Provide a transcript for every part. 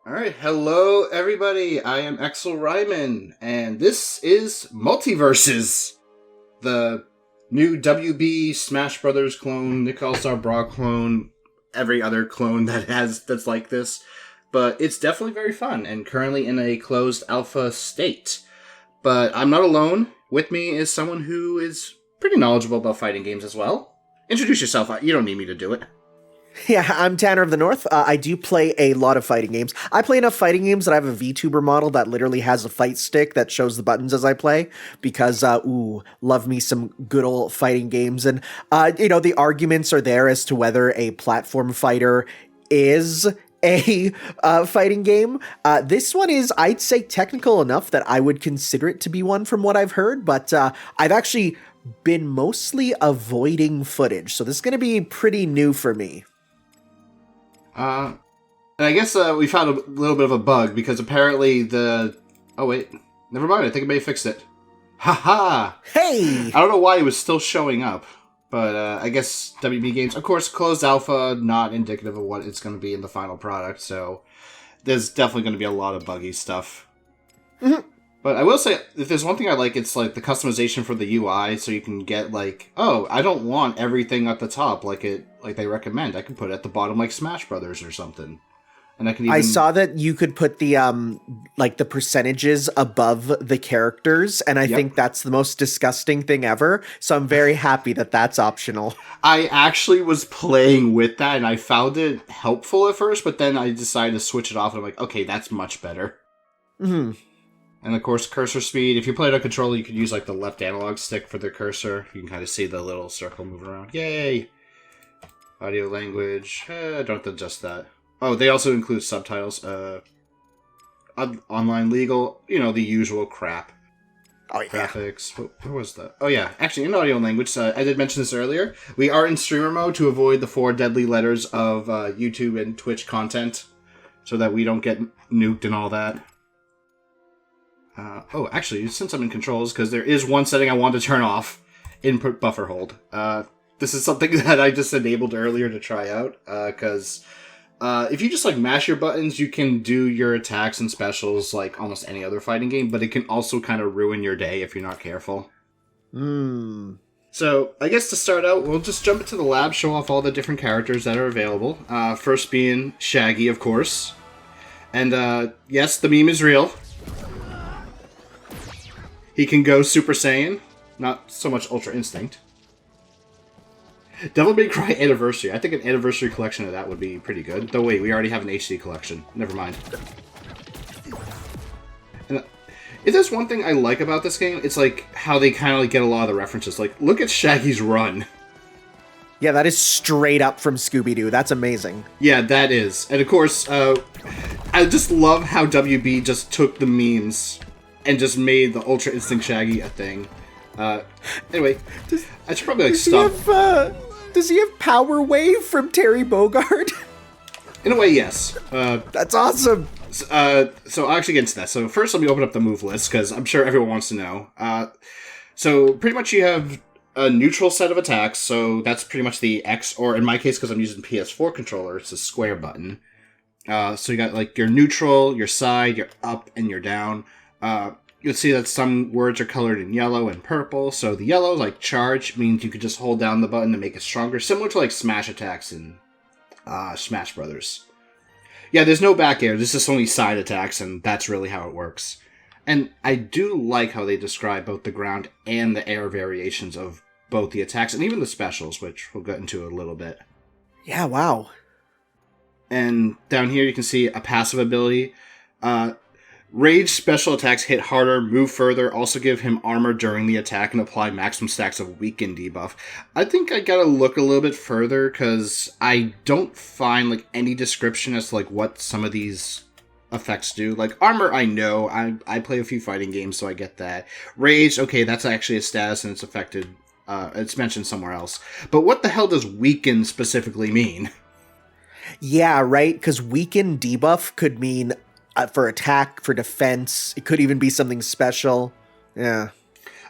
Alright, hello everybody, I am Axel Ryman, and this is MultiVersus, the new WB Smash Brothers clone, Nick All-Star Brawl clone, every other clone that's like this, but it's definitely very fun, and currently in a closed alpha state. But I'm not alone, with me is someone who is pretty knowledgeable about fighting games as well. Introduce yourself, you don't need me to do it. Yeah, I'm Tanner of the North. I do play a lot of fighting games. I play enough fighting games that I have a VTuber model that literally has a fight stick that shows the buttons as I play because, love me some good old fighting games. And, the arguments are there as to whether a platform fighter is a fighting game. This one is, I'd say, technical enough that I would consider it to be one from what I've heard, but I've actually been mostly avoiding footage, so this is going to be pretty new for me. And I guess we found a little bit of a bug, because apparently oh wait, never mind, I think I may have fixed it. Haha! Hey! I don't know why it was still showing up, but I guess WB Games, of course, closed alpha, not indicative of what it's going to be in the final product, so there's definitely going to be a lot of buggy stuff. Mm-hmm. But I will say, if there's one thing I like, it's like the customization for the UI, so you can get like, oh, I don't want everything at the top like they recommend. I can put it at the bottom like Smash Brothers or something. And I can even... I saw that you could put the the percentages above the characters, and I think that's the most disgusting thing ever. So I'm very happy that that's optional. I actually was playing with that, and I found it helpful at first, but then I decided to switch it off, and I'm like, okay, that's much better. Mm-hmm. And of course, cursor speed. If you play it on controller, you could use like the left analog stick for the cursor. You can kind of see the little circle moving around. Yay! Audio language. I don't have to adjust that. Oh, they also include subtitles. Online legal. You know, the usual crap. Oh, yeah. Graphics. What was that? Oh, yeah. Actually, in audio language, I did mention this earlier. We are in streamer mode to avoid the 4 deadly letters of YouTube and Twitch content, so that we don't get nuked and all that. Actually, since I'm in controls, because there is one setting I want to turn off, input buffer hold. This is something that I just enabled earlier to try out, because if you just like mash your buttons, you can do your attacks and specials like almost any other fighting game, but it can also kind of ruin your day if you're not careful. So, I guess to start out, we'll just jump into the lab, show off all the different characters that are available. First being Shaggy, of course. And yes, the meme is real. He can go Super Saiyan, not so much Ultra Instinct. Devil May Cry Anniversary. I think an anniversary collection of that would be pretty good. Though wait, we already have an HD collection. Never mind. And if there's one thing I like about this game, it's like how they kind of like get a lot of the references. Like, look at Shaggy's run. Yeah, that is straight up from Scooby-Doo. That's amazing. Yeah, that is. And of course, I just love how WB just took the memes and just made the Ultra Instinct Shaggy a thing. Anyway, I should probably stop. Does he have Power Wave from Terry Bogard? In a way, yes. That's awesome. So I'll actually get into that. So first, let me open up the move list, because I'm sure everyone wants to know. So pretty much you have a neutral set of attacks, so that's pretty much the X, or in my case, because I'm using PS4 controller, it's a square button. So you got like your neutral, your side, your up, and your down. You'll see that some words are colored in yellow and purple. So the yellow, like charge, means you could just hold down the button to make it stronger, similar to like smash attacks in Smash Brothers. Yeah, there's no back air. This is only side attacks, and that's really how it works. And I do like how they describe both the ground and the air variations of both the attacks and even the specials, which we'll get into a little bit. Yeah, wow. And down here you can see a passive ability. Rage special attacks hit harder, move further, also give him armor during the attack, and apply maximum stacks of weaken debuff. I think I gotta look a little bit further, because I don't find like any description as to like what some of these effects do. Like armor, I know. I play a few fighting games, so I get that. Rage, okay, that's actually a status and it's affected. It's mentioned somewhere else. But what the hell does weaken specifically mean? Yeah, right? Because weaken debuff could mean for attack, for defense. It could even be something special. Yeah.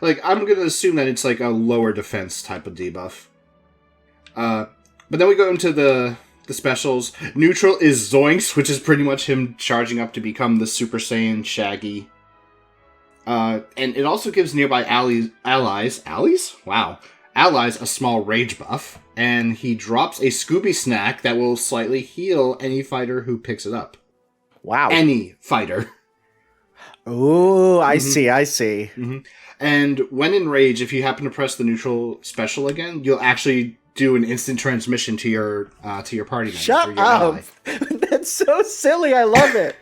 Like, I'm going to assume that it's like a lower defense type of debuff. But then we go into the the specials. Neutral is Zoinks, which is pretty much him charging up to become the Super Saiyan Shaggy. And it also gives nearby allies a small rage buff, and he drops a Scooby snack that will slightly heal any fighter who picks it up. Wow. Any fighter. Oh, I see. Mm-hmm. And when in rage, if you happen to press the neutral special again, you'll actually do an instant transmission to your party member. Shut up! That's so silly. I love it.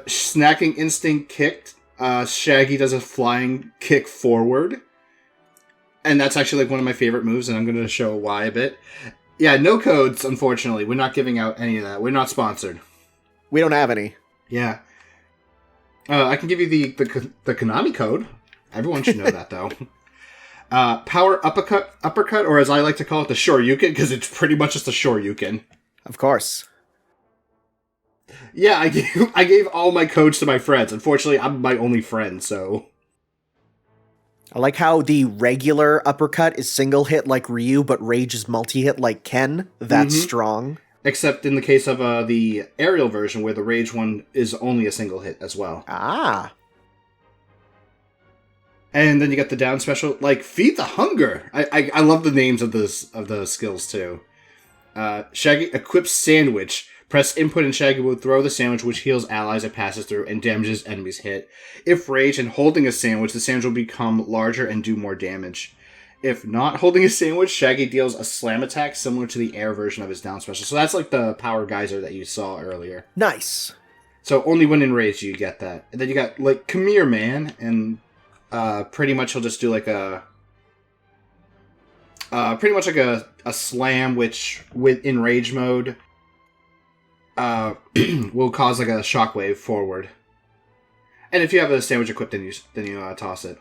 Snacking instinct kicked. Shaggy does a flying kick forward. And that's actually like one of my favorite moves, and I'm going to show why a bit. Yeah, no codes, unfortunately. We're not giving out any of that. We're not sponsored. We don't have any. Yeah. I can give you the Konami code. Everyone should know that, though. Power uppercut, or as I like to call it, the Shoryuken, because it's pretty much just a Shoryuken. Of course. Yeah, I gave all my codes to my friends. Unfortunately, I'm my only friend, so... I like how the regular uppercut is single hit like Ryu, but Rage is multi-hit like Ken. That's strong. Except in the case of the aerial version, where the Rage one is only a single hit as well. Ah. And then you got the down special, like Feed the Hunger. I love the names of the skills too. Shaggy equips Sandwich. Press input and Shaggy will throw the sandwich, which heals allies it passes through and damages enemies hit. If rage and holding a sandwich, the sandwich will become larger and do more damage. If not holding a sandwich, Shaggy deals a slam attack similar to the air version of his down special. So that's like the power geyser that you saw earlier. Nice. So only when in rage do you get that. And then you got like Come Here Man, and pretty much he'll just do like a slam, which in rage mode will cause like a shockwave forward. And if you have a sandwich equipped, then you toss it.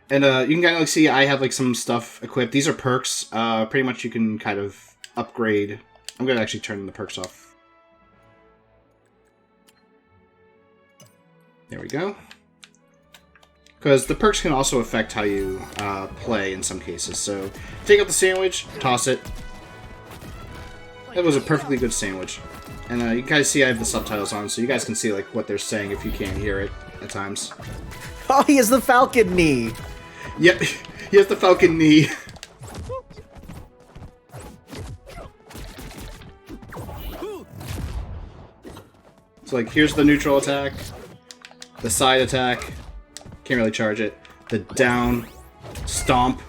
And you can kind of like see I have like some stuff equipped. These are perks. Pretty much you can kind of upgrade. I'm going to actually turn the perks off. There we go. Because the perks can also affect how you play in some cases. So take out the sandwich, toss it. That was a perfectly good sandwich. And you guys see I have the subtitles on, so you guys can see like what they're saying if you can't hear it at times. Oh, he has the falcon knee. Yep, he has the falcon knee. So like, here's the neutral attack, the side attack, can't really charge it, the down, stomp.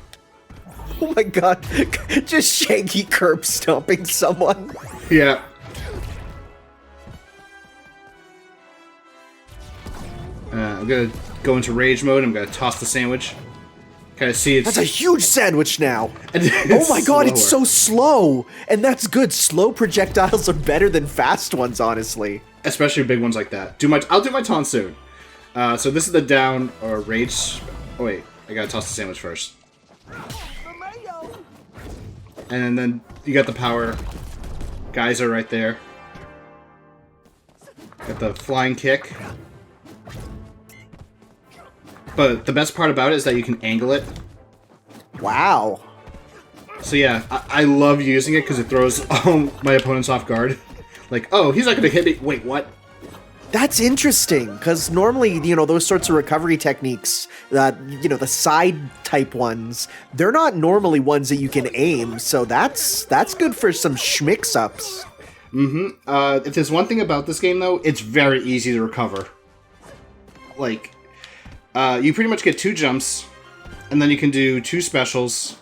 Oh my god, just Shaggy curb stomping someone. Yeah. I'm gonna go into rage mode. I'm gonna toss the sandwich. Kind of see it's... That's a huge sandwich now. Oh my god, it's so slow. And that's good. Slow projectiles are better than fast ones, honestly. Especially big ones like that. I'll do my taunt soon. So this is the down or rage. Oh wait, I gotta toss the sandwich first. And then you got the power geyser right there. Got the flying kick. But the best part about it is that you can angle it. Wow. So yeah, I love using it because it throws all my opponents off guard. Like, oh, he's not going to hit me. Wait, what? That's interesting, because normally, those sorts of recovery techniques, the side type ones, they're not normally ones that you can aim, so that's good for some schmix-ups. Mm-hmm. If there's one thing about this game, though, it's very easy to recover. Like... you pretty much get 2 jumps, and then you can do 2 specials.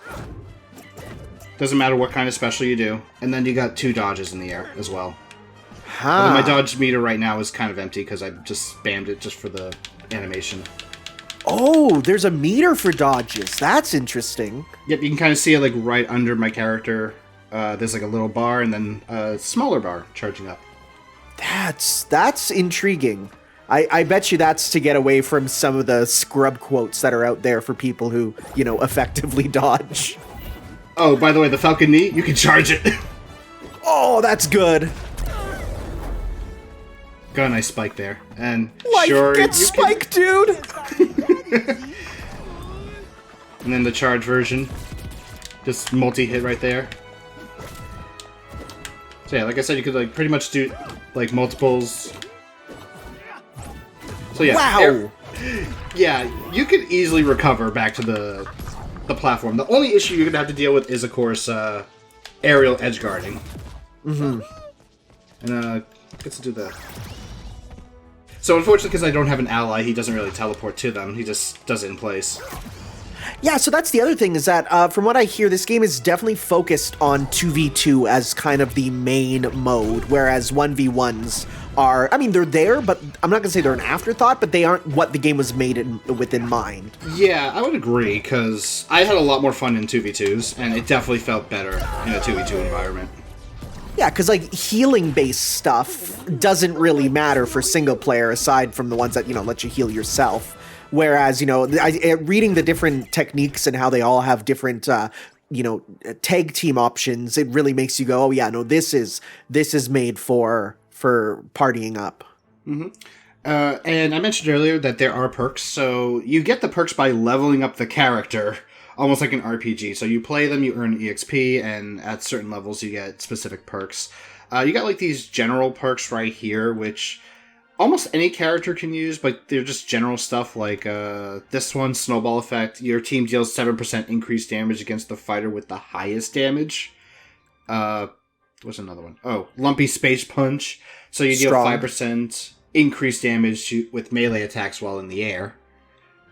Doesn't matter what kind of special you do. And then you got 2 dodges in the air as well. Although my dodge meter right now is kind of empty because I just spammed it just for the animation. Oh, there's a meter for dodges. That's interesting. Yep, you can kind of see it like right under my character. There's like a little bar and then a smaller bar charging up. That's intriguing. I bet you that's to get away from some of the scrub quotes that are out there for people who, effectively dodge. Oh, by the way, the Falcon Knee, you can charge it. Oh, that's good. Got a nice spike there. And Life sure, gets spiked, dude! And then the charge version. Just multi-hit right there. So yeah, like I said, you could like pretty much do like multiples. So yeah, wow. Yeah, you could easily recover back to the platform. The only issue you're gonna have to deal with is, of course, aerial edge guarding. Mm-hmm. And gets to do that. So unfortunately, because I don't have an ally, he doesn't really teleport to them. He just does it in place. Yeah, so that's the other thing is that, from what I hear, this game is definitely focused on 2v2 as kind of the main mode, whereas 1v1s are, I mean, they're there, but I'm not going to say they're an afterthought, but they aren't what the game was made with in mind. Yeah, I would agree, because I had a lot more fun in 2v2s, and it definitely felt better in a 2v2 environment. Yeah, because, like, healing-based stuff doesn't really matter for single player, aside from the ones that, let you heal yourself. Whereas, reading the different techniques and how they all have different, tag team options, it really makes you go, oh yeah, no, this is made for partying up. Mm-hmm. And I mentioned earlier that there are perks, so you get the perks by leveling up the character, almost like an RPG. So you play them, you earn EXP, and at certain levels you get specific perks. You got like these general perks right here, which almost any character can use, but they're just general stuff like this one, Snowball Effect. Your team deals 7% increased damage against the fighter with the highest damage. What's another one? Oh, Lumpy Space Punch. So you deal 5% increased damage with melee attacks while in the air.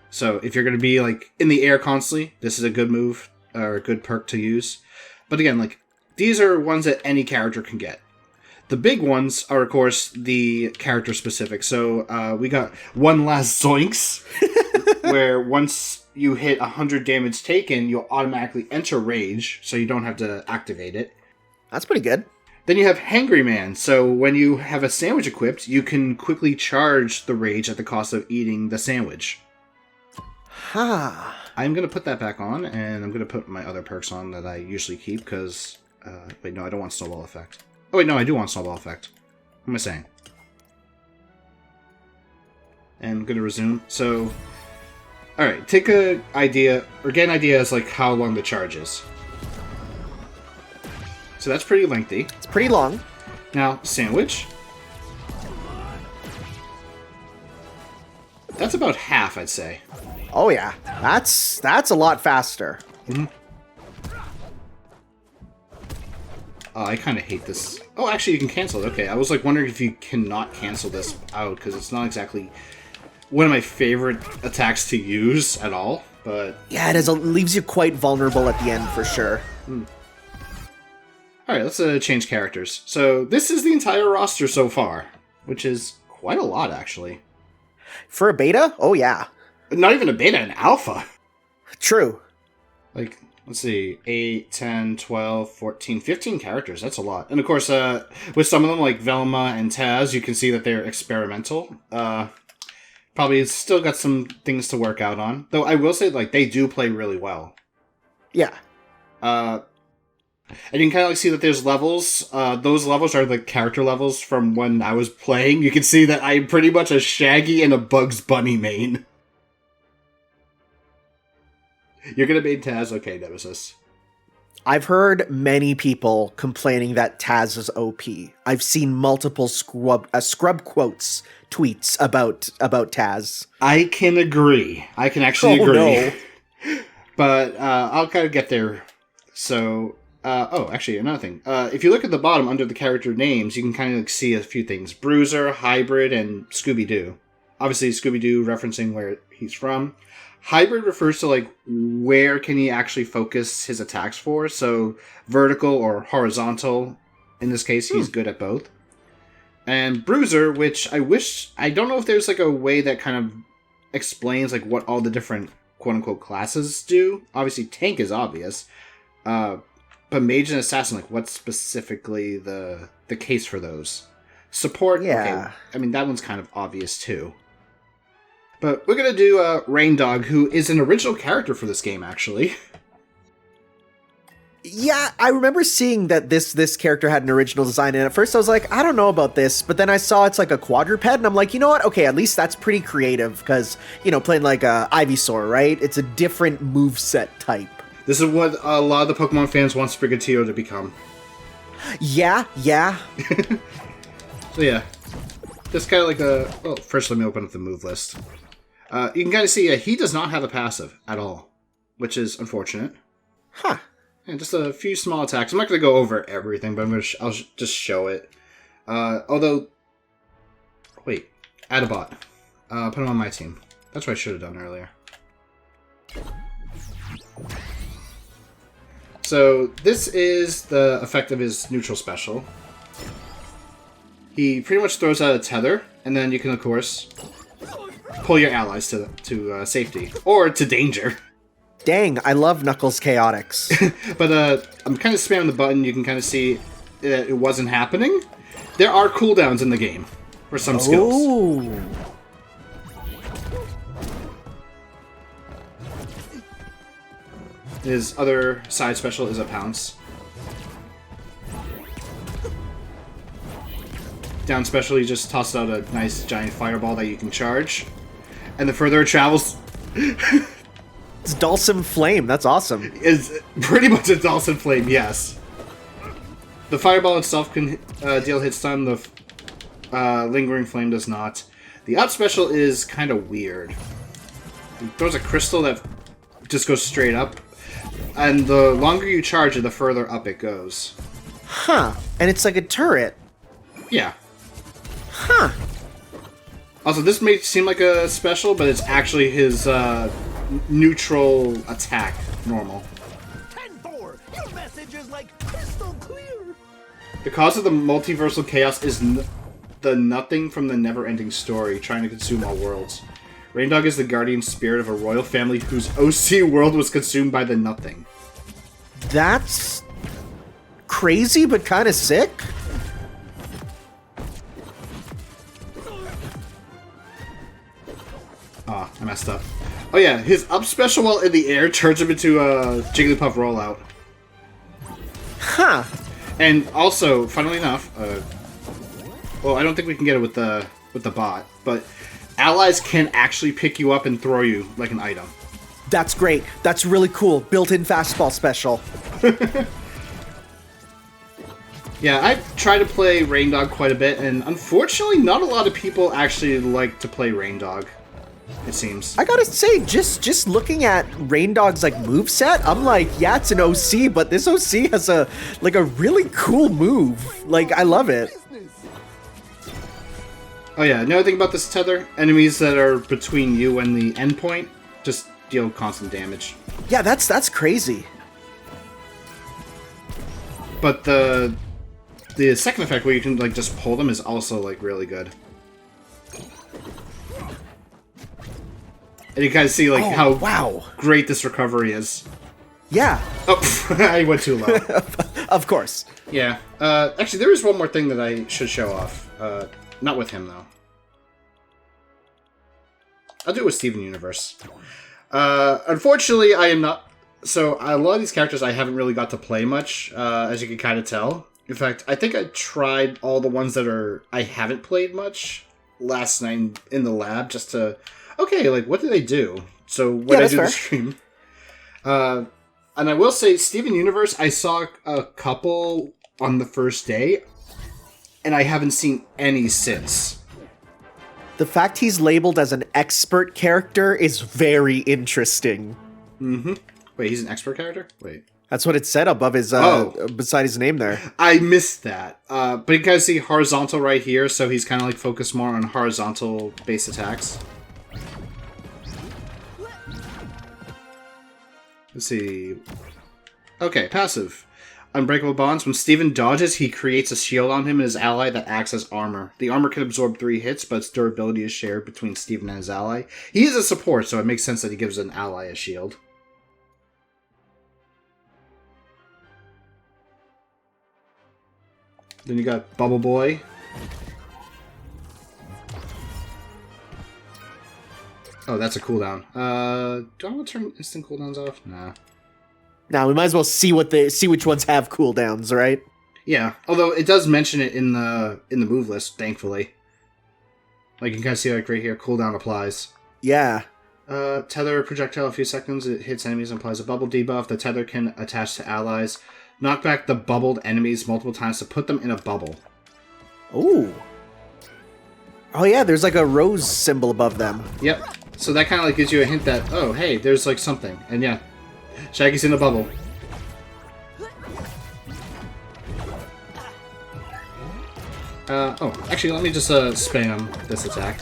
So if you're going to be like in the air constantly, this is a good move or a good perk to use. But again, like these are ones that any character can get. The big ones are, of course, the character specific. So we got One Last Zoinks, where once you hit 100 damage taken, you'll automatically enter Rage, so you don't have to activate it. That's pretty good. Then you have Hangry Man. So when you have a sandwich equipped, you can quickly charge the Rage at the cost of eating the sandwich. Ha. I'm going to put that back on, and I'm going to put my other perks on that I usually keep, because... wait, no, I don't want Snowball Effect. Oh, wait, no, I do want Snowball Effect. What am I saying? And I'm going to resume. So, alright, take a idea, or get an idea as, like, how long the charge is. So that's pretty lengthy. It's pretty long. Now, Sandwich. That's about half, I'd say. Oh, yeah. That's a lot faster. Mm-hmm. I kind of hate this. Oh, actually, you can cancel it. Okay, I was like wondering if you cannot cancel this out, because it's not exactly one of my favorite attacks to use at all, but... Yeah, it leaves you quite vulnerable at the end, for sure. Alright, let's change characters. So, this is the entire roster so far, which is quite a lot, actually. For a beta? Oh, yeah. Not even a beta, an alpha. True. Like... Let's see, 8, 10, 12, 14, 15 characters. That's a lot. And of course, with some of them, like Velma and Taz, you can see that they're experimental. Probably still got some things to work out on. Though I will say, like, they do play really well. Yeah. And you can kind of like see that there's levels. Those levels are the character levels from when I was playing. You can see that I'm pretty much a Shaggy and a Bugs Bunny main. You're going to main Taz? Okay, Nemesis. I've heard many people complaining that Taz is OP. I've seen multiple scrub quotes, tweets about Taz. I can agree. I can actually agree. No. But I'll kind of get there. So, actually, another thing. If you look at the bottom under the character names, you can kind of like see a few things. Bruiser, Hybrid, and Scooby-Doo. Obviously, Scooby-Doo referencing where he's from. Hybrid refers to, like, where can he actually focus his attacks for. So, vertical or horizontal. In this case, he's good at both. And Bruiser, which I don't know if there's, like, a way that kind of explains, like, what all the different quote-unquote classes do. Obviously, Tank is obvious. But Mage and Assassin, like, what's specifically the case for those? Support, yeah. Okay, I mean, that one's kind of obvious, too. But we're going to do Raindog, who is an original character for this game, actually. Yeah, I remember seeing that this character had an original design, and at first I was like, I don't know about this, but then I saw it's like a quadruped, and I'm like, you know what? Okay, at least that's pretty creative, because, playing like Ivysaur, right? It's a different moveset type. This is what a lot of the Pokemon fans want Sprigatito to become. Yeah. So yeah, just kind of like a... Well, first let me open up the move list. You can kind of see he does not have a passive at all, which is unfortunate. Huh. And just a few small attacks. I'm not going to go over everything, but I'll just show it. Although... Wait. Add a bot. Put him on my team. That's what I should have done earlier. So, this is the effect of his neutral special. He pretty much throws out a tether, and then you can, of course, pull your allies to safety. Or to danger. Dang, I love Knuckles Chaotix. But I'm kind of spamming the button. You can kind of see it wasn't happening. There are cooldowns in the game for some skills. His other side special is a pounce. Down special, he just tosses out a nice giant fireball that you can charge. And the further it travels... It's Dulcim Flame, that's awesome. Is pretty much a Dulcim Flame, yes. The fireball itself can deal hit stun, the lingering flame does not. The up special is kind of weird. He throws a crystal that just goes straight up. And the longer you charge it, the further up it goes. Huh. And it's like a turret. Yeah. Huh. Also, this may seem like a special, but it's actually his neutral attack normal. 10-4. Your message is like crystal clear. The cause of the multiversal chaos is the nothing from the never-ending story, trying to consume all worlds. Raindog is the guardian spirit of a royal family whose OC world was consumed by the nothing. That's crazy, but kind of sick. Ah, I messed up. Oh yeah, his up special while in the air turns him into a Jigglypuff rollout. Huh. And also, funnily enough, well, I don't think we can get it with the bot, but allies can actually pick you up and throw you like an item. That's great. That's really cool. Built-in fastball special. Yeah, I've tried to play Raindog quite a bit, and unfortunately, not a lot of people actually like to play Raindog. It seems. I gotta say, just looking at Raindog's like moveset, I'm like, yeah, it's an OC, but this OC has a really cool move. Like, I love it. Oh yeah, another thing about this tether, enemies that are between you and the endpoint just deal constant damage. Yeah, that's crazy. But the second effect where you can like just pull them is also like really good. And you kind of see like how great this recovery is. Yeah. Oh, I went too low. Of course. Yeah. Actually, there is one more thing that I should show off. Not with him, though. I'll do it with Steven Universe. Unfortunately, I am not... So, a lot of these characters I haven't really got to play much, as you can kind of tell. In fact, I think I tried all the ones that I haven't played much last night in the lab, just to... Okay, like, what do they do? So, when I do the stream... and I will say, Steven Universe, I saw a couple on the first day, and I haven't seen any since. The fact he's labeled as an expert character is very interesting. Mm-hmm. Wait, he's an expert character? Wait. That's what it said above his, beside his name there. I missed that. But you guys see horizontal right here, so he's kind of like focused more on horizontal base attacks. Let's see. Okay, passive. Unbreakable Bonds. When Steven dodges, he creates a shield on him and his ally that acts as armor. The armor can absorb 3 hits, but its durability is shared between Steven and his ally. He is a support, so it makes sense that he gives an ally a shield. Then you got Bubble Boy. Oh, that's a cooldown. Do I want to turn instant cooldowns off? Nah. Now we might as well see which ones have cooldowns, right? Yeah, although it does mention it in the move list, thankfully. Like you can kind of see, like right here, cooldown applies. Yeah. Tether projectile a few seconds. It hits enemies and applies a bubble debuff. The tether can attach to allies. knock back the bubbled enemies multiple times to put them in a bubble. Ooh. Oh yeah, there's like a rose symbol above them. Yep. So that kind of like gives you a hint that, oh, hey, there's like something. And yeah, Shaggy's in a bubble. Actually, let me just spam this attack.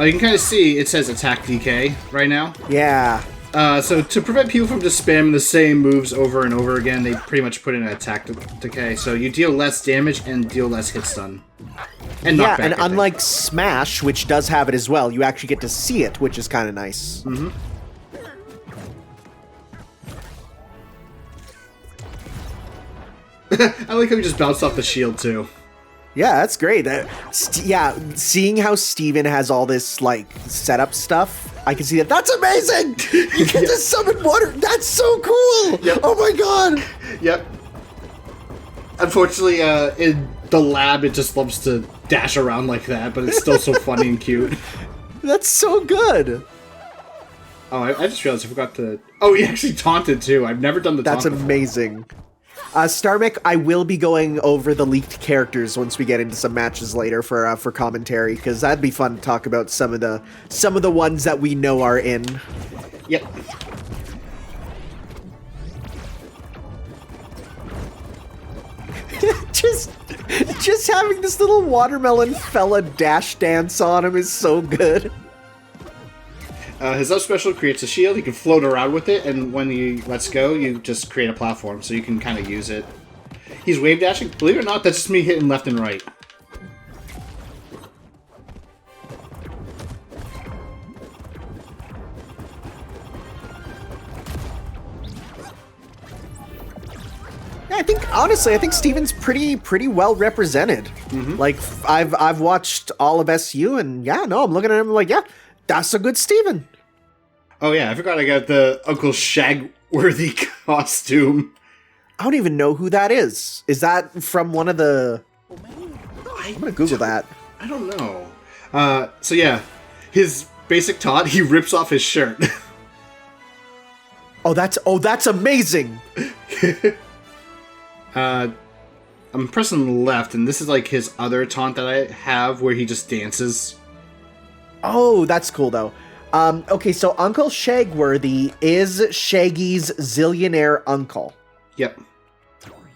You can kind of see it says attack DK right now. Yeah. So to prevent people from just spamming the same moves over and over again, they pretty much put in an attack decay. So you deal less damage and deal less hit stun. And knockback, and unlike Smash, which does have it as well, you actually get to see it, which is kind of nice. Mm-hmm. I like how he just bounced off the shield, too. Yeah, that's great. Seeing how Steven has all this, like, setup stuff, I can see that. That's amazing! You get to summon water! That's so cool! Yep. Oh my god! Yep. Unfortunately, in the lab, it just loves to dash around like that, but it's still so funny and cute. That's so good! Oh, I just realized I forgot to... Oh, he actually taunted, too. I've never done the taunt before. Amazing. Starmic, I will be going over the leaked characters once we get into some matches later for commentary, because that'd be fun to talk about some of the ones that we know are in. Yep. just having this little watermelon fella dash dance on him is so good. His up special creates a shield. He can float around with it, and when he lets go, you just create a platform, so you can kind of use it. He's wave dashing. Believe it or not, that's just me hitting left and right. Yeah, honestly, I think Steven's pretty well represented. Mm-hmm. Like, I've watched all of SU, and yeah, no, I'm looking at him like, yeah, that's a good Steven. Oh yeah, I forgot I got the Uncle Shag-worthy costume. I don't even know who that is. Is that from one of the... I'm gonna Google that. I don't know. So yeah, his basic taunt, he rips off his shirt. Oh, that's amazing! I'm pressing left, and this is like his other taunt that I have, where he just dances. Oh, that's cool, though. Okay, so Uncle Shagworthy is Shaggy's zillionaire uncle. Yep.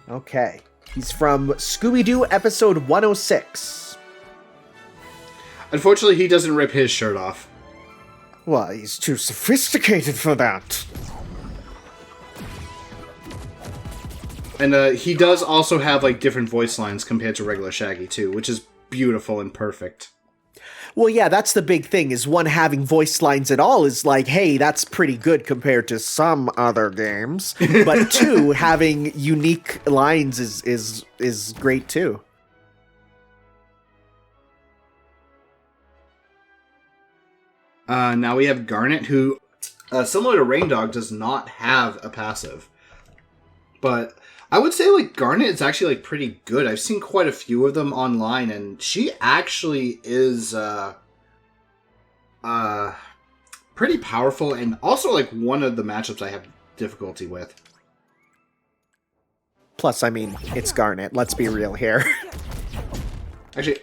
Okay. He's from Scooby-Doo episode 106. Unfortunately, he doesn't rip his shirt off. Well, he's too sophisticated for that. And he does also have like different voice lines compared to regular Shaggy too, which is beautiful and perfect. Well, yeah, that's the big thing, is one, having voice lines at all is like, hey, that's pretty good compared to some other games. But two, having unique lines is great too. Now we have Garnet, who, similar to Raindog, does not have a passive. But I would say, like, Garnet is actually, like, pretty good. I've seen quite a few of them online, and she actually is, pretty powerful, and also, like, one of the matchups I have difficulty with. Plus, I mean, it's Garnet. Let's be real here. Actually,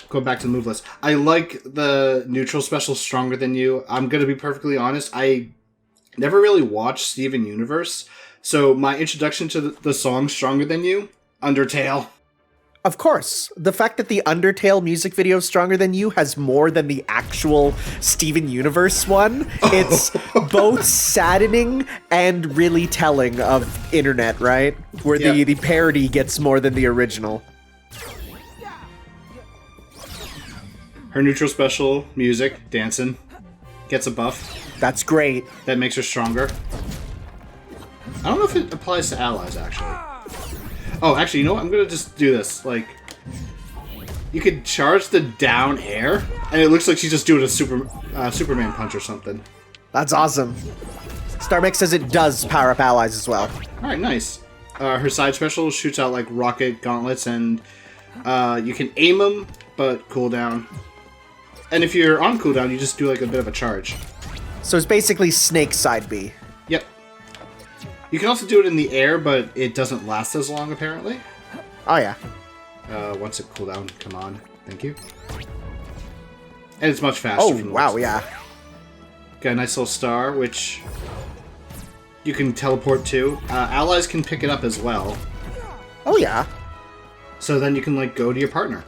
going back to the move list, I like the neutral special Stronger Than You. I'm gonna be perfectly honest, I never really watched Steven Universe, so my introduction to the song Stronger Than You, Undertale. Of course. The fact that the Undertale music video Stronger Than You has more than the actual Steven Universe one, it's both saddening and really telling of internet, right? Where the parody gets more than the original. Her neutral special, music, dancing, gets a buff. That's great. That makes her stronger. I don't know if it applies to allies, actually. Oh, actually, you know what? I'm gonna just do this. Like, you could charge the down air, and it looks like she's just doing a Superman punch or something. That's awesome. Starmix says it does power up allies as well. Alright, nice. Her side special shoots out, like, rocket gauntlets, and you can aim them, but cooldown. And if you're on cooldown, you just do, like, a bit of a charge. So it's basically Snake side B. Yep. You can also do it in the air, but it doesn't last as long, apparently. Oh, yeah. Once it cool down, come on. Thank you. And it's much faster. Oh, wow, yeah. Got a nice little star, which you can teleport to. Allies can pick it up as well. Oh, yeah. So then you can, like, go to your partner.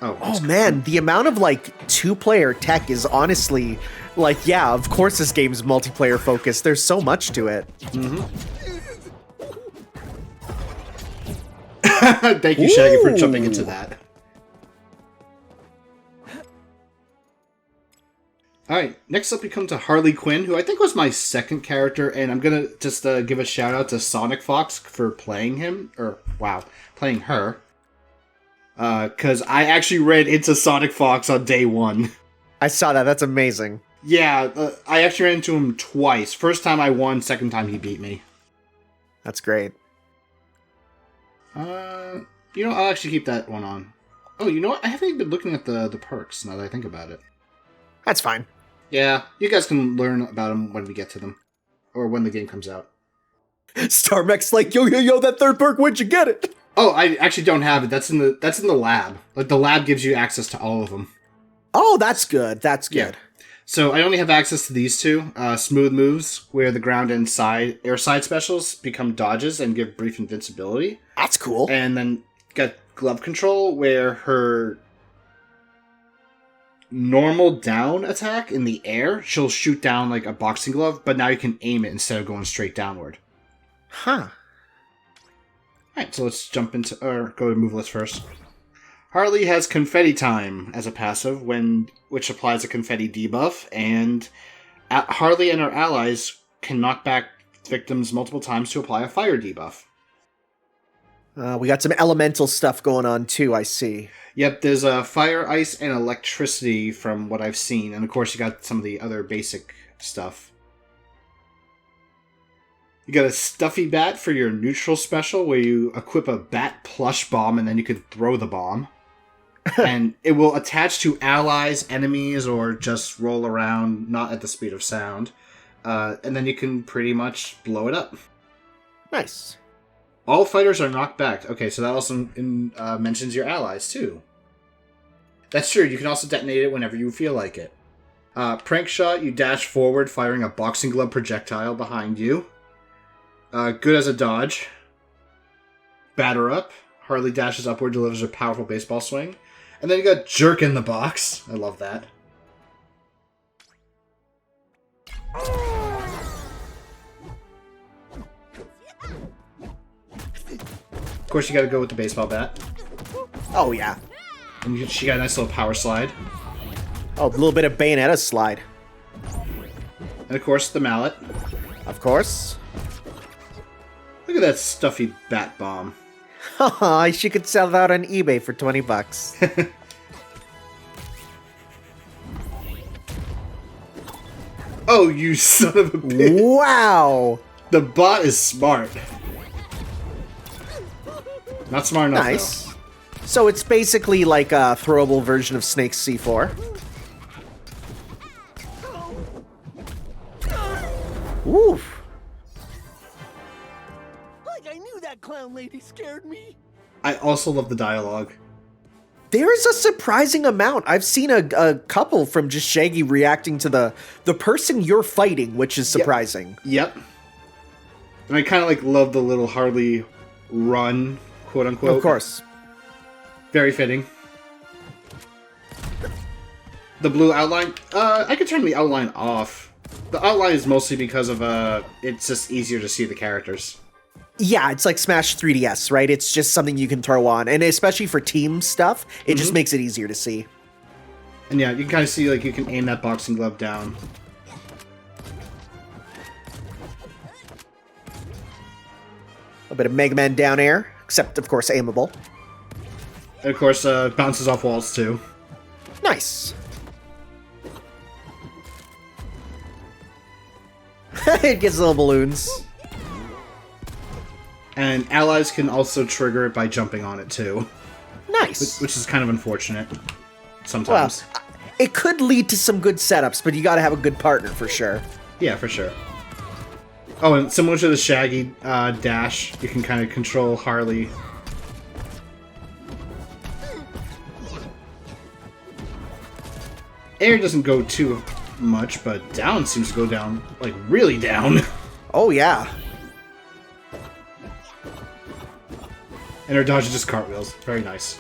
Oh, man, the amount of, like, two-player tech is honestly, like, yeah, of course this game's multiplayer focused. There's so much to it. Mm-hmm. Thank you, Shaggy, for jumping into that. Alright, next up we come to Harley Quinn, who I think was my second character, and I'm gonna just give a shout out to Sonic Fox for playing him, playing her. Because I actually ran into Sonic Fox on day one. I saw that, that's amazing. Yeah, I actually ran into him twice. First time I won, second time he beat me. That's great. You know, I'll actually keep that one on. Oh, you know what? I haven't even been looking at the perks now that I think about it. That's fine. Yeah, you guys can learn about them when we get to them. Or when the game comes out. Starmech's like, yo, that third perk, where'd you get it? Oh, I actually don't have it. That's in the lab. Like, the lab gives you access to all of them. Oh, that's good. That's good. Yeah. So I only have access to these two. Smooth moves, where the ground and air side specials become dodges and give brief invincibility. That's cool. And then got glove control, where her normal down attack in the air, she'll shoot down like a boxing glove, but now you can aim it instead of going straight downward. Huh. Alright, so let's jump into, or go to move list first. Harley has Confetti Time as a passive, which applies a confetti debuff, and Harley and her allies can knock back victims multiple times to apply a fire debuff. We got some elemental stuff going on too, I see. Yep, there's fire, ice, and electricity from what I've seen, and of course you got some of the other basic stuff. You got a stuffy bat for your neutral special, where you equip a bat plush bomb and then you can throw the bomb. And it will attach to allies, enemies, or just roll around, not at the speed of sound. And then you can pretty much blow it up. Nice. All fighters are knocked back. Okay, so that also mentions your allies, too. That's true, you can also detonate it whenever you feel like it. Prank shot, you dash forward, firing a boxing glove projectile behind you. Good as a dodge. Batter up. Harley dashes upward, delivers a powerful baseball swing. And then you got Jerk in the Box. I love that. Of course, you gotta go with the baseball bat. Oh, yeah. And she got a nice little power slide. Oh, a little bit of Bayonetta slide. And of course, the mallet. Of course. Look at that stuffy bat bomb. Haha, she could sell that on eBay for $20. Oh, you son of a bitch. Wow. The bot is smart. Not smart enough, Nice. though. So it's basically like a throwable version of Snake's C4. Oof. Like I knew that clown lady scared me. I also love the dialogue. There's a surprising amount. I've seen a couple from just Shaggy reacting to the person you're fighting, which is surprising. Yep. And I kind of like love the little Harley run, quote unquote. Of course. Very fitting. The blue outline. I could turn the outline off. The outline is mostly because of it's just easier to see the characters. Yeah, it's like Smash 3DS, right? It's just something you can throw on, and especially for team stuff, it just makes it easier to see. And yeah, you can kind of see like you can aim that boxing glove down. A bit of Mega Man down air, except of course aimable. And of course, bounces off walls too. Nice. It gets little balloons. And allies can also trigger it by jumping on it too. Nice. Which is kind of unfortunate sometimes. Well, it could lead to some good setups, but you gotta have a good partner for sure. Yeah, for sure. Oh, and similar to the Shaggy dash, you can kind of control Harley. Air doesn't go too much, but down seems to go down, like, really down. Oh, yeah. And her dodge is just cartwheels. Very nice.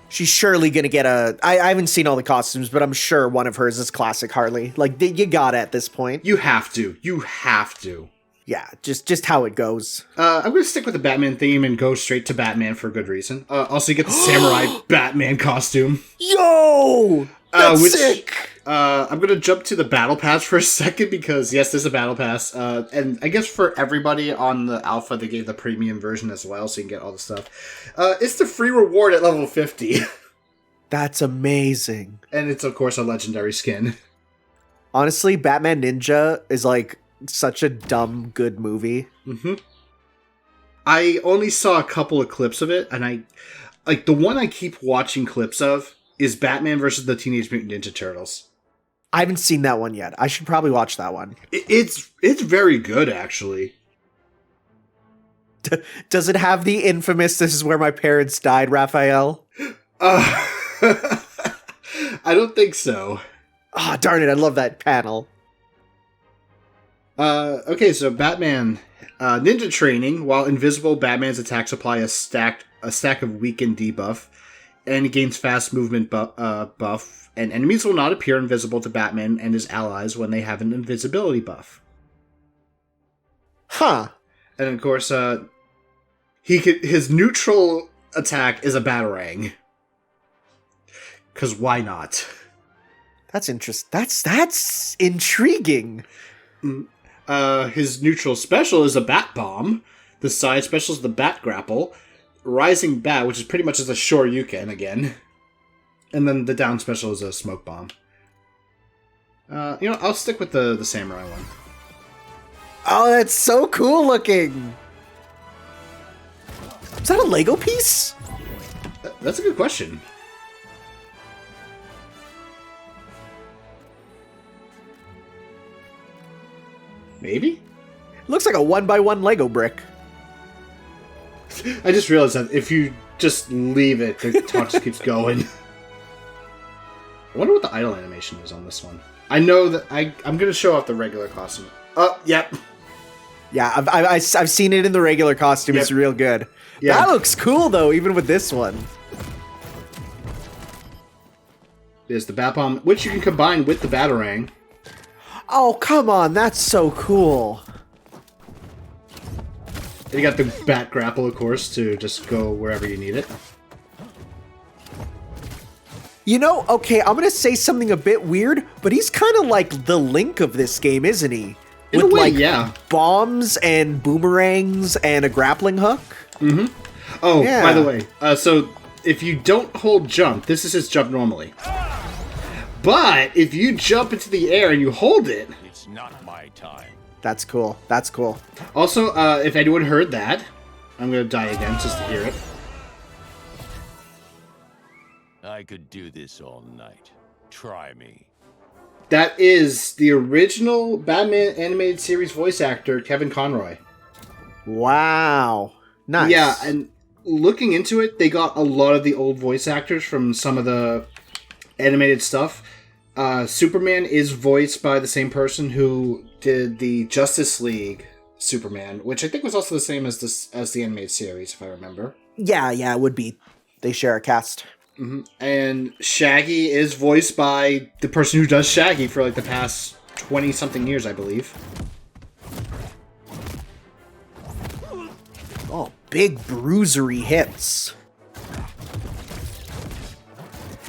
She's surely gonna get a... I haven't seen all the costumes, but I'm sure one of hers is classic Harley. Like, you got it at this point. You have to. You have to. Yeah, just how it goes. I'm going to stick with the Batman theme and go straight to Batman for a good reason. Also, you get the Samurai Batman costume. Yo! That's sick! I'm going to jump to the Battle Pass for a second because, yes, there's a Battle Pass. And I guess for everybody on the Alpha, they gave the premium version as well, so you can get all the stuff. It's the free reward at level 50. That's amazing. And it's, of course, a legendary skin. Honestly, Batman Ninja is, like, such a dumb, good movie. Mm-hmm. I only saw a couple of clips of it, and the one I keep watching clips of is Batman versus the Teenage Mutant Ninja Turtles. I haven't seen that one yet. I should probably watch that one. It's very good, actually. Does it have the infamous "This is where my parents died" Raphael? I don't think so. Ah, darn it, I love that panel. Okay, so Batman ninja training. While invisible, Batman's attacks apply a stack of weakened debuff, and he gains fast movement buff. And enemies will not appear invisible to Batman and his allies when they have an invisibility buff. Huh. And of course, his neutral attack is a batarang. 'Cause why not? That's interesting. That's intriguing. His neutral special is a bat bomb. The side special is the bat grapple. Rising bat, which is pretty much just a shoryuken again. And then the down special is a smoke bomb. I'll stick with the samurai one. Oh, that's so cool looking. Is that a Lego piece? That's a good question. Maybe? Looks like a 1x1 Lego brick. I just realized that if you just leave it, the talk just keeps going. I wonder what the idle animation is on this one. I know that I'm going to show off the regular costume. Oh, yep. Yeah, I've seen it in the regular costume. Yep. It's real good. Yeah. That looks cool, though, even with this one. There's the Bat Bomb, which you can combine with the Batarang. Oh, come on. That's so cool. And you got the Bat Grapple, of course, to just go wherever you need it. You know, okay, I'm going to say something a bit weird, but he's kind of like the Link of this game, isn't he? In a way, yeah. Bombs and boomerangs and a grappling hook. Mm-hmm. Oh, yeah. By the way, so if you don't hold jump, this is his jump normally. But if you jump into the air and you hold it... It's not my time. That's cool. That's cool. Also, if anyone heard that, I'm going to die again just to hear it. I could do this all night. Try me. That is the original Batman animated series voice actor, Kevin Conroy. Wow. Nice. Yeah, and looking into it, they got a lot of the old voice actors from some of the animated stuff. Superman is voiced by the same person who did the Justice League Superman, which I think was also the same as the animated series, if I remember. Yeah, it would be. They share a cast. Mm-hmm. And Shaggy is voiced by the person who does Shaggy for like the past 20-something years, I believe. Oh, big bruisery hits.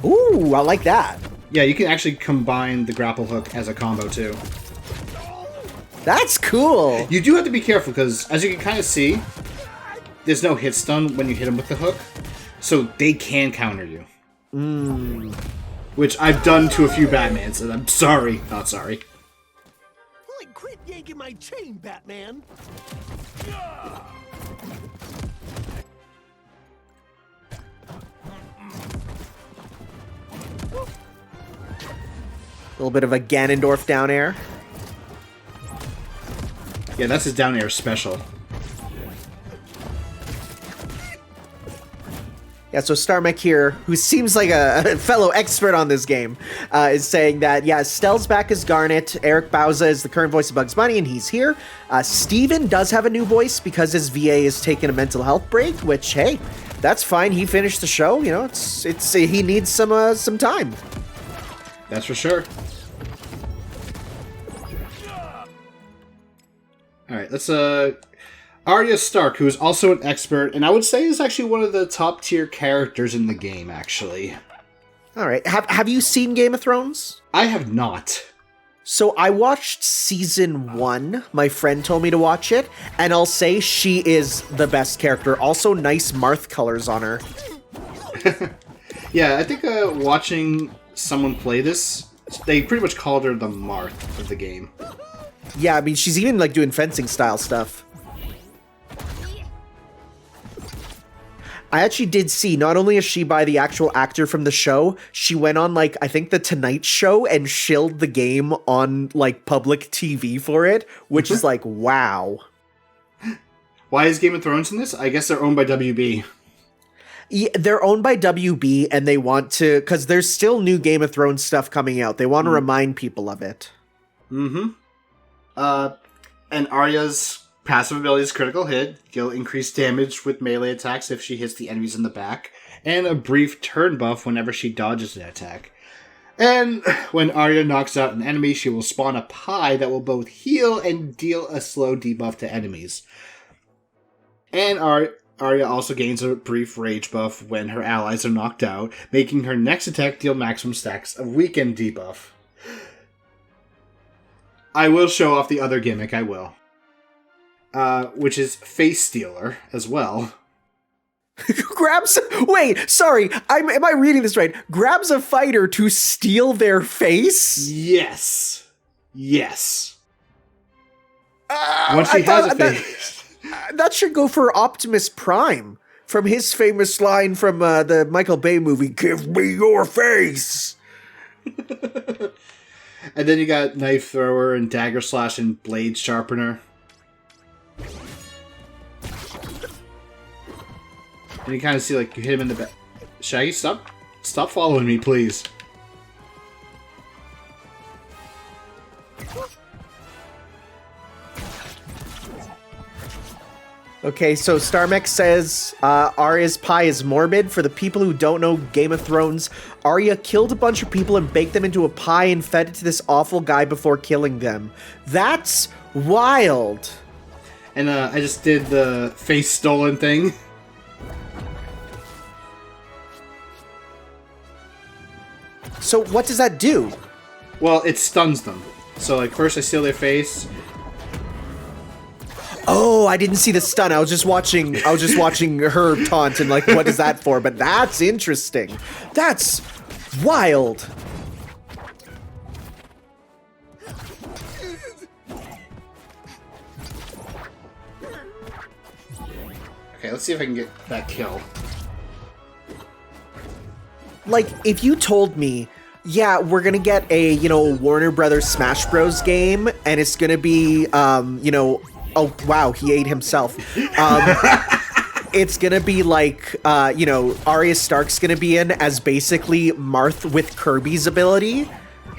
Ooh, I like that. Yeah, you can actually combine the grapple hook as a combo too. That's cool. You do have to be careful because, as you can kind of see, there's no hit stun when you hit them with the hook. So they can counter you. Which I've done to a few Batmans, and I'm sorry. Not sorry. Like, quit yanking my chain, Batman. A little bit of a Ganondorf down air. Yeah, that's his down air special. Yeah, so Starmech here, who seems like a fellow expert on this game, is saying that, yeah, Stell's back as Garnet, Eric Bauza is the current voice of Bugs Bunny, and he's here. Steven does have a new voice because his VA is taking a mental health break, which, hey, that's fine. He finished the show, you know, it's he needs some time. That's for sure. Alright, let's, Arya Stark, who is also an expert, and I would say is actually one of the top tier characters in the game, actually. Alright, have you seen Game of Thrones? I have not. So I watched season 1. My friend told me to watch it, and I'll say she is the best character. Also, nice Marth colors on her. Yeah, I think watching someone play this, they pretty much called her the Marth of the game. Yeah, I mean, she's even like doing fencing style stuff. I actually did see, not only is she by the actual actor from the show, she went on, like, I think the Tonight Show and shilled the game on, like, public TV for it, which is like, wow. Why is Game of Thrones in this? I guess they're owned by WB. Yeah, they're owned by WB, and they want to, because there's still new Game of Thrones stuff coming out. They want to remind people of it. Mm-hmm. And Arya's passive ability is critical hit. You'll increase damage with melee attacks if she hits the enemies in the back, and a brief turn buff whenever she dodges an attack. And when Arya knocks out an enemy, she will spawn a pie that will both heal and deal a slow debuff to enemies. And Arya also gains a brief rage buff when her allies are knocked out, making her next attack deal maximum stacks of weekend debuff. I will show off the other gimmick, I will. Which is Face Stealer as well. Wait, sorry, am I reading this right? Grabs a fighter to steal their face? Yes. Yes. Once she has a face. That should go for Optimus Prime. From his famous line from the Michael Bay movie, "Give me your face!" And then you got Knife Thrower and Dagger Slash and Blade Sharpener. And you kind of see, like, you hit him in the back. Shaggy, stop following me, please. Okay, so Starmech says Arya's pie is morbid. For the people who don't know Game of Thrones, Arya killed a bunch of people and baked them into a pie and fed it to this awful guy before killing them. That's wild. And I just did the face stolen thing. So what does that do? Well, it stuns them. So, like, first I steal their face. Oh, I didn't see the stun. I was just watching her taunt and like, what is that for? But that's interesting. That's wild. Okay, let's see if I can get that kill. Like, if you told me, yeah, we're gonna get a, you know, Warner Brothers Smash Bros. Game, and it's gonna be, you know, oh, wow, he ate himself. It's gonna be like, you know, Arya Stark's gonna be in as basically Marth with Kirby's ability.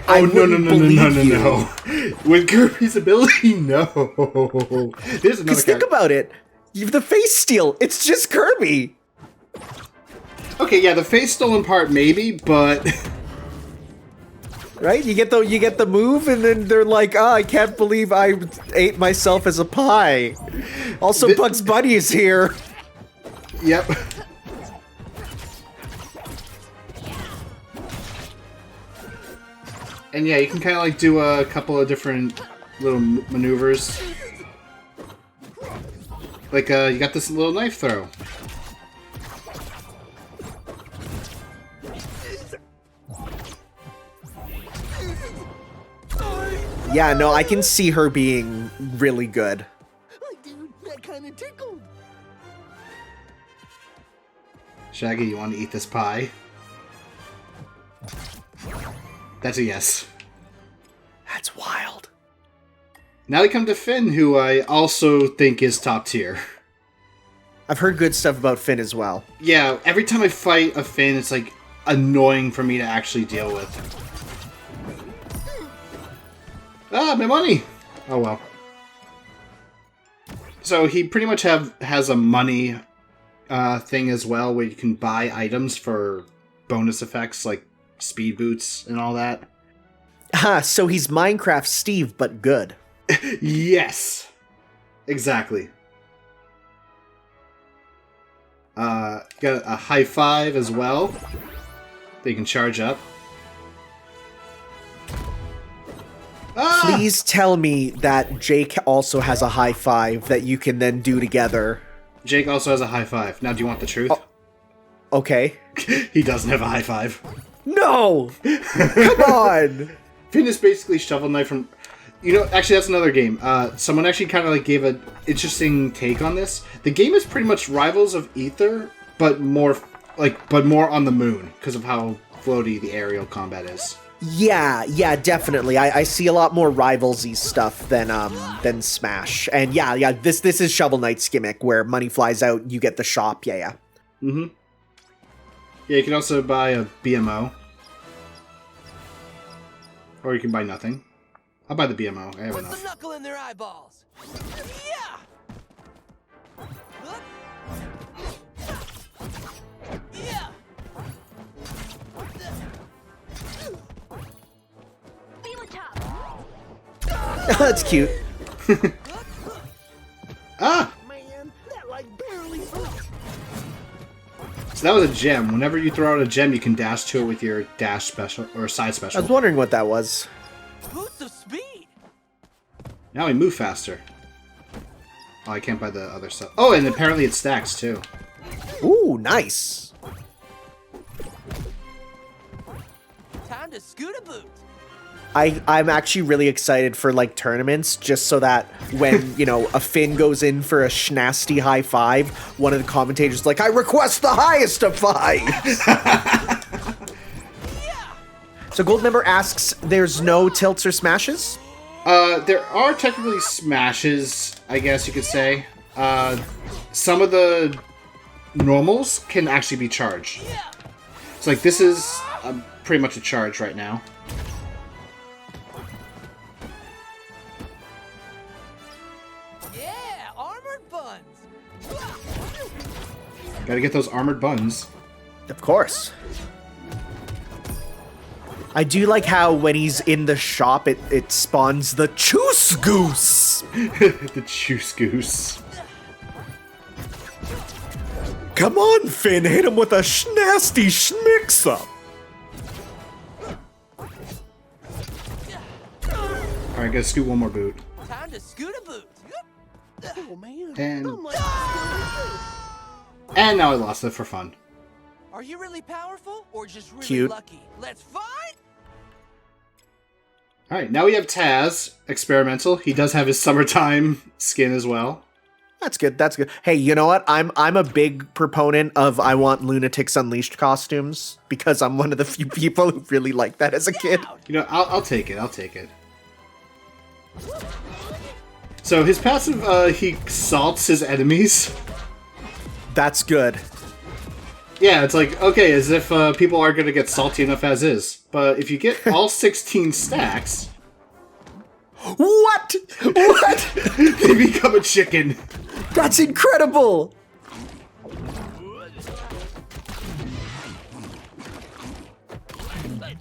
Oh, no. With Kirby's ability, no. There's another Because think about it. The face steal, it's just Kirby. Okay, yeah, the face stolen part maybe, but right? You get the move, and then they're like, "Oh, I can't believe I ate myself as a pie." Also, Bugs Bunny is here. Yep. And yeah, you can kind of like do a couple of different little maneuvers. Like, you got this little knife throw. Yeah, no, I can see her being really good. Dude, that kind of tickled. Shaggy, you want to eat this pie? That's a yes. That's wild. Now we come to Finn, who I also think is top tier. I've heard good stuff about Finn as well. Yeah, every time I fight a Finn, it's like annoying for me to actually deal with. Ah, my money! Oh well. So he pretty much has a money thing as well, where you can buy items for bonus effects like speed boots and all that. So he's Minecraft Steve, but good. Yes, exactly. Got a high five as well that you can charge up. Ah! Please tell me that Jake also has a high five that you can then do together. Jake also has a high five. Now, do you want the truth? Oh, okay. He doesn't have a high five. No! Come on! Finn is basically Shovel Knight from... You know, actually, that's another game. Someone actually kind of like gave an interesting take on this. The game is pretty much Rivals of Ether, but more on the moon because of how floaty the aerial combat is. Yeah, definitely. I see a lot more Rivals-y stuff than Smash. And yeah, this is Shovel Knight's gimmick, where money flies out, you get the shop, yeah. Mm-hmm. Yeah, you can also buy a BMO. Or you can buy nothing. I'll buy the BMO. I have enough. Put the knuckle in their eyeballs. Yeah. Yeah. That's cute. Ah! Man, that like barely hurt. So that was a gem. Whenever you throw out a gem, you can dash to it with your dash special or side I special. was wondering what that was. Boost of speed. Now we move faster. Oh, I can't buy the other stuff. Oh, and apparently it stacks too. Ooh, nice. Time to scoot a boot. I'm actually really excited for like tournaments, just so that when, you know, a Finn goes in for a schnasty high five, one of the commentators is like, I request the highest of fives. So Goldmember asks, there's no tilts or smashes? There are technically smashes, I guess you could say. Some of the normals can actually be charged. So like this is pretty much a charge right now. Gotta get those armored buns. Of course. I do like how when he's in the shop, it spawns the Choose Goose. The Choose Goose. Come on, Finn, hit him with a nasty schmix-up. Alright, gotta scoot one more boot. Time to scoot a boot. Oh man. And now I lost it for fun. Are you really powerful or just really Cute. lucky? Let's fight. Alright, now we have Taz, experimental. He does have his summertime skin as well. That's good. That's good. Hey, you know what? I'm a big proponent of I want Lunatics Unleashed costumes because I'm one of the few people who really like that as a kid. You know, I'll take it. I'll take it. So his passive, he salts his enemies. That's good. Yeah, it's like, okay, as if people are going to get salty enough as is. But if you get all 16 stacks... What? What? they become a chicken. That's incredible!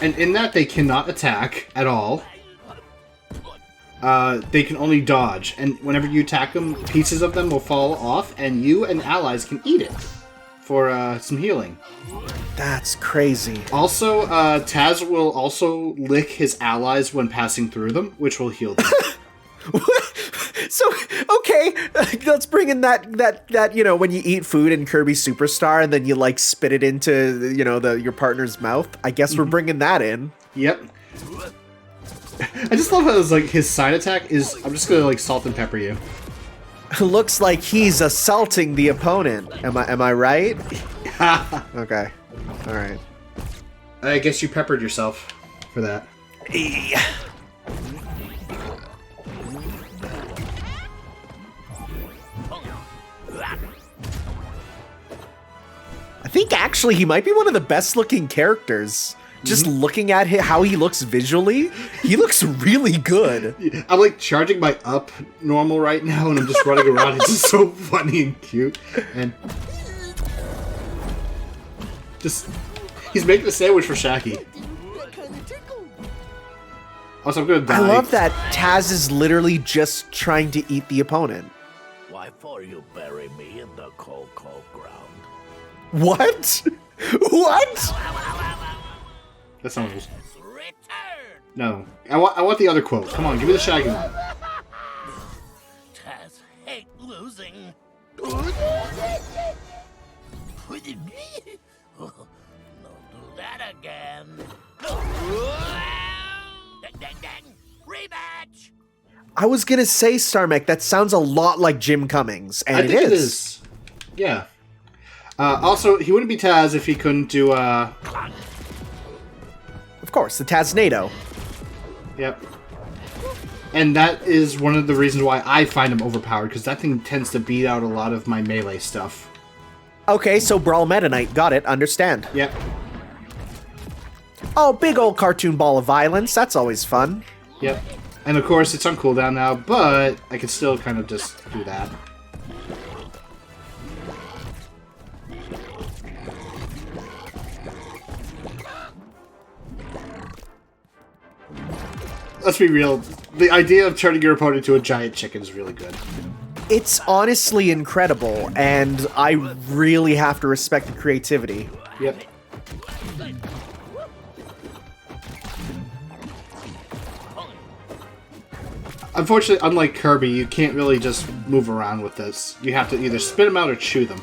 And in that, they cannot attack at all. They can only dodge. And whenever you attack them, pieces of them will fall off, and you and allies can eat it for some healing. That's crazy. Also, Taz will also lick his allies when passing through them, which will heal them. So, okay, let's bring in that, you know, when you eat food in Kirby Superstar and then you, like, spit it into, you know, your partner's mouth. I guess we're bringing that in. Yep. I just love how it's like his side attack is, I'm just gonna, like, salt and pepper you. Looks like he's assaulting the opponent. Am I right? Okay. All right. I guess you peppered yourself for that. Actually, he might be one of the best looking characters. Just looking at how he looks visually, he looks really good. I'm like charging my up normal right now, and I'm just running around. It's just so funny and cute. And just, he's making a sandwich for Shaggy. Also, I'm gonna die. I love that Taz is literally just trying to eat the opponent. Why for you bury me in the cold, cold ground? What? What? That sounds. No, I want the other quote. Come on, give me the Shaggy one. Taz hate losing. Don't do that again. Rematch. I was gonna say, Starmek, that sounds a lot like Jim Cummings, and I think it is. Yeah. Also, he wouldn't be Taz if he couldn't do. Of course, the Taznado. Yep. And that is one of the reasons why I find him overpowered, because that thing tends to beat out a lot of my melee stuff. Okay, so Brawl Meta Knight, got it, understand. Yep. Oh, big old cartoon ball of violence, that's always fun. Yep. And of course, it's on cooldown now, but I can still kind of just do that. Let's be real. The idea of turning your opponent into a giant chicken is really good. It's honestly incredible, and I really have to respect the creativity. Yep. Unfortunately, unlike Kirby, you can't really just move around with this. You have to either spit them out or chew them.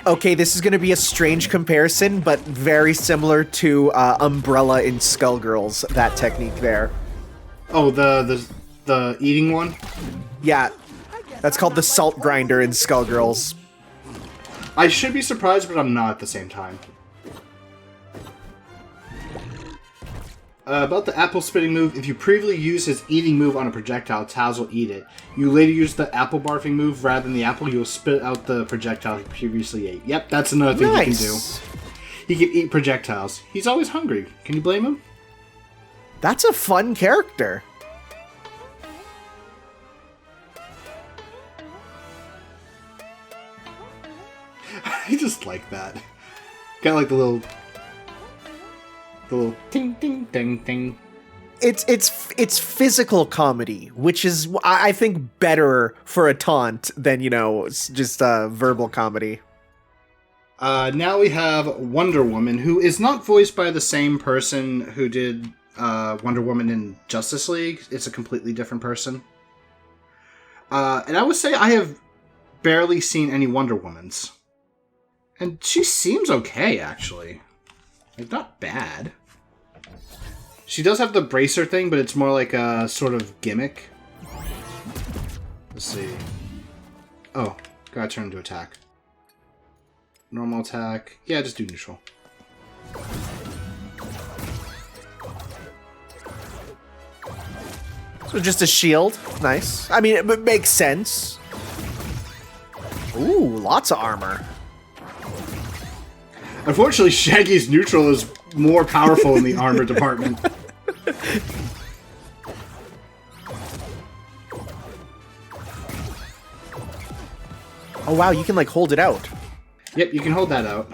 Okay, this is going to be a strange comparison, but very similar to Umbrella in Skullgirls, that technique there. Oh, the eating one? Yeah, that's called the salt grinder in Skullgirls. I should be surprised, but I'm not at the same time. About the apple spitting move, if you previously use his eating move on a projectile, Taz will eat it. You later use the apple barfing move rather than the apple, you'll spit out the projectile he previously ate. Yep, that's another thing he can do. He can eat projectiles. He's always hungry. Can you blame him? That's a fun character. I just like that. Got like the little ting ting ting ting. It's physical comedy, which is I think better for a taunt than just verbal comedy. Now we have Wonder Woman, who is not voiced by the same person who did Wonder Woman in Justice League. It's a completely different person. And I would say I have barely seen any Wonder Womans. And she seems okay, actually. Like, not bad. She does have the bracer thing, but it's more like a sort of gimmick. Let's see. Oh, gotta turn to attack. Normal attack. Yeah, just do neutral. So just a shield. Nice. I mean, it makes sense. Ooh, lots of armor. Unfortunately, Shaggy's neutral is more powerful in the armor department. Oh wow, you can like hold it out. Yep, you can hold that out.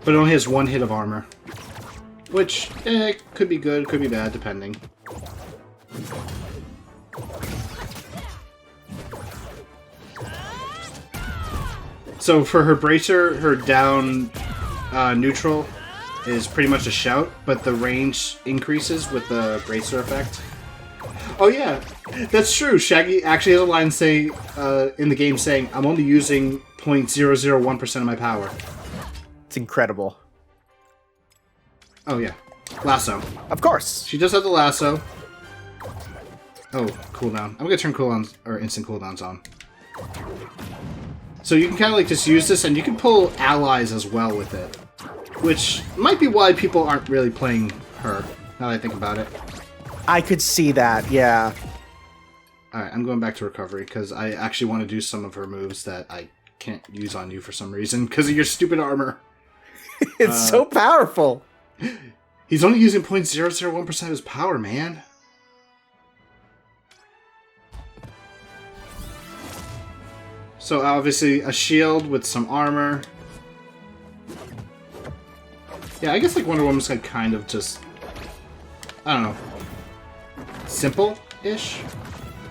But it only has one hit of armor. Which, could be good, could be bad, depending. So for her bracer, her down neutral is pretty much a shout, but the range increases with the bracer effect. Oh yeah, that's true. Shaggy actually has a line saying in the game saying, "I'm only using 0.001% of my power." It's incredible. Oh yeah, lasso. Of course. She does have the lasso. Oh, cooldown. I'm gonna turn cooldowns or instant cooldowns on. So you can kind of like just use this, and you can pull allies as well with it. Which might be why people aren't really playing her, now that I think about it. I could see that, yeah. Alright, I'm going back to recovery, because I actually want to do some of her moves that I can't use on you for some reason, because of your stupid armor. It's so powerful. He's only using 0.001% of his power, man. So obviously a shield with some armor. Yeah, I guess like Wonder Woman's like kind of just, I don't know, simple-ish?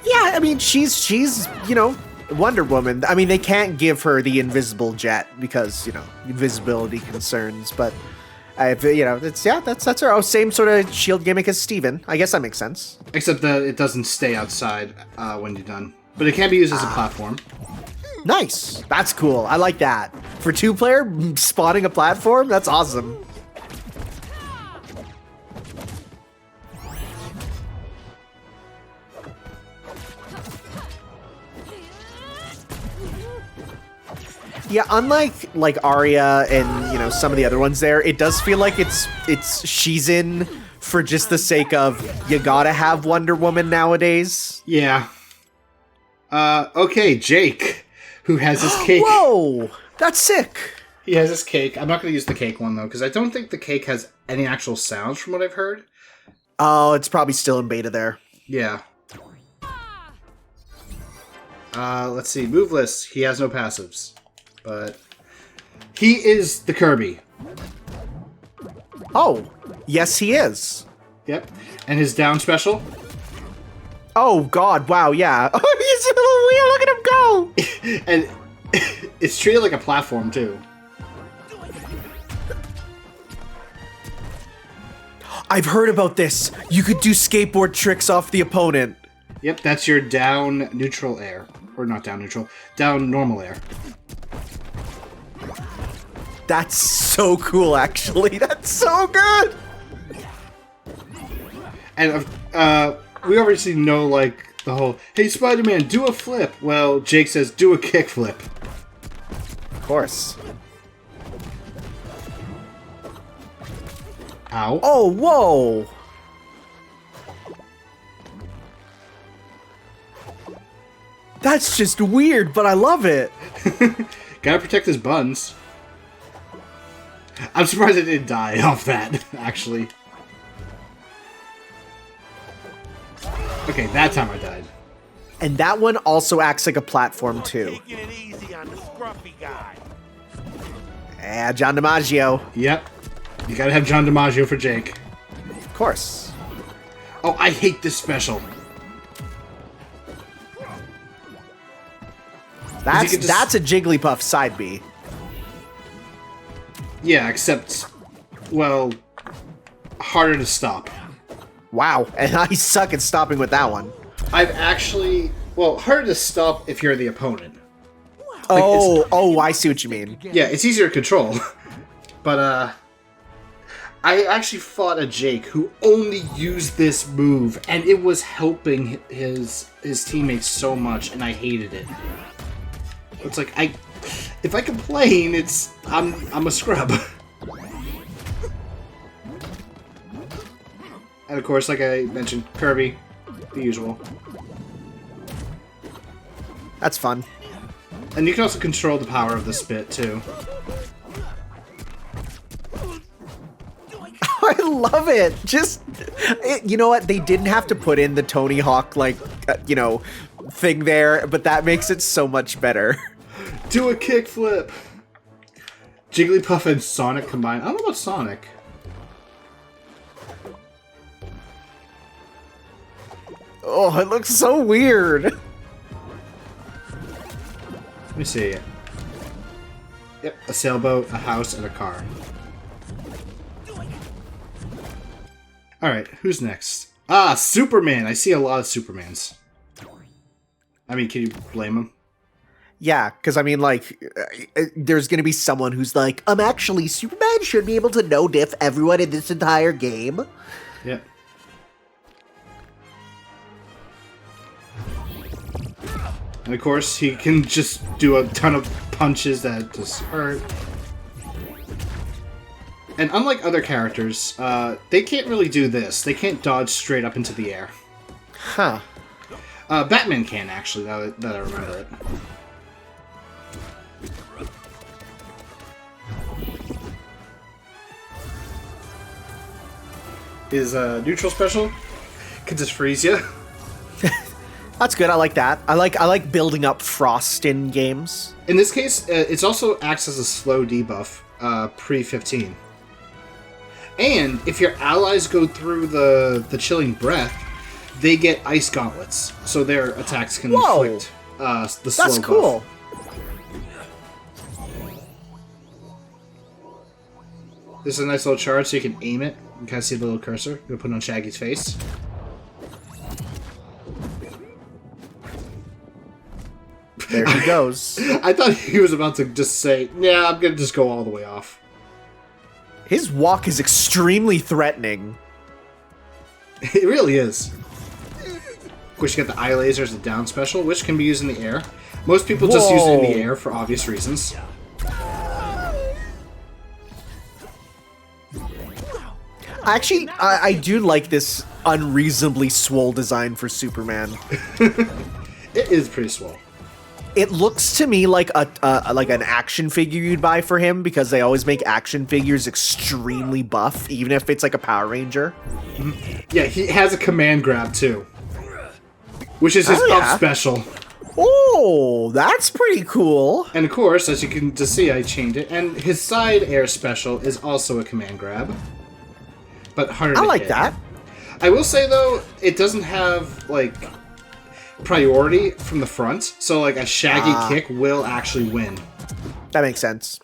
Yeah, I mean, she's you know, Wonder Woman. I mean, they can't give her the invisible jet because, you know, invisibility concerns, but you know, it's that's her same sort of shield gimmick as Steven. I guess that makes sense. Except that it doesn't stay outside when you're done. But it can be used as a platform. Nice. That's cool. I like that. For 2-player, spawning a platform, that's awesome. Yeah, unlike like Arya and, you know, some of the other ones there, it does feel like she's in for just the sake of you gotta have Wonder Woman nowadays. Yeah. Okay, Jake, who has his cake. Whoa! That's sick! He has his cake. I'm not going to use the cake one, though, because I don't think the cake has any actual sounds from what I've heard. Oh, it's probably still in beta there. Yeah. Let's see. Move list. He has no passives. But he is the Kirby. Oh, yes he is. Yep. And his down special. Oh god, wow, yeah. Oh, he's a little wheel, look at him go! And it's treated like a platform, too. I've heard about this. You could do skateboard tricks off the opponent. Yep, that's your down neutral air. Or not down neutral, down normal air. That's so cool, actually. That's so good! And we already know, like, the whole, hey, Spider-Man, do a flip. Well, Jake says, do a kick flip. Of course. Ow. Oh, whoa! That's just weird, but I love it. Gotta protect his buns. I'm surprised I didn't die off that, actually. Okay, that time I died. And that one also acts like a platform, too. Taking it easy on the scruffy guy. Yeah, John DiMaggio. Yep. You gotta have John DiMaggio for Jake. Of course. Oh, I hate this special. That's a Jigglypuff side B. Yeah, except, well, harder to stop. Wow, and I suck at stopping with that one. I've actually, well, harder to stop if you're the opponent. Oh, I see what you mean. Yeah, it's easier to control. But, I actually fought a Jake who only used this move, and it was helping his teammates so much, and I hated it. It's like, if I complain, I'm a scrub. And of course, like I mentioned, Kirby, the usual. That's fun. And you can also control the power of the spit, too. I love it. You know what? They didn't have to put in the Tony Hawk, like, thing there, but that makes it so much better. Do a kickflip! Jigglypuff and Sonic combined. I don't know about Sonic. Oh, it looks so weird. Let me see. Yep, a sailboat, a house, and a car. Alright, who's next? Ah, Superman! I see a lot of Supermans. I mean, can you blame him? Yeah, because I mean, like, there's gonna be someone who's like, actually, Superman should be able to no-diff everyone in this entire game. Yep. And of course, he can just do a ton of punches that just hurt. And unlike other characters, they can't really do this. They can't dodge straight up into the air. Huh. Batman can, actually, now that I remember it. His neutral special could just freeze you. That's good. I like that. I like building up frost in games. In this case, it's also acts as a slow debuff pre-15. And if your allies go through the chilling breath, they get ice gauntlets, so their attacks can inflict the slow That's buff. cool. This is a nice little charge, so you can aim it. You can kind of see the little cursor. I'm going to put it on Shaggy's face. There he goes. I thought he was about to just say, "Yeah, I'm going to just go all the way off." His walk is extremely threatening. It really is. Of course, you got the eye laser as a down special, which can be used in the air. Most people just use it in the air for obvious reasons. Actually, I do like this unreasonably swole design for Superman. It is pretty swole. It looks to me like like an action figure you'd buy for him, because they always make action figures extremely buff, even if it's like a Power Ranger. Yeah, he has a command grab too, which is his up special. Oh, that's pretty cool. And of course, as you can just see, I changed it. And his side air special is also a command grab, but harder to I like hit. that. I will say though, it doesn't have like priority from the front, so like a Shaggy kick will actually win. That makes sense.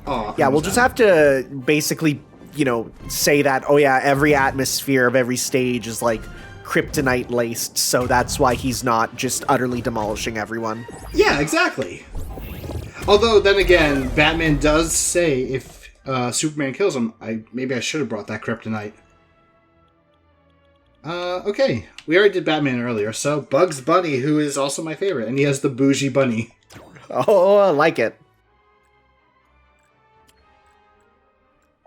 Oh, Yeah, we'll just have to basically, you know, say that, oh yeah, every atmosphere of every stage is like kryptonite laced, so that's why he's not just utterly demolishing everyone. Yeah, exactly. Although then again, Batman does say if Superman kills him, maybe I should have brought that kryptonite. Okay, we already did Batman earlier, so Bugs Bunny, who is also my favorite, and he has the bougie bunny. Oh, I like it.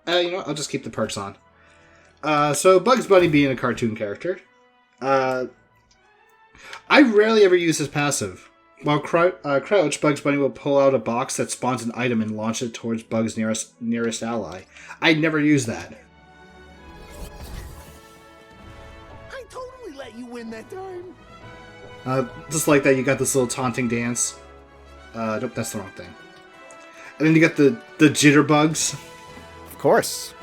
You know what? I'll just keep the perks on. So Bugs Bunny being a cartoon character, I rarely ever use his passive. While crouch, Bugs Bunny will pull out a box that spawns an item and launch it towards Bugs' nearest ally. I never use that. I totally let you win that time. Just like that, you got this little taunting dance. Nope, that's the wrong thing. And then you got the jitterbugs. Of course.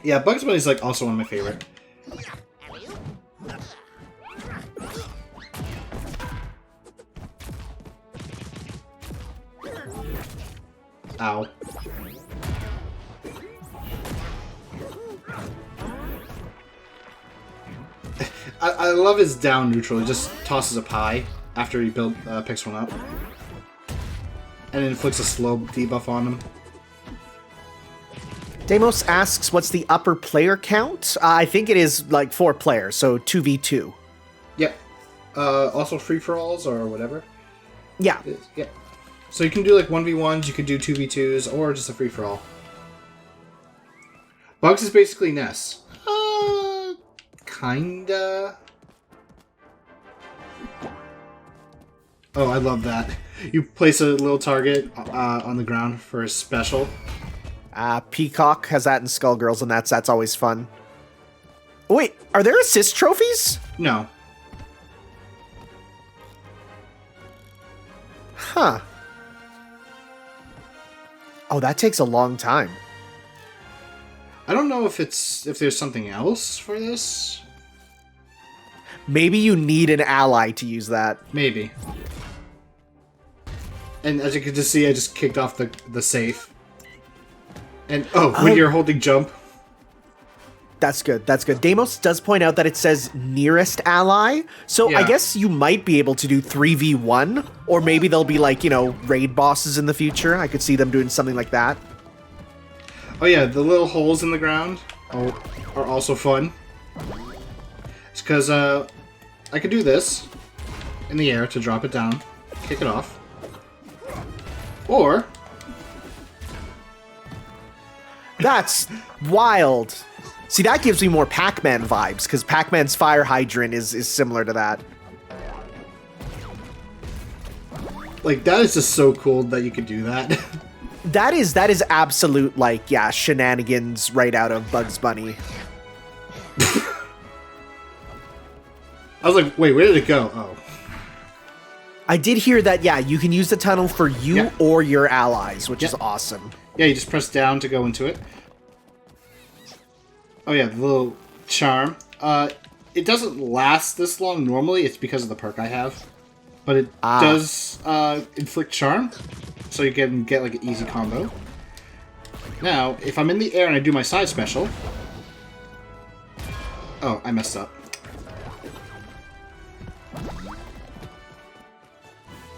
Yeah, Bugs Bunny's like also one of my favorite. Ow. I love his down neutral. He just tosses a pie after he picks one up. And inflicts a slow debuff on him. Deimos asks, what's the upper player count? I think it is like 4 players, so 2v2. Yep. Also free-for-alls or whatever. Yeah. Yeah. So you can do like 1v1s, you could do 2v2s, or just a free-for-all. Bugs is basically Ness. Kinda. Oh, I love that. You place a little target on the ground for a special. Peacock has that in Skullgirls, and that's always fun. Wait, are there assist trophies? No. Huh. Oh, that takes a long time. I don't know if there's something else for this. Maybe you need an ally to use that. Maybe. And as you can just see, I just kicked off the safe. And when you're holding jump. That's good. That's good. Deimos does point out that it says nearest ally. So Yeah. I guess you might be able to do 3v1, or maybe they'll be like, you know, raid bosses in the future. I could see them doing something like that. Oh yeah, the little holes in the ground are also fun. It's because I could do this in the air to drop it down, kick it off. Or That's wild. See, that gives me more Pac-Man vibes, because Pac-Man's fire hydrant is similar to that. Like, that is just so cool that you could do that. That is absolute, like, yeah, shenanigans right out of Bugs Bunny. I was like, wait, where did it go? Oh. I did hear that, yeah, you can use the tunnel for you or your allies, which is awesome. Yeah, you just press down to go into it. Oh yeah, the little charm. It doesn't last this long normally. It's because of the perk I have. But it does inflict charm, so you can get like an easy combo. Now, if I'm in the air and I do my side special... Oh, I messed up.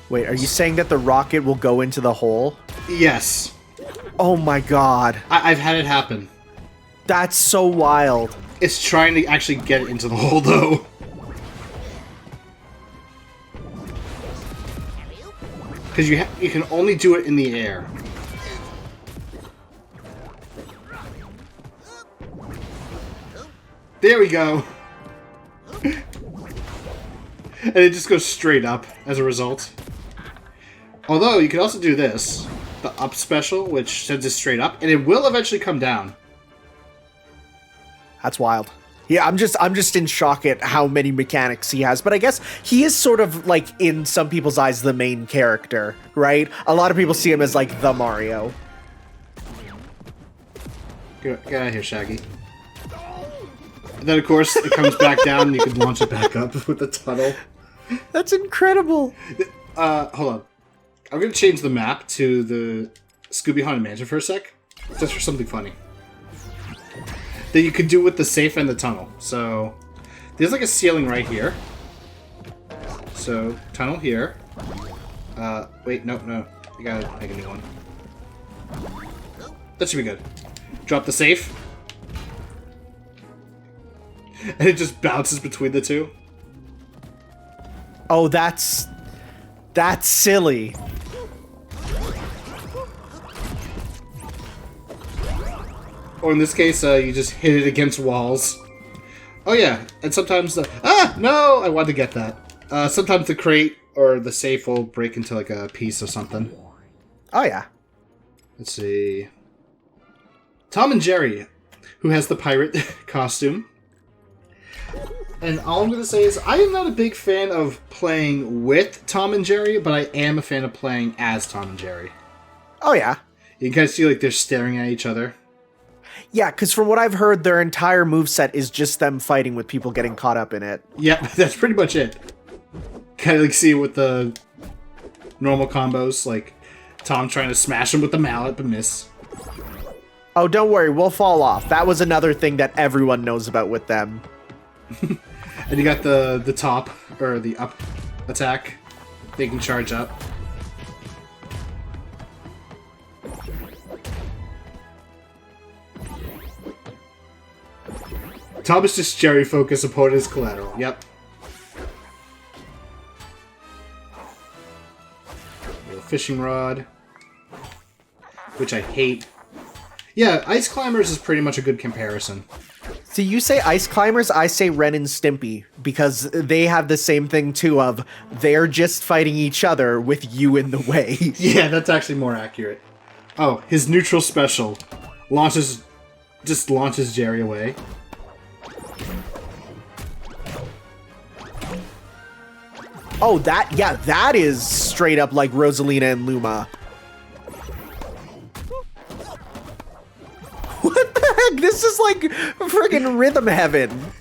Wait, are you saying that the rocket will go into the hole? Yes. Oh my god. I've had it happen. That's so wild. It's trying to actually get it into the hole, though. Because you can only do it in the air. There we go. And it just goes straight up as a result. Although, you can also do this. The up special, which sends it straight up. And it will eventually come down. That's wild. Yeah, I'm just in shock at how many mechanics he has. But I guess he is sort of, like, in some people's eyes, the main character, right? A lot of people see him as, like, the Mario. Get out of here, Shaggy. And then, of course, it comes back down and you can launch it back up with the tunnel. That's incredible. Hold on. I'm going to change the map to the Scooby Haunted Mansion for a sec. Just for something funny. That you could do with the safe and the tunnel. So, there's like a ceiling right here. So, tunnel here. Wait, no. You gotta make a new one. That should be good. Drop the safe. And it just bounces between the two. Oh, that's silly. Or in this case, you just hit it against walls. Oh yeah, and sometimes the... Ah! No! I wanted to get that. Sometimes the crate or the safe will break into like a piece of something. Oh yeah. Let's see... Tom and Jerry, who has the pirate costume. And all I'm going to say is, I am not a big fan of playing with Tom and Jerry, but I am a fan of playing as Tom and Jerry. Oh yeah. You can kind of see like they're staring at each other. Yeah, because from what I've heard, their entire moveset is just them fighting with people getting caught up in it. Yep, that's pretty much it. Kind of like see with the normal combos, like Tom trying to smash him with the mallet, but miss. Oh, don't worry, we'll fall off. That was another thing that everyone knows about with them. And you got the top, or the up attack. They can charge up. Tom is just Jerry focus, opponent is collateral. Yep. Fishing rod. Which I hate. Yeah, Ice Climbers is pretty much a good comparison. So you say Ice Climbers, I say Ren and Stimpy, because they have the same thing too of they're just fighting each other with you in the way. Yeah, that's actually more accurate. Oh, his neutral special just launches Jerry away. Oh, that is straight up like Rosalina and Luma. What the heck? This is like friggin' rhythm heaven.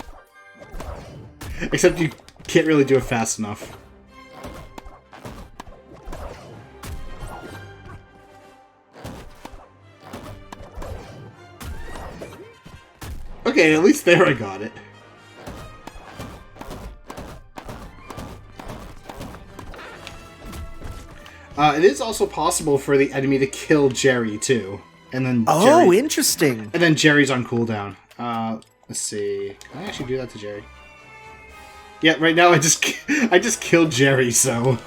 Except you can't really do it fast enough. Okay, at least there I got it. It is also possible for the enemy to kill Jerry, too. And then Jerry, interesting. And then Jerry's on cooldown. Let's see. Can I actually do that to Jerry? Yeah, right now I just killed Jerry, so...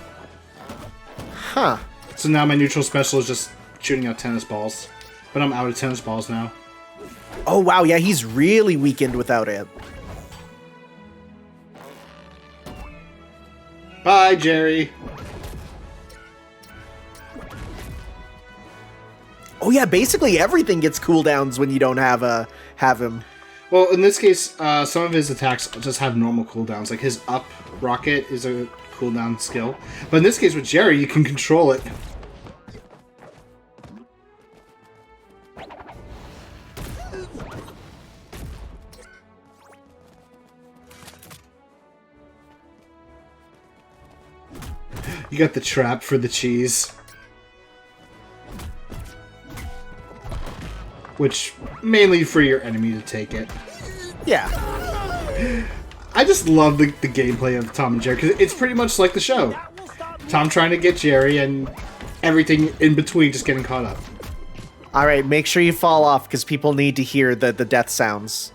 Huh. So now my neutral special is just shooting out tennis balls. But I'm out of tennis balls now. Oh, wow. Yeah, he's really weakened without it. Bye, Jerry. Oh, yeah, basically everything gets cooldowns when you don't have him. Well, in this case, some of his attacks just have normal cooldowns. Like his up rocket is a cooldown skill. But in this case with Jerry, you can control it. You got the trap for the cheese. Which, mainly for your enemy to take it. Yeah. I just love the gameplay of Tom and Jerry, because it's pretty much like the show. Tom trying to get Jerry, and everything in between just getting caught up. Alright, make sure you fall off, because people need to hear the death sounds.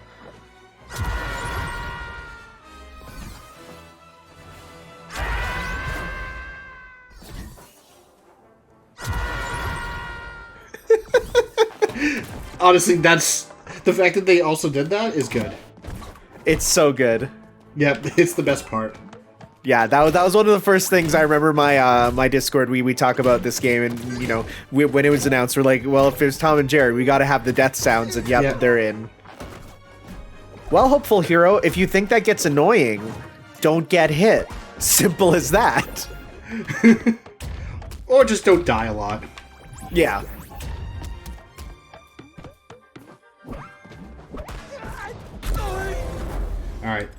Honestly, that's... The fact that they also did that is good. It's so good. Yep, it's the best part. Yeah, that was one of the first things I remember my Discord. We talk about this game, and you know, when it was announced, we're like, well, if there's Tom and Jerry, we got to have the death sounds, and yep, they're in. Well, hopeful hero, if you think that gets annoying, don't get hit. Simple as that. Or just don't die a lot. Yeah. Alright.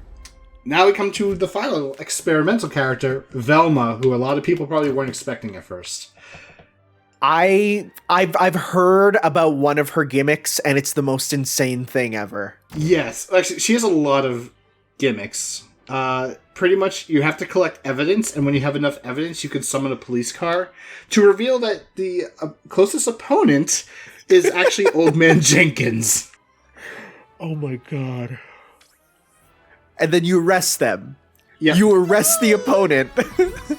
Now we come to the final experimental character, Velma, who a lot of people probably weren't expecting at first. I've heard about one of her gimmicks, and it's the most insane thing ever. Yes. Actually, she has a lot of gimmicks. Pretty much, you have to collect evidence, and when you have enough evidence, you can summon a police car to reveal that the closest opponent is actually Old Man Jenkins. Oh my god. And then you arrest them. Yeah. You arrest the opponent.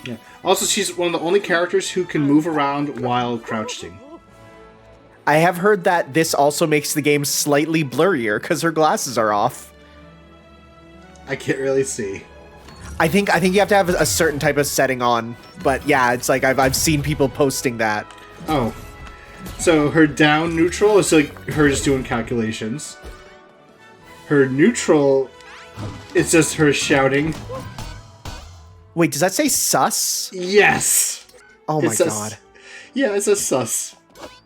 Yeah. Also, she's one of the only characters who can move around while crouching. I have heard that this also makes the game slightly blurrier because her glasses are off. I can't really see. I think you have to have a certain type of setting on, but yeah, it's like I've seen people posting that. Oh. So her down neutral is like her just doing calculations. Her neutral, it's just her shouting. Wait, does that say sus? Yes! Oh my god. Yeah, it says sus.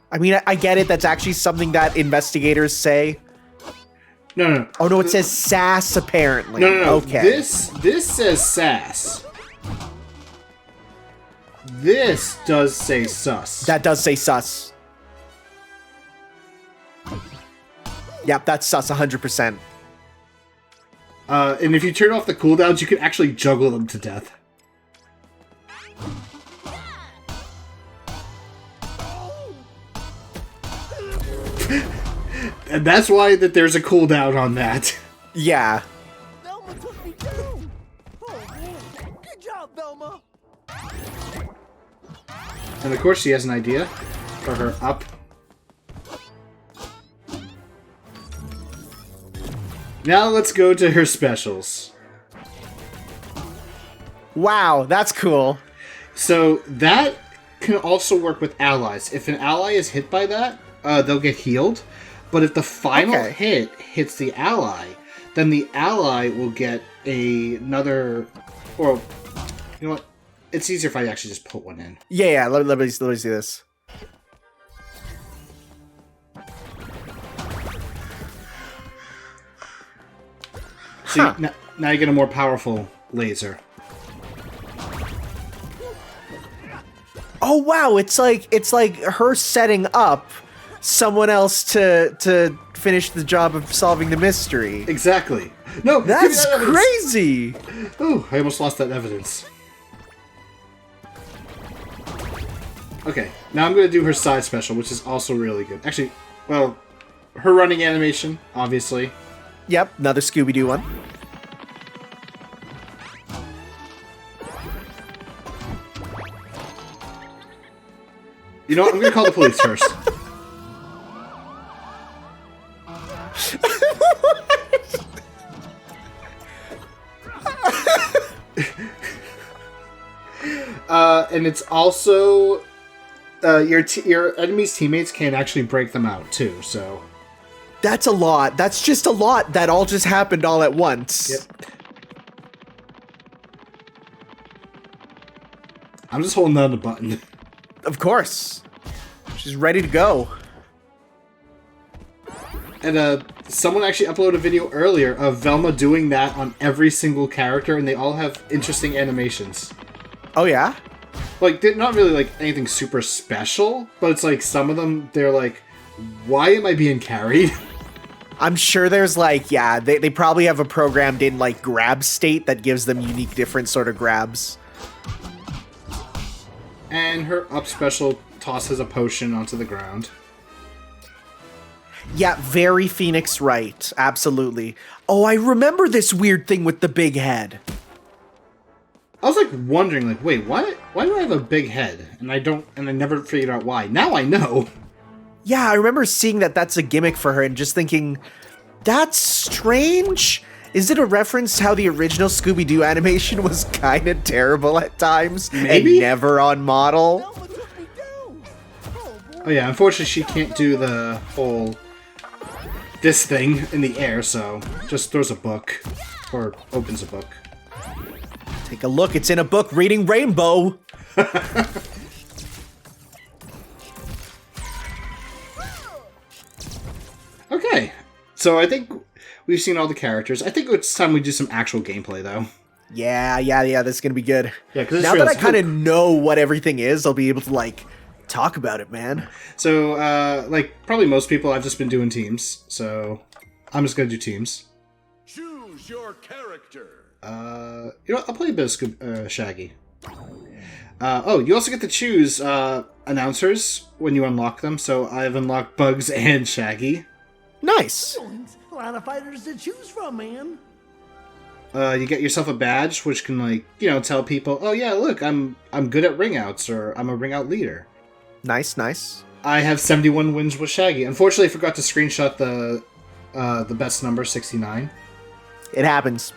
I mean, I get it. That's actually something that investigators say. No. Oh no, it says sass apparently. No. Okay. This says sass. This does say sus. That does say sus. Yep, that's sus 100%. And if you turn off the cooldowns, you can actually juggle them to death. And that's why that there's a cooldown on that. Yeah. Velma took me down. Oh man, good job, Velma. And of course she has an idea for her up. Now let's go to her specials. Wow, that's cool. So that can also work with allies. If an ally is hit by that, they'll get healed. But if the final hit hits the ally, then the ally will get another... Or, you know what? It's easier if I actually just put one in. Yeah, let me see this. See, now you get a more powerful laser. Oh wow, it's like her setting up someone else to finish the job of solving the mystery. Exactly. No, that's crazy. Oh, I almost lost that evidence. Okay, now I'm going to do her side special, which is also really good. Actually, well, her running animation, obviously. Yep, another Scooby-Doo one. You know what? I'm going to call the police first. And it's also your enemy's teammates can actually break them out too. So That's a lot. That's just a lot that all just happened all at once. Yep. I'm just holding down the button. Of course. She's ready to go. And someone actually uploaded a video earlier of Velma doing that on every single character, and they all have interesting animations. Oh, yeah? Like, they're not really, like, anything super special, but it's like, some of them, they're like, why am I being carried? I'm sure there's, like, yeah, they probably have a programmed in, like, grab state that gives them unique different sort of grabs. And her up special tosses a potion onto the ground. Yeah, very Phoenix Wright. Absolutely. Oh, I remember this weird thing with the big head. I was like wondering, like, wait, why do I have a big head? And I never figured out why. Now I know. Yeah, I remember seeing that that's a gimmick for her and just thinking, that's strange. Is it a reference to how the original Scooby-Doo animation was kind of terrible at times? Maybe? And never on model? Velma took me down. Oh, boy. Oh yeah, unfortunately she can't do the whole this thing in the air, so just throws a book. Or opens a book. Take a look, it's in a book reading Rainbow. Okay, so I think we've seen all the characters. I think it's time we do some actual gameplay, though. Yeah, that's gonna be good. Yeah, 'cause now that I kind of know what everything is, I'll be able to, like, talk about it, man. So, like, probably most people, I've just been doing teams, so I'm just gonna do teams. Choose your character. You know what, I'll play a bit of Shaggy. Oh, you also get to choose announcers when you unlock them, so I've unlocked Bugs and Shaggy. Nice. A lot of fighters to choose from, man. You get yourself a badge, which can, like, you know, tell people, oh yeah, look, I'm good at ring outs, or I'm a ring out leader. Nice, nice. I have 71 wins with Shaggy. Unfortunately, I forgot to screenshot the best number, 69. It happens.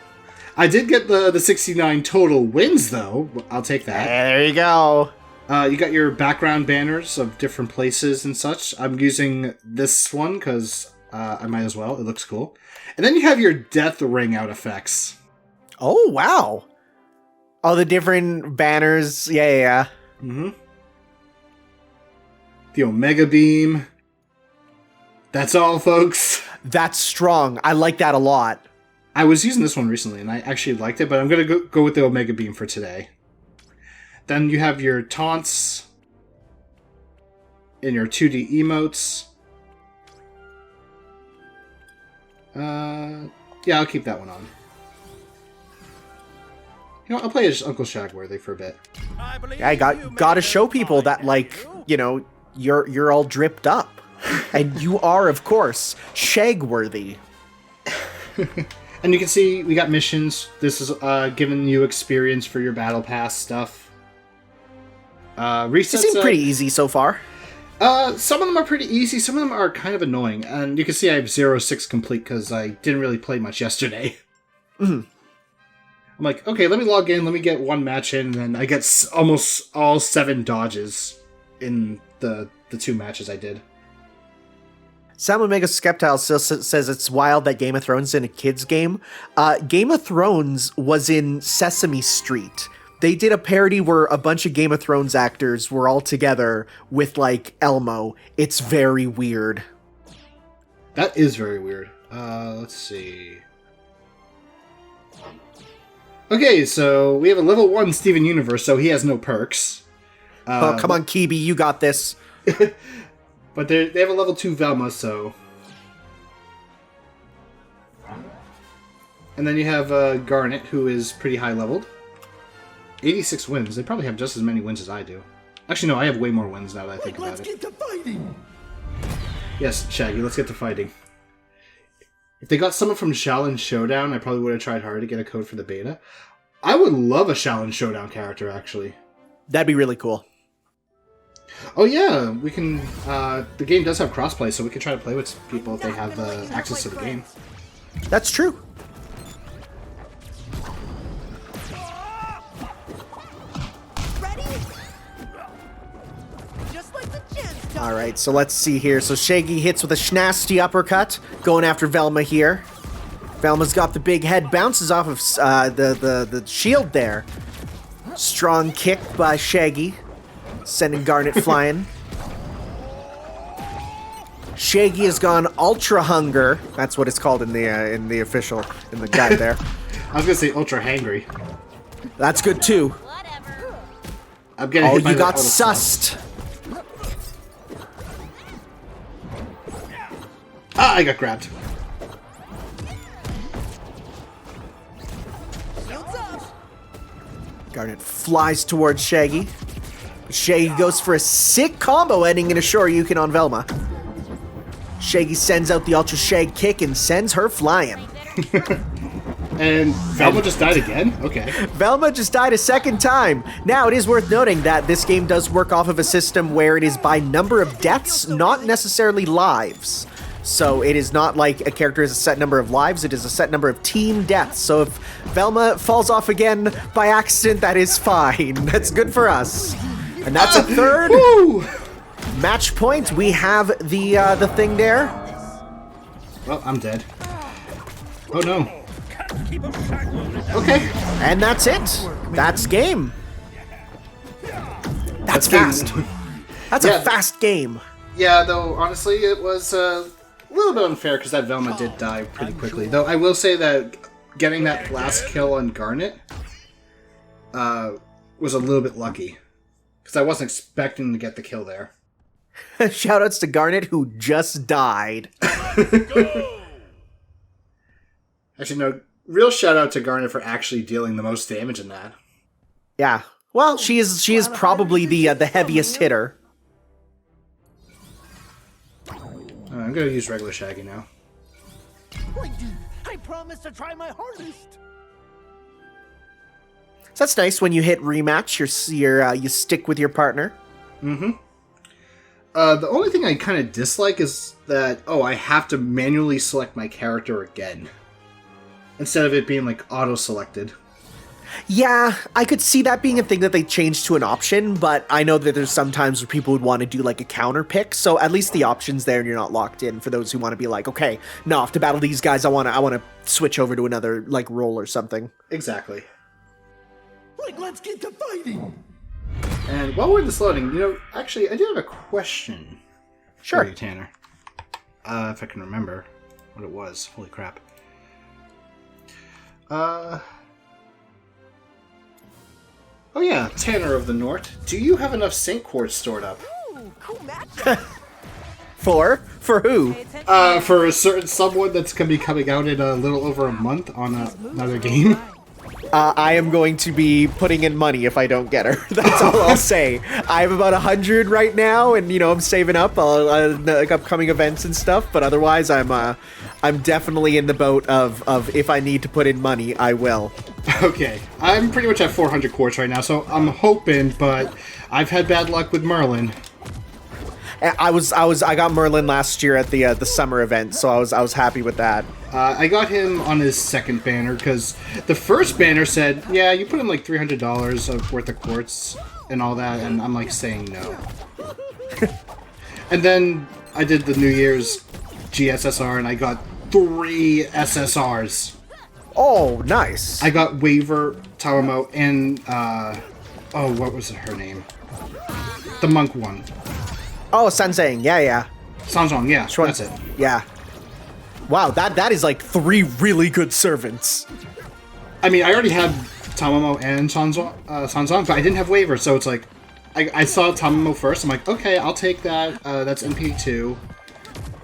I did get the 69 total wins, though. I'll take that. There you go. You got your background banners of different places and such. I'm using this one because I might as well. It looks cool. And then you have your death ring out effects. Oh, wow. All the different banners. Yeah. Mm-hmm. The Omega Beam. That's all, folks. That's strong. I like that a lot. I was using this one recently, and I actually liked it, but I'm going to go with the Omega Beam for today. Then you have your taunts and your 2D emotes. Yeah, I'll keep that one on. You know, I'll play as Uncle Shagworthy for a bit. Yeah, I gotta show people that, like, you know, you're all dripped up. And you are, of course, Shagworthy. And you can see we got missions. This is giving you experience for your battle pass stuff. Resets. It seems pretty easy so far. Some of them are pretty easy. Some of them are kind of annoying. And you can see I have 0-6 complete because I didn't really play much yesterday. Mm-hmm. I'm like, okay, let me log in. Let me get one match in. And then I get almost all 7 dodges in the 2 matches I did. Sam Omega Skeptile still says it's wild that Game of Thrones is in a kid's game. Game of Thrones was in Sesame Street. They did a parody where a bunch of Game of Thrones actors were all together with, like, Elmo. It's very weird. That is very weird. Let's see. Okay, so we have a level 1 Steven Universe, so he has no perks. Oh, come on, Kibi, you got this. But they have a level 2 Velma, so... And then you have Garnet, who is pretty high leveled. 86 wins. They probably have just as many wins as I do. Actually, no, I have way more wins now that I think about Let's it. get to fighting. Yes, Shaggy, let's get to fighting. If they got someone from Shaolin Showdown, I probably would have tried hard to get a code for the beta. I would love a Shaolin Showdown character, actually. That'd be really cool. Oh yeah, we can, the game does have crossplay, so we can try to play with people if they have access to the game. That's true. Ready? All right, so let's see here. So Shaggy hits with a schnasty uppercut, going after Velma here. Velma's got the big head, bounces off of the shield there. Strong kick by Shaggy, sending Garnet flying. Shaggy has gone ultra hunger. That's what it's called in the official in the guide there. I was gonna say ultra hangry. That's good too. I'm getting Oh, hit by you the got auto sussed. Ah, I got grabbed. Garnet flies towards Shaggy. Shaggy goes for a sick combo, ending in a Shoryuken on Velma. Shaggy sends out the Ultra Shag kick and sends her flying. And Velma just died again? Okay. Velma just died a second time. Now, it is worth noting that this game does work off of a system where it is by number of deaths, not necessarily lives. So it is not like a character has a set number of lives, it is a set number of team deaths. So if Velma falls off again by accident, that is fine. That's good for us. And that's a third match point. We have the thing there. Well, I'm dead. Oh no. Okay. And that's it. That's game. That's fast. That's a fast game. Yeah, though, honestly, it was a little bit unfair because that Velma did die pretty quickly. Though I will say that getting that last kill on Garnet was a little bit lucky. Because I wasn't expecting to get the kill there. Shoutouts to Garnet, who just died. Actually, no, real shout out to Garnet for actually dealing the most damage in that. Yeah. Well, she is probably the heaviest hitter. I'm gonna use regular Shaggy now. Wait, dude, I promised to try my hardest. So that's nice when you hit rematch. You stick with your partner. Mm-hmm. The only thing I kind of dislike is that I have to manually select my character again instead of it being like auto-selected. Yeah, I could see that being a thing that they changed to an option, but I know that there's some times where people would want to do like a counter pick, so at least the option's there and you're not locked in for those who want to be like, okay, no, to battle these guys, I want to switch over to another like role or something. Exactly. Like, let's get to fighting. And while we're in this loading, actually, I do have a question Sure. for you, Tanner. If I can remember what it was. Holy crap. Oh yeah, Tanner of the North. Do you have enough Saint Quartz stored up? Ooh, cool match. For who? For a certain someone that's going to be coming out in a little over a month on another game? I am going to be putting in money if I don't get her. That's all I'll say. I have about 100 right now, and I'm saving up like upcoming events and stuff. But otherwise, I'm definitely in the boat of if I need to put in money, I will. Okay, I'm pretty much at 400 quartz right now, so I'm hoping, but I've had bad luck with Merlin. I got Merlin last year at the summer event, so I was happy with that. I got him on his second banner because the first banner said, yeah, you put in like $300 worth of quartz and all that, and I'm like saying no. And then I did the New Year's GSSR and I got 3 SSRs. Oh, nice. I got Waver, Tawamo, and what was her name? The monk one. Oh, Sansang, yeah. Sanzong, yeah, that's it. Yeah. Wow, that is like 3 really good servants. I mean, I already had Tamamo and Sanzong, but I didn't have Waver, so it's like, I saw Tamamo first, I'm like, okay, I'll take that, that's NP2,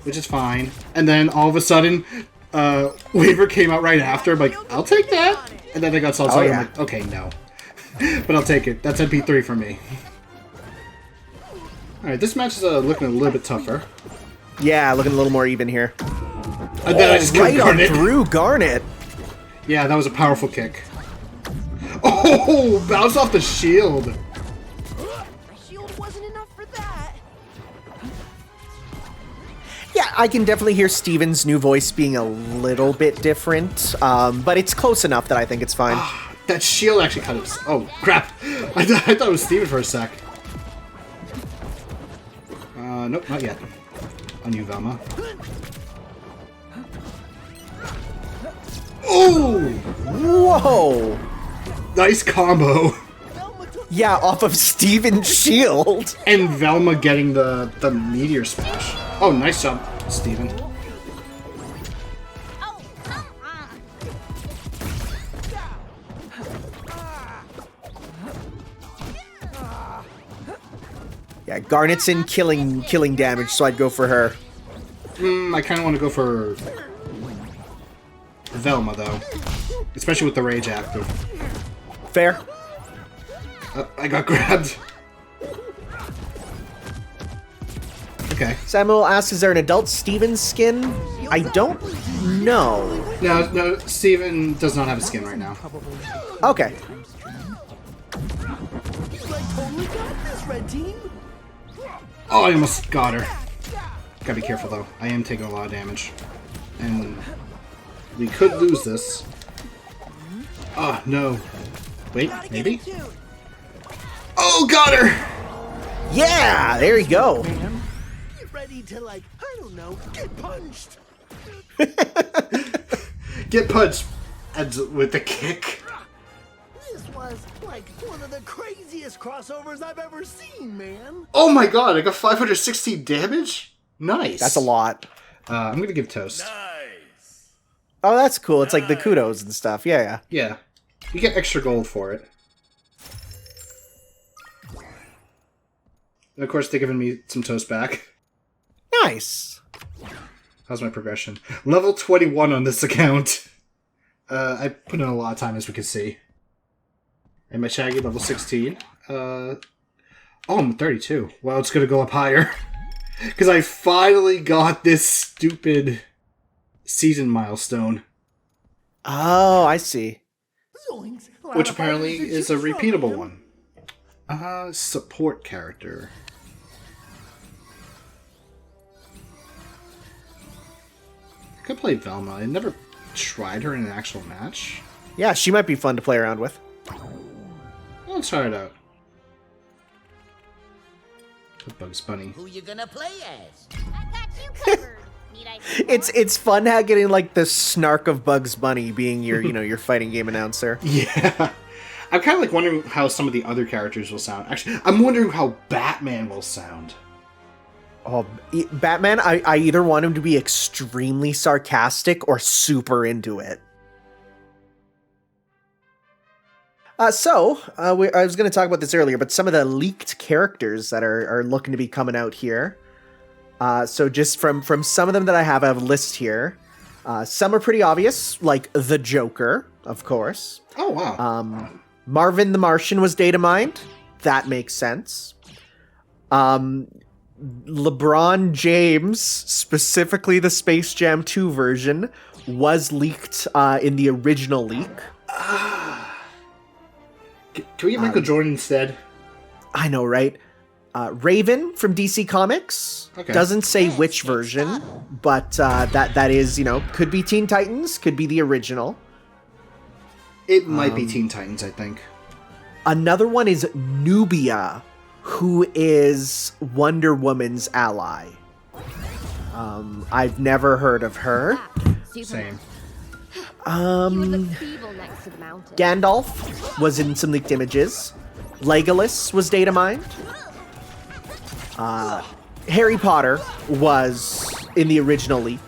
which is fine. And then all of a sudden, Waver came out right after, I'm like, I'll take that! And then I got Sanzong, yeah. I'm like, okay, no. But I'll take it, that's NP3 for me. Alright, this match is looking a little bit tougher. Yeah, looking a little more even here. And then I just killed Right on Garnet. through Garnet. Yeah, that was a powerful kick. Oh, bounced off the shield. My shield wasn't enough for that. Yeah, I can definitely hear Steven's new voice being a little bit different, but it's close enough that I think it's fine. That shield actually kind of... Oh, crap. I thought it was Steven for a sec. Nope, not yet. On you, Velma. Oh! Whoa! Nice combo. Yeah, off of Steven's shield. And Velma getting the meteor smash. Oh, nice job, Steven. Yeah, Garnet's in killing damage, so I'd go for her. I kind of want to go for Velma, though. Especially with the rage active. Fair. I got grabbed. Okay. Samuel asks, is there an adult Steven skin? I don't know. No, Steven does not have a skin right now. Okay. Totally got this, red team. Oh, I almost got her. Gotta be careful, though. I am taking a lot of damage. And we could lose this. Ah, no. Wait, maybe? Oh, got her! Yeah, there you go. Get ready to, like, I don't know, get punched. Get punched and with the kick. This was, like, one of the craziest crossovers I've ever seen, man. Oh my god, I got 516 damage? Nice. That's a lot. I'm gonna give Toast. Nice. Oh, that's cool. It's like the kudos and stuff. Yeah. Yeah. You get extra gold for it. And of course, they're giving me some Toast back. Nice. How's my progression? Level 21 on this account. I put in a lot of time, as we can see. And my Shaggy, level 16. Oh, I'm 32. Well, it's gonna go up higher. Because I finally got this stupid season milestone. Oh, I see. Zoinks. Which apparently is a repeatable one. Support character. I could play Velma. I never tried her in an actual match. Yeah, she might be fun to play around with. Let's try it out. Bugs Bunny. Who you gonna play as? I got you covered. Need I say more? It's fun how getting like the snark of Bugs Bunny being your your fighting game announcer. Yeah. I'm kind of like wondering how some of the other characters will sound. Actually, I'm wondering how Batman will sound. Oh, Batman! I either want him to be extremely sarcastic or super into it. I was going to talk about this earlier, but some of the leaked characters that are looking to be coming out here. So just from some of them that I have a list here. Some are pretty obvious, like the Joker, of course. Oh, wow. Marvin the Martian was data mined. That makes sense. LeBron James, specifically the Space Jam 2 version, was leaked in the original leak. Can we get Michael Jordan instead? I know, right? Raven from DC Comics. Okay. Doesn't say which version, but that is, could be Teen Titans, could be the original. It might be Teen Titans, I think. Another one is Nubia, who is Wonder Woman's ally. I've never heard of her. Same. He would look feeble next to the mountain. Gandalf was in some leaked images. Legolas was data mined. Harry Potter was in the original leak,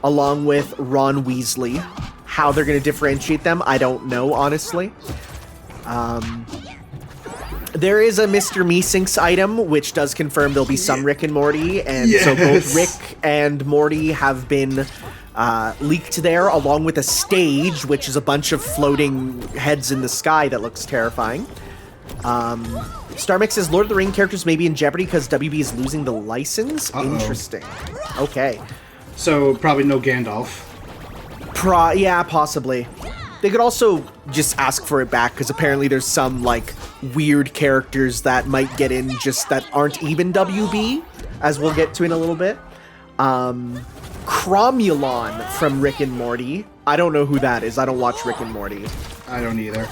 along with Ron Weasley. How they're going to differentiate them, I don't know, honestly. There is a Mr. Meesinks item, which does confirm there'll be some Rick and Morty, and so both Rick and Morty have been leaked there, along with a stage, which is a bunch of floating heads in the sky that looks terrifying. Starmix says Lord of the Ring characters may be in jeopardy because WB is losing the license. Interesting. Okay. So probably no Gandalf. Yeah, possibly. They could also just ask for it back because apparently there's some like weird characters that might get in just that aren't even WB, as we'll get to in a little bit. Cromulon from Rick and Morty. I don't know who that is. I don't watch Rick and Morty. I don't either.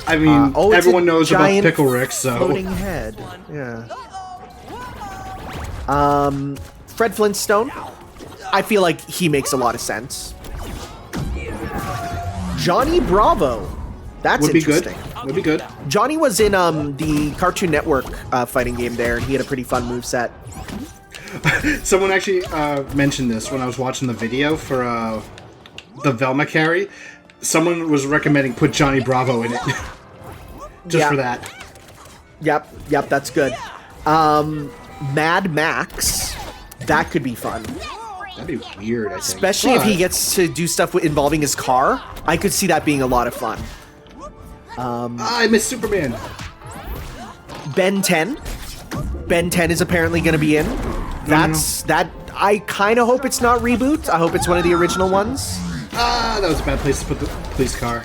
I mean, it's everyone a knows about giant Pickle Rick, so... floating head. Yeah. Fred Flintstone. I feel like he makes a lot of sense. Johnny Bravo. That's Would be interesting. good. Would be good. Johnny was in the Cartoon Network fighting game there, and he had a pretty fun moveset. Someone actually mentioned this when I was watching the video for the Velma carry. Someone was recommending put Johnny Bravo in it. Just for that. Yep, that's good. Mad Max. That could be fun. That'd be weird, I think. Especially if he gets to do stuff involving his car. I could see that being a lot of fun. I miss Superman. Ben 10. Ben 10 is apparently going to be in. That. I kind of hope it's not reboot. I hope it's one of the original ones. That was a bad place to put the police car.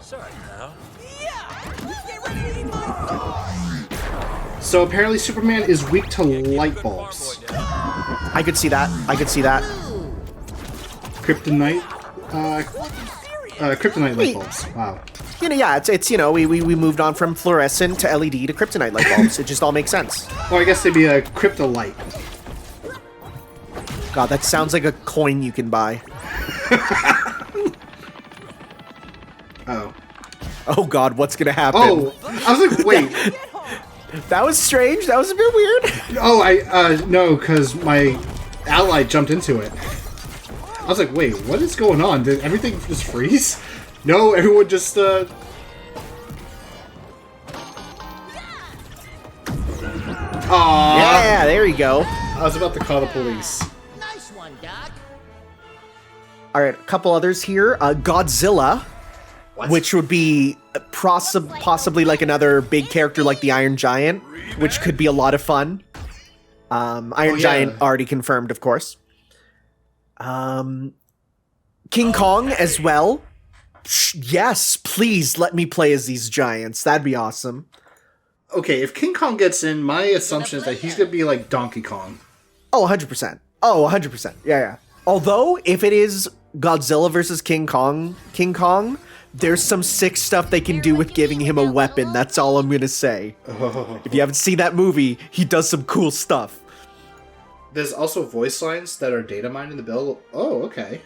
Sorry, pal. So apparently Superman is weak to light bulbs. I could see that. Kryptonite. Kryptonite light bulbs. Wow. Yeah, it's we moved on from fluorescent to LED to kryptonite light bulbs. It just all makes sense. Well, I guess they'd be a kryptolite. God, that sounds like a coin you can buy. Oh. Oh God, what's gonna happen? Oh, I was like, wait. That was strange. That was a bit weird. Oh, no, because my ally jumped into it. I was like, wait, what is going on? Did everything just freeze? No, everyone just, Aww. Yeah, there you go. I was about to call the police. Nice one, Doc. All right, a couple others here. Godzilla, What? which would be possibly like another big character like the Iron Giant, which could be a lot of fun. Iron Giant already confirmed, of course. King Kong as well. Yes, please let me play as these giants. That'd be awesome. Okay, if King Kong gets in, my assumption is that he's gonna be like Donkey Kong. Oh, 100%. Oh, 100%. Yeah. Although, if it is Godzilla versus King Kong, there's some sick stuff they can do with giving him a weapon. That's all I'm gonna say. If you haven't seen that movie, he does some cool stuff. There's also voice lines that are data mined in the build. Oh, okay.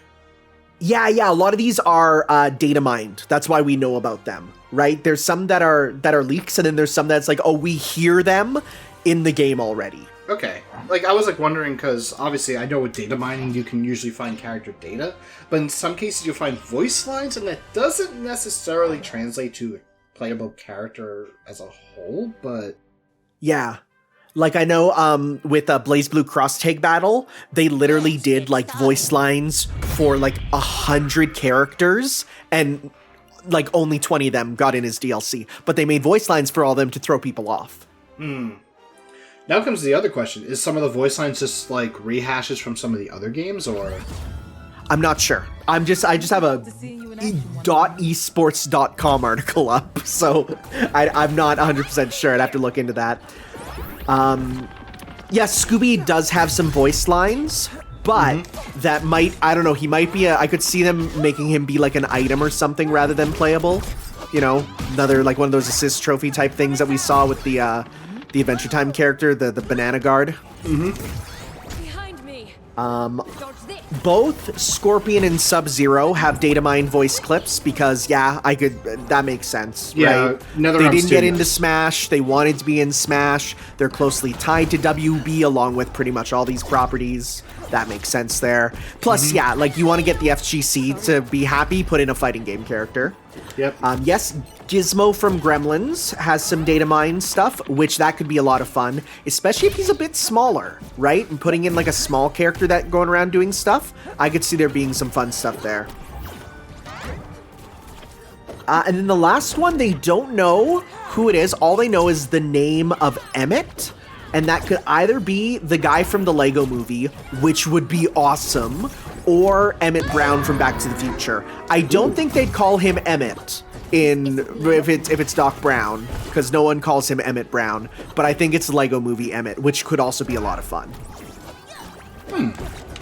Yeah, a lot of these are data mined. That's why we know about them, right? There's some that are leaks, and then there's some that's like, oh, we hear them in the game already. Okay. Like, I was like wondering, because obviously I know with data mining you can usually find character data, but in some cases you'll find voice lines, and that doesn't necessarily translate to a playable character as a whole, but... Yeah. Like, I know with Blaze Blue Cross Tag Battle, they literally did, like, voice lines for, like, 100 characters, and, like, only 20 of them got in as DLC. But they made voice lines for all of them to throw people off. Now comes the other question. Is some of the voice lines just, like, rehashes from some of the other games, or...? I'm not sure. I just have a .esports.com article up, so I'm not 100% sure. I'd have to look into that. Yes, Scooby does have some voice lines, but that might, I don't know, he might be I could see them making him be like an item or something rather than playable. You know, another, like one of those assist trophy type things that we saw with the Adventure Time character, the banana guard. Behind me. Dodge this. Both Scorpion and Sub-Zero have data mine voice clips because, yeah, that makes sense, right? They didn't get into Smash, they wanted to be in Smash, they're closely tied to WB along with pretty much all these properties. That makes sense there. Plus, yeah, like you want to get the FGC to be happy, put in a fighting game character. Yep. Yes, Gizmo from Gremlins has some data mine stuff, which that could be a lot of fun, especially if he's a bit smaller, right? And putting in like a small character that going around doing stuff, I could see there being some fun stuff there. And then the last one, they don't know who it is. All they know is the name of Emmett, and that could either be the guy from the Lego movie, which would be awesome, or Emmett Brown from Back to the Future. I don't think they'd call him Emmett if it's Doc Brown, because no one calls him Emmett Brown, but I think it's the Lego movie Emmett, which could also be a lot of fun.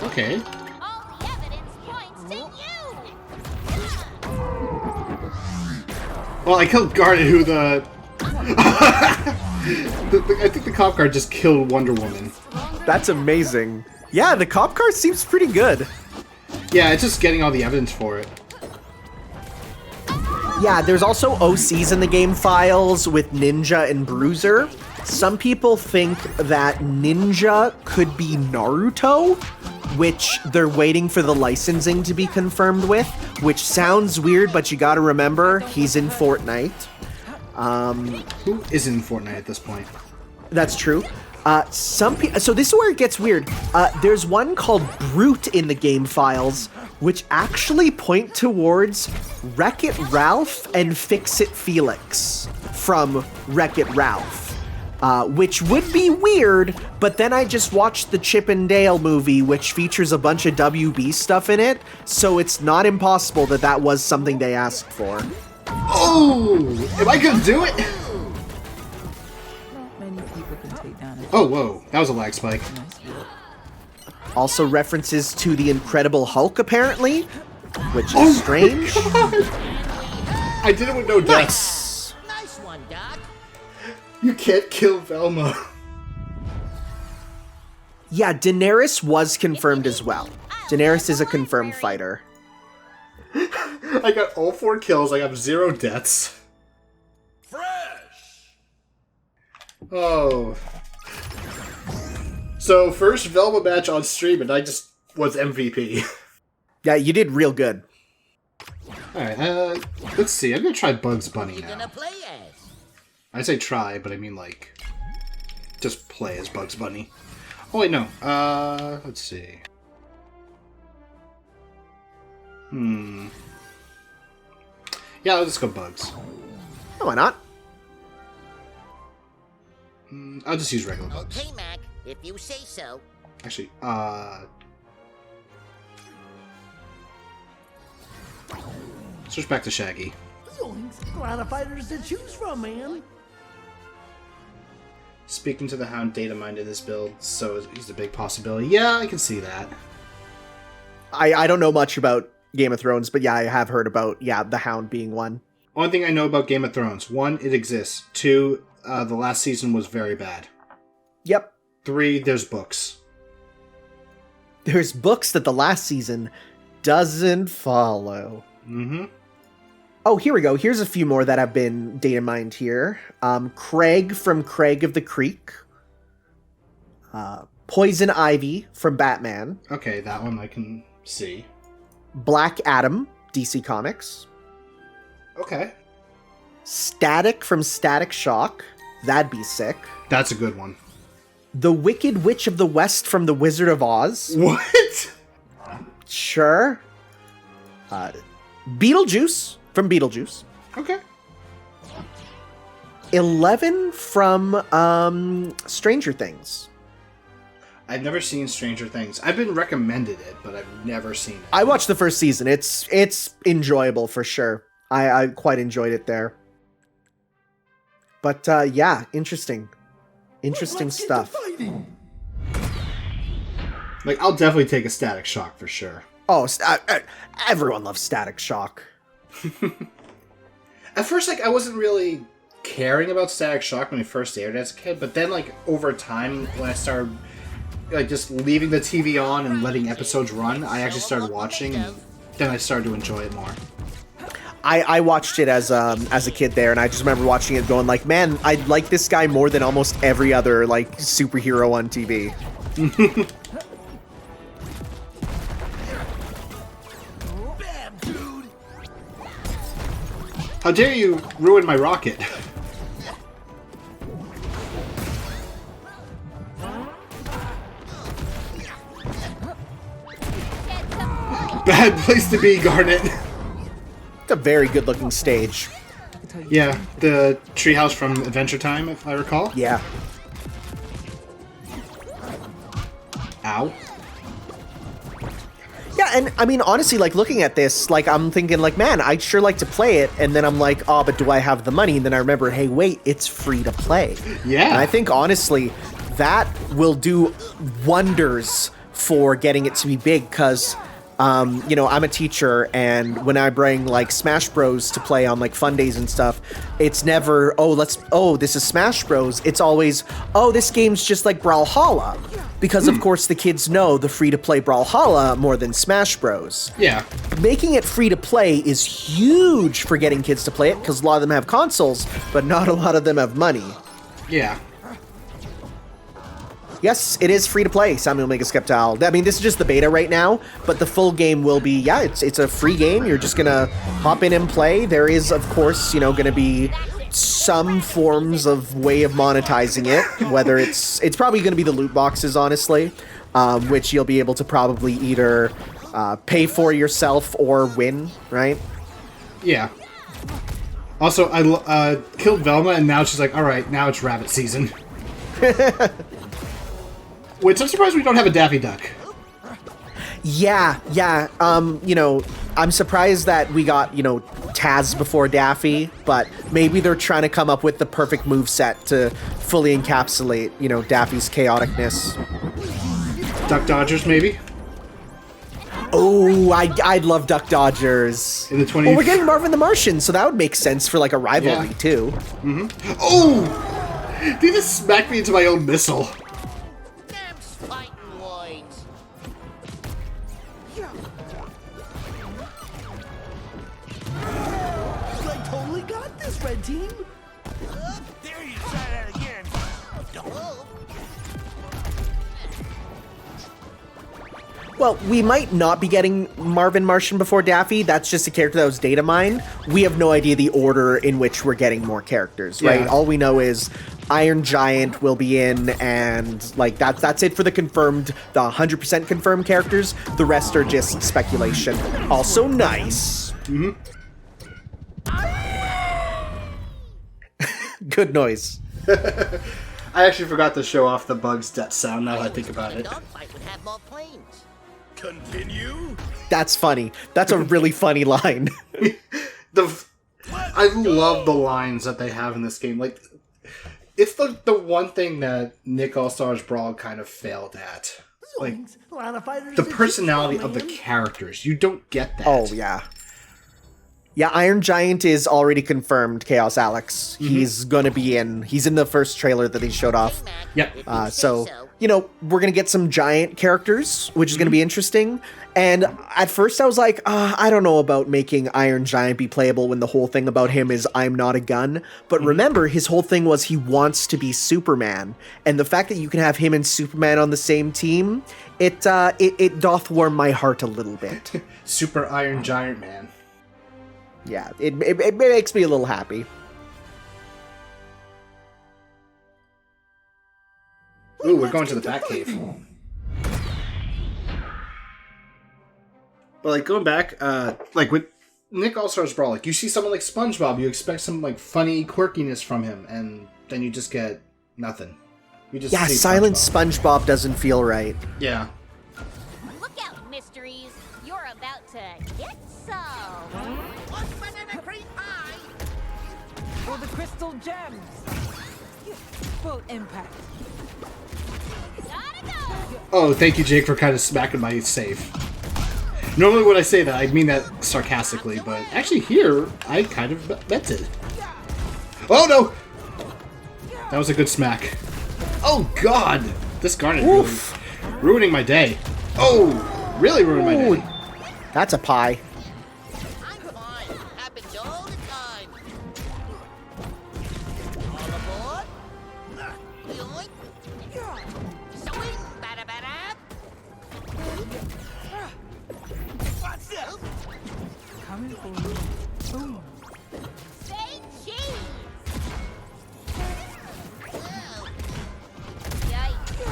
Okay. All the evidence points to you. Well, I killed Garnet, who the... I think the cop car just killed Wonder Woman. That's amazing. Yeah, the cop car seems pretty good. Yeah, it's just getting all the evidence for it. Yeah, there's also OCs in the game files with Ninja and Bruiser. Some people think that Ninja could be Naruto, which they're waiting for the licensing to be confirmed with, which sounds weird, but you gotta remember, he's in Fortnite. Who isn't in Fortnite at this point? That's true. So this is where it gets weird. There's one called Brute in the game files, which actually point towards Wreck-It Ralph and Fix-It Felix from Wreck-It Ralph, which would be weird, but then I just watched the Chip and Dale movie, which features a bunch of WB stuff in it, so it's not impossible that that was something they asked for. Oh! Am I gonna do it? Oh, whoa. That was a lag spike. Also references to the Incredible Hulk, apparently, which is strange. I did it with no deaths. Nice one, Doc. You can't kill Velma. Yeah, Daenerys was confirmed as well. Daenerys is a confirmed fighter. I got all 4 kills. I have 0 deaths. Fresh! Oh. So, first Velma match on stream, and I just was MVP. Yeah, you did real good. Alright, let's see. I'm gonna try Bugs Bunny now. Play as. I say try, but I mean, like, just play as Bugs Bunny. Oh, wait, no. Let's see. Yeah, let's go Bugs. Oh, why not? I'll just use regular Bugs. Okay, Mac, if you say so. Actually, switch back to Shaggy. Zoinks, a lot of fighters to choose from, man. Speaking to the Hound data mined in this build, so he's a big possibility. Yeah, I can see that. I don't know much about Game of Thrones, but yeah, I have heard about, the Hound being one. One thing I know about Game of Thrones. 1, it exists. 2, the last season was very bad. Yep. 3, there's books. There's books that the last season doesn't follow. Mm-hmm. Oh, here we go. Here's a few more that have been data mined here. Craig from Craig of the Creek. Poison Ivy from Batman. Okay, that one I can see. Black Adam, DC Comics. Okay. Static from Static Shock. That'd be sick. That's a good one. The Wicked Witch of the West from The Wizard of Oz. What? Sure. Beetlejuice from Beetlejuice. Okay. 11 from Stranger Things. I've never seen Stranger Things. I've been recommended it, but I've never seen it. I watched the first season. It's enjoyable for sure. I quite enjoyed it there. But yeah, interesting stuff. Like, I'll definitely take a Static Shock for sure. Oh, everyone loves Static Shock. At first, like, I wasn't really caring about Static Shock when it first aired as a kid, but then, like, over time, when I started, like, just leaving the TV on and letting episodes run, I actually started watching, and then I started to enjoy it more. I watched it as a kid there, and I just remember watching it going like, man, I like this guy more than almost every other, like, superhero on TV. How dare you ruin my rocket? Bad place to be, Garnet. It's a very good looking stage. Yeah, the treehouse from Adventure Time, if I recall. Yeah. Ow. Yeah, and I mean, honestly, like, looking at this, like, I'm thinking, like, man, I'd sure like to play it, and then I'm like, oh, but do I have the money? And then I remember, hey, wait, it's free to play. Yeah. And I think, honestly, that will do wonders for getting it to be big, because You know, I'm a teacher, and when I bring like Smash Bros to play on like fun days and stuff, it's never, this is Smash Bros. It's always, this game's just like Brawlhalla. Because of course the kids know the free-to-play Brawlhalla more than Smash Bros. Yeah. Making it free-to-play is huge for getting kids to play it, because a lot of them have consoles, but not a lot of them have money. Yeah. Yes, it is free to play, Samuel Mega Skeptile. I mean, this is just the beta right now, but the full game will be, it's a free game. You're just gonna hop in and play. There is, of course, you know, gonna be some forms of way of monetizing it, whether it's probably gonna be the loot boxes, honestly, which you'll be able to probably either pay for yourself or win, right? Yeah. Also, I killed Velma, and now she's like, all right, now it's rabbit season. Which I'm surprised we don't have a Daffy Duck. Yeah. You know, I'm surprised that we got, you know, Taz before Daffy, but maybe they're trying to come up with the perfect moveset to fully encapsulate, you know, Daffy's chaoticness. Duck Dodgers, maybe? Oh, I'd love Duck Dodgers. In the 20s. Well, we're getting Marvin the Martian, so that would make sense for like a rivalry, too. Mm-hmm. Oh! They just smacked me into my own missile. Red team? There you try that again. Well, we might not be getting Marvin Martian before Daffy. That's just a character that was data mined. We have no idea the order in which we're getting more characters, right? Yeah. All we know is Iron Giant will be in, and like that's it for the 100% confirmed characters. The rest are just speculation. Also nice. Mm-hmm. Good noise. I actually forgot to show off the Bug's death sound now that I think about it. Dogfight would have more planes. Continue. That's funny. That's a really funny line. I love the lines that they have in this game. Like, it's the one thing that Nick All-Stars Brawl kind of failed at. Like, A lot of fighters the that personality just of the go, man. characters. You don't get that. Oh, yeah. Yeah, Iron Giant is already confirmed, Chaos Alex. He's going to be in. He's in the first trailer that they showed off. Yep. So, you know, we're going to get some giant characters, which is going to be interesting. And at first I was like, I don't know about making Iron Giant be playable when the whole thing about him is I'm not a gun. But remember, his whole thing was he wants to be Superman. And the fact that you can have him and Superman on the same team, it doth warm my heart a little bit. Super Iron Giant Man. Yeah, it makes me a little happy. Ooh, we're going to the Batcave. But like going back, like with Nick All-Stars Brawl, like you see someone like SpongeBob, you expect some like funny quirkiness from him, and then you just get nothing. You just see Silent SpongeBob. SpongeBob doesn't feel right. Yeah. Look out, mysteries. You're about to get some. One banana cream pie. For the crystal gems. Full impact. Gotta go. Oh, thank you, Jake, for kind of smacking my save. Normally when I say that, I mean that sarcastically, but actually here, I kind of meant it. Oh, no! That was a good smack. Oh, God! This Garnet really ruining my day. Oh, really ruined my day. That's a pie. I'm fine. Happens all the time. All aboard. Yoink. Swing, bada. What's this? Coming for you. Boom. Say cheese. Whoa. Yikes.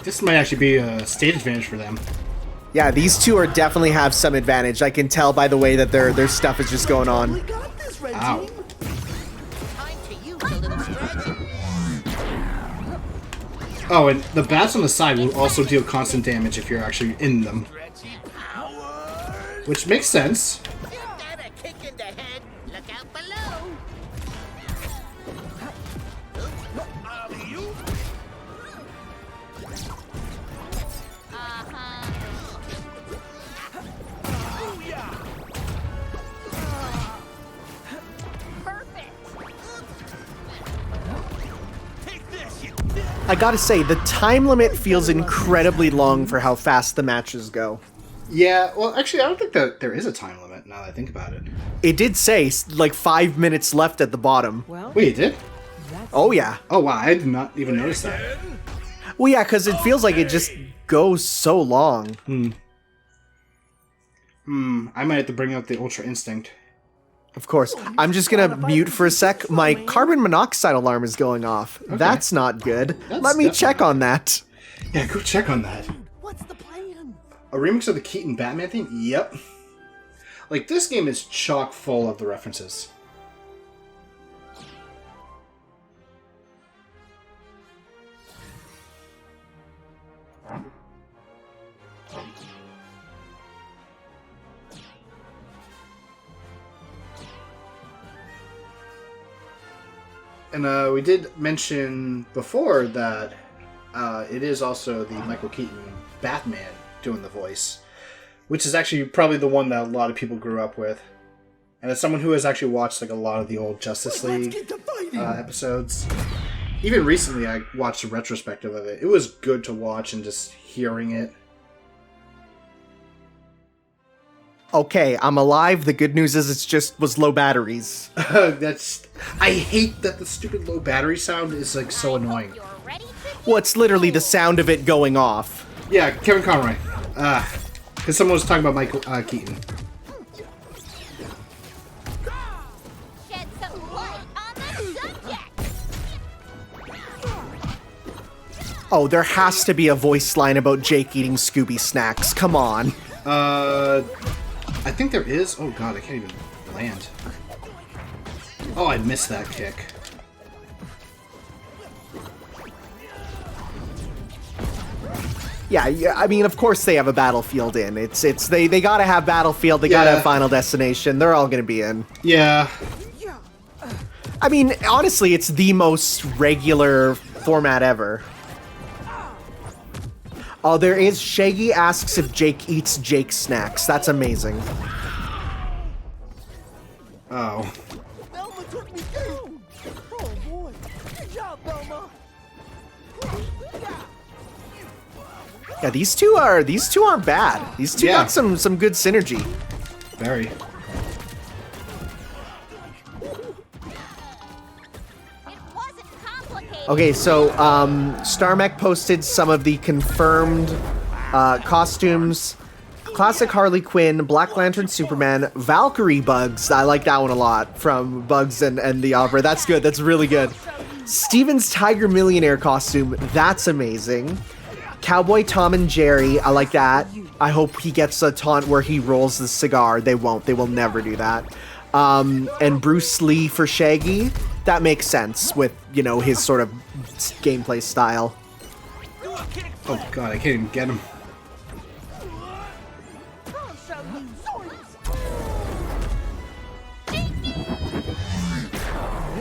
This might actually be a stage advantage for them. Yeah, these two are definitely have some advantage. I can tell by the way that their stuff is just going We on. got this, Red Ow. team. Time to use a little stretch. Oh, and the bats on the side will also deal constant damage if you're actually in them. Which makes sense. Give that a kick in the head. Look out below. I gotta say, the time limit feels incredibly long for how fast the matches go. Yeah, well, actually, I don't think that there is a time limit, now that I think about it. It did say, like, 5 minutes left at the bottom. Well, Wait, it did? Oh, yeah. Oh, wow, I did not even notice that. Well, yeah, because it feels like it just goes so long. I might have to bring out the Ultra Instinct. Of course. I'm just gonna mute for a sec. My carbon monoxide alarm is going off. That's not good. That's Let me definitely check not on that. Yeah, go check on that. What's the plan? A remix of the Keaton Batman theme? Yep. Like, this game is chock full of the references. And we did mention before that it is also the Michael Keaton Batman doing the voice, which is actually probably the one that a lot of people grew up with. And as someone who has actually watched like a lot of the old Justice League episodes, even recently I watched a retrospective of it. It was good to watch and just hearing it. Okay, I'm alive. The good news is it just was low batteries. I hate that the stupid low battery sound is like so annoying. You're ready to Well, it's literally the sound of it going off. Yeah, Kevin Conroy. Because someone was talking about Michael Keaton. shed some light on the subject. Oh, there has to be a voice line about Jake eating Scooby snacks. Come on. I think there is. Oh god, I can't even land. Oh, I missed that kick. Yeah, I mean, of course they have a Battlefield in. They gotta have Battlefield, they gotta Yeah. have Final Destination, they're all gonna be in. Yeah. I mean, honestly, it's the most regular format ever. Oh, there is. Shaggy asks if Jake eats Jake snacks. That's amazing. Oh. Velma took me down. Oh boy. Good job, Velma. Yeah, these two aren't bad. These two Yeah. got some good synergy. Very. It wasn't complicated. Okay, so Starmech posted some of the confirmed costumes. Classic Harley Quinn, Black Lantern Superman, Valkyrie Bugs. I like that one a lot from Bugs and the Opera. That's good. That's really good. Steven's Tiger Millionaire costume. That's amazing. Cowboy Tom and Jerry. I like that. I hope he gets a taunt where he rolls the cigar. They won't. They will never do that. And Bruce Lee for Shaggy. That makes sense with, you know, his sort of gameplay style. Oh god, I can't even get him.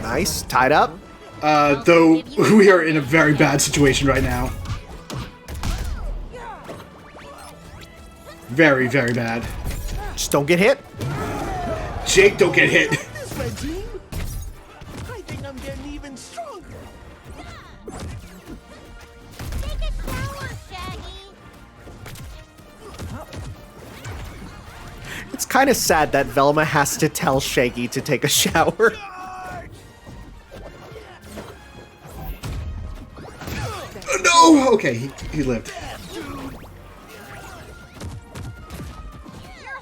Nice. Tied up. Though we are in a very bad situation right now. Very, very bad. Just don't get hit. Jake, don't get hit. This red team. I think I'm getting even stronger. Take a shower, Shaggy. It's kind of sad that Velma has to tell Shaggy to take a shower. No! Okay, he lived. You're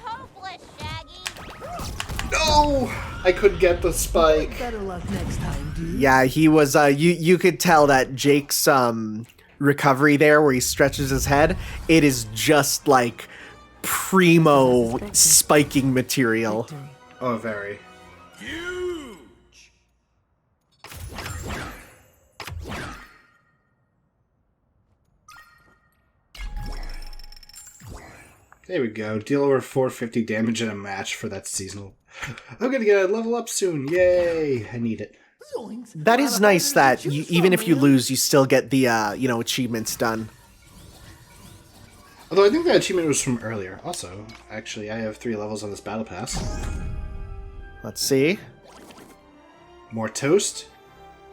hopeless, Shaggy. No! I couldn't get the spike. Better luck next time, dude. Yeah, he was, you could tell that Jake's, recovery there where he stretches his head, it is just like primo spiking material. Oh, very. There we go. Deal over 450 damage in a match for that seasonal. I'm gonna get a level up soon. Yay! I need it. Zoinks. That is nice that you, even if you lose, you still get the, you know, achievements done. Although I think that achievement was from earlier. Also, actually, I have 3 levels on this battle pass. Let's see. More toast,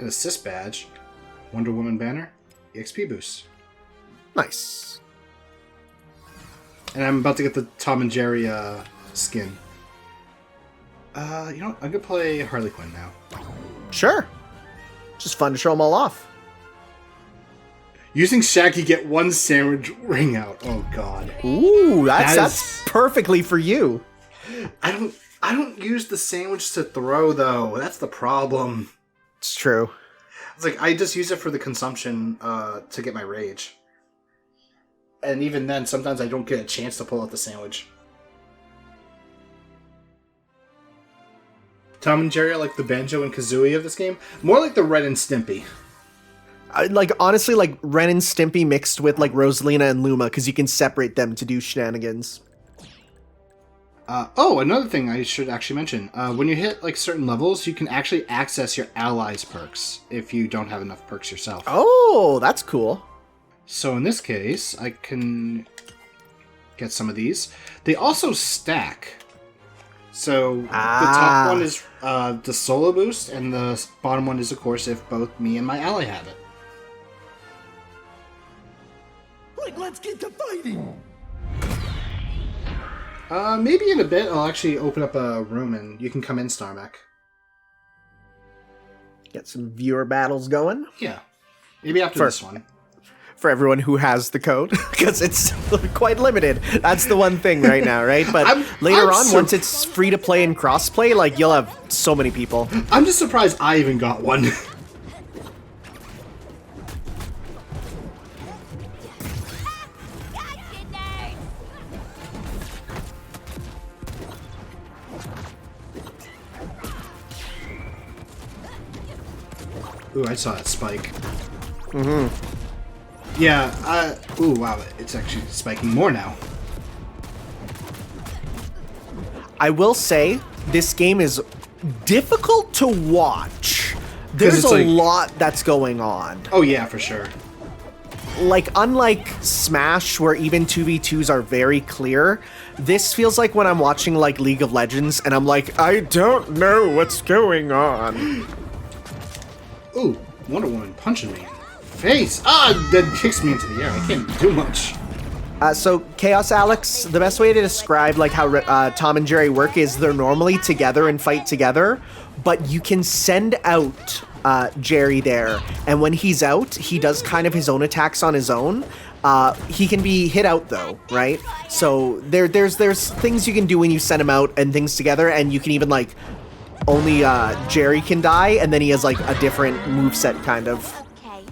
an assist badge, Wonder Woman banner. EXP boosts. Nice. And I'm about to get the Tom and Jerry skin. You know what? I'm gonna play Harley Quinn now. Sure. Just fun to show them all off. Using Shaggy, get one sandwich ring out. Oh god. Ooh, that's perfectly for you. I don't use the sandwich to throw though. That's the problem. It's true. It's like I just use it for the consumption to get my rage. And even then, sometimes I don't get a chance to pull out the sandwich. Tom and Jerry are like the Banjo and Kazooie of this game. More like the Ren and Stimpy. Honestly, like Ren and Stimpy mixed with like Rosalina and Luma, because you can separate them to do shenanigans. Another thing I should actually mention. When you hit like certain levels, you can actually access your allies' perks if you don't have enough perks yourself. Oh, that's cool. So in this case, I can get some of these. They also stack. So the top one is the solo boost, and the bottom one is, of course, if both me and my ally have it. Like, let's get to fighting. Maybe in a bit I'll actually open up a room and you can come in, Starmac. Get some viewer battles going. Yeah. Maybe after this one. For everyone who has the code, because it's quite limited. That's the one thing right now, right? But later on, once it's free to play and cross-play, like, you'll have so many people. I'm just surprised I even got one. Ooh, I saw that spike. Mm-hmm. Yeah, ooh, wow, it's actually spiking more now. I will say, this game is difficult to watch. There's a lot that's going on. Oh yeah, for sure. Like, unlike Smash, where even 2v2s are very clear, this feels like when I'm watching, like, League of Legends, and I'm like, I don't know what's going on. Ooh, Wonder Woman punching me in the face. That kicks me into the air. I can't do much. So, Chaos Alex, the best way to describe like how Tom and Jerry work is they're normally together and fight together, but you can send out Jerry there, and when he's out, he does kind of his own attacks on his own. He can be hit out though, right? So there's things you can do when you send him out and things together, and you can even like only Jerry can die, and then he has like a different moveset kind of.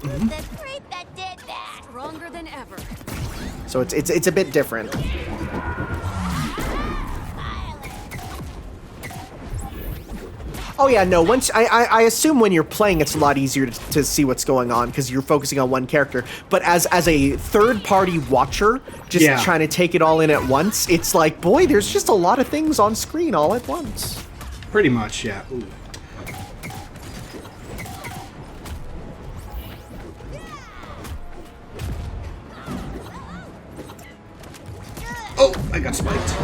Okay, the creep that did that. Stronger than ever. So it's a bit different. Oh yeah, no, once I assume when you're playing it's a lot easier to see what's going on because you're focusing on one character. But as a third-party watcher, just trying to take it all in at once, it's like, boy, there's just a lot of things on screen all at once. Pretty much, yeah. Ooh. Oh, I got spiked.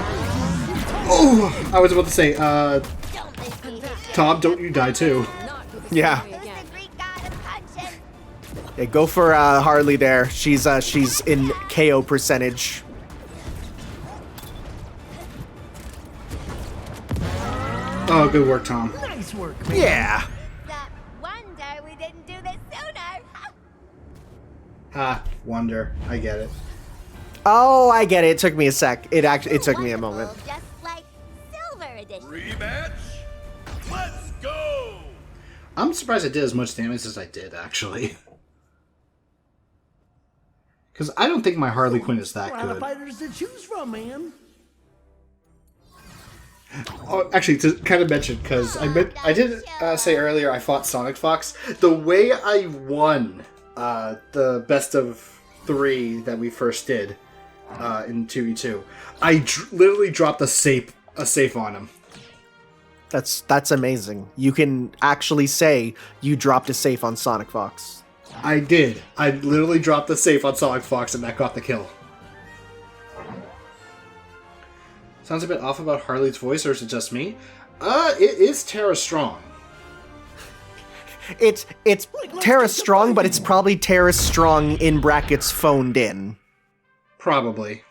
Oh, I was about to say, Tom, don't you die too. Yeah. Yeah, go for Harley there. She's in KO percentage. Oh, good work, Tom. Nice work, man. Yeah. Wonder we didn't do this sooner. Wonder. I get it. Oh, I get it. It took me a sec. It took me a moment. Just like Silver Edition. Rematch? Let's go! I'm surprised I did as much damage as I did, actually. Because I don't think my Harley Quinn is that A lot of good. fighters to choose from, man. Oh, actually, to kind of mention, because I did say earlier I fought Sonic Fox. The way I won the best of 3 that we first did in 2v2, I literally dropped a safe on him. That's amazing. You can actually say you dropped a safe on Sonic Fox. I did. I literally dropped the safe on Sonic Fox, and that got the kill. Sounds a bit off about Harley's voice, or is it just me? It is Tara Strong. it's Tara Strong, but it's probably Tara Strong in brackets phoned in. Probably.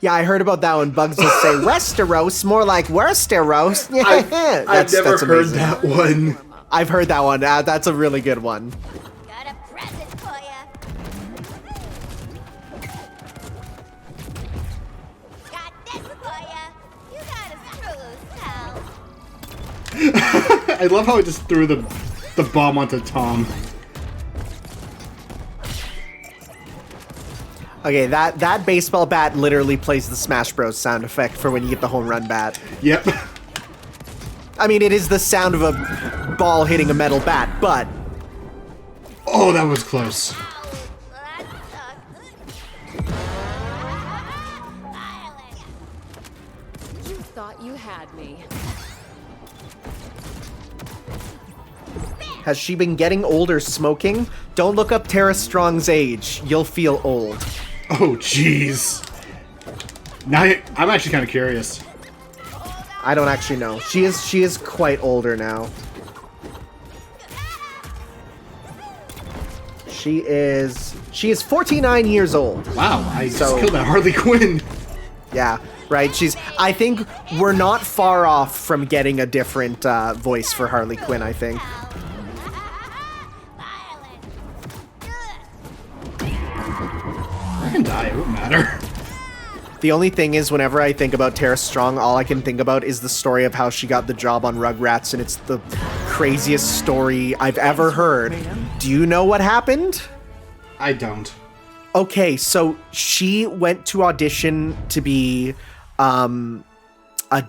Yeah, I heard about that one. Bugs will say Westeros, more like Westeros. Yeah, I've never heard that one. I've heard that one. That's a really good one. Got a present for ya. Got this for ya. You got a screw loose, pal. I love how it just threw the bomb onto Tom. Okay, that baseball bat literally plays the Smash Bros. Sound effect for when you get the home run bat. Yep. I mean, it is the sound of a ball hitting a metal bat, but... Oh, that was close. Ow, that sucked. You thought you had me. Has she been getting older smoking? Don't look up Tara Strong's age. You'll feel old. Oh, jeez. Now I'm actually kind of curious. I don't actually know. She is quite older now. She is 49 years old. Wow, I just killed that Harley Quinn. Yeah, right. I think we're not far off from getting a different voice for Harley Quinn, I think. I can die, it won't matter. The only thing is, whenever I think about Tara Strong, all I can think about is the story of how she got the job on Rugrats, and it's the craziest story I've ever heard. Do you know what happened? I don't. Okay, so she went to audition to be a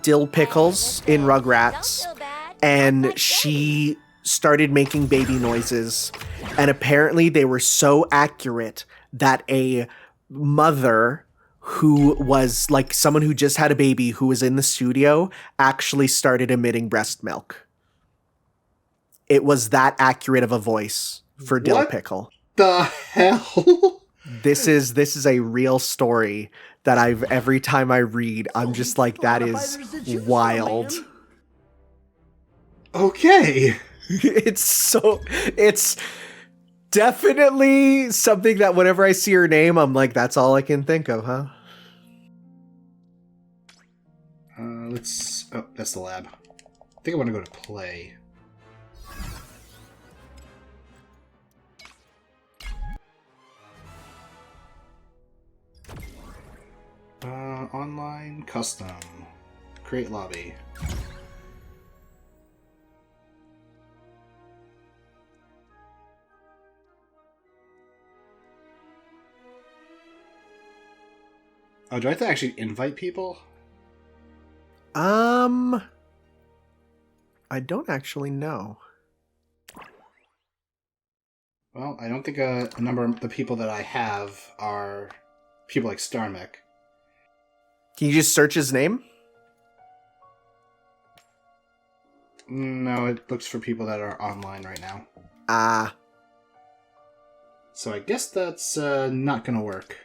Dill Pickles in Rugrats, and she started making baby noises, and apparently they were so accurate that a mother who was like someone who just had a baby who was in the studio actually started emitting breast milk. It was that accurate of a voice for Dill Pickle. The hell? This is a real story that every time I read, I'm just like, that is wild. Okay. It's definitely something that whenever I see her name, I'm like, that's all I can think of, huh? Oh, that's the lab. I think I want to go to play. Online, custom, create lobby. Oh, do I have to actually invite people? I don't actually know. Well, I don't think a number of the people that I have are people like Starmek. Can you just search his name? No, it looks for people that are online right now. Ah. So I guess that's not gonna work.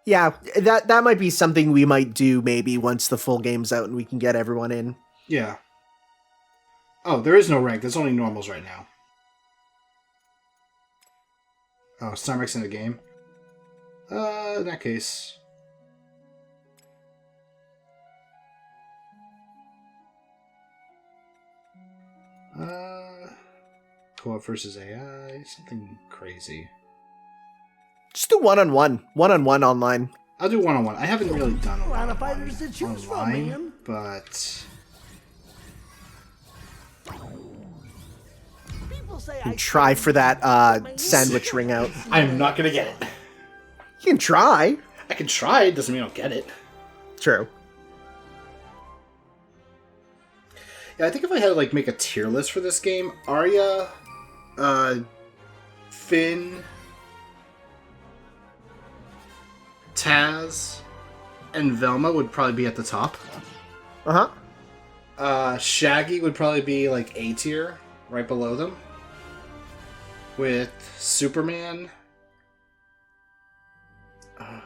Yeah, that might be something we might do maybe once the full game's out and we can get everyone in. Yeah. Oh, there is no rank. There's only normals right now. Oh, Starmek's in the game? In that case... Co-op versus AI, something crazy. Just do one-on-one. One-on-one online. I'll do one-on-one. I haven't really done a Lot lot of fighters to choose from, man. online, but... People say And try for that sandwich ring out. I'm not gonna get it. You can try. I can try, it doesn't mean I'll get it. True. Yeah, I think if I had to like make a tier list for this game, Arya, Finn, Taz, and Velma would probably be at the top. Shaggy would probably be like A tier, right below them. With Superman.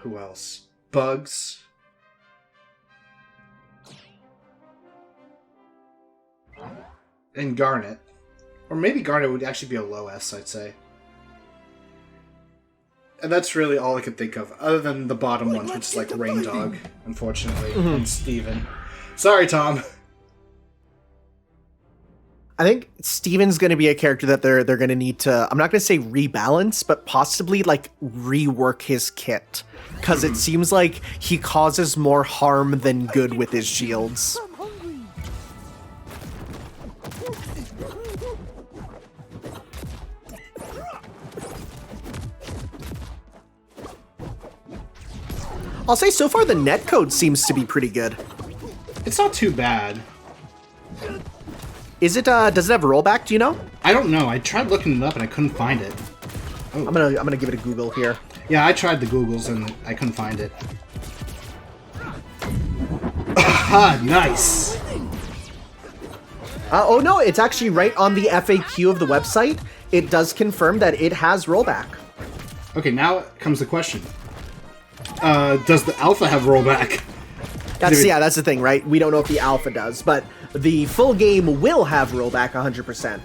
Who else? Bugs. And Garnet. Or maybe Garnet would actually be a low S, I'd say. And that's really all I could think of, other than the bottom ones, which is like Raindog, unfortunately, and Steven. Sorry, Tom. I think Steven's going to be a character that they're going to need to, I'm not going to say rebalance, but possibly like rework his kit. Because it seems like he causes more harm than good with his shields. I'm hungry. I'll say so far the netcode seems to be pretty good. It's not too bad. Is it, does it have rollback, do you know? I don't know. I tried looking it up and I couldn't find it. I'm gonna give it a Google here. Yeah, I tried the Googles and I couldn't find it. Ah, nice! Oh no, it's actually right on the FAQ of the website. It does confirm that it has rollback. Okay, now comes the question. Does the alpha have rollback? That's the thing, right? We don't know if the alpha does, but the full game will have rollback 100%.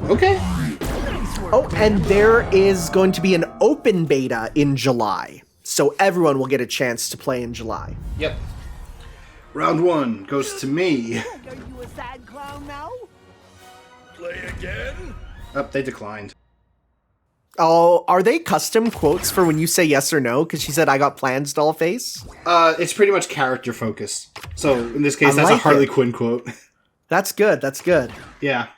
Okay. Oh, and there is going to be an open beta in July. So everyone will get a chance to play in July. Yep. Round 1 goes to me. Are you a sad clown now? Play again? Oh, they declined. Oh, are they custom quotes for when you say yes or no? Because she said, I got plans, doll face. It's pretty much character focused. So, in this case, I that's like a Harley it. Quinn quote. That's good, that's good. Yeah.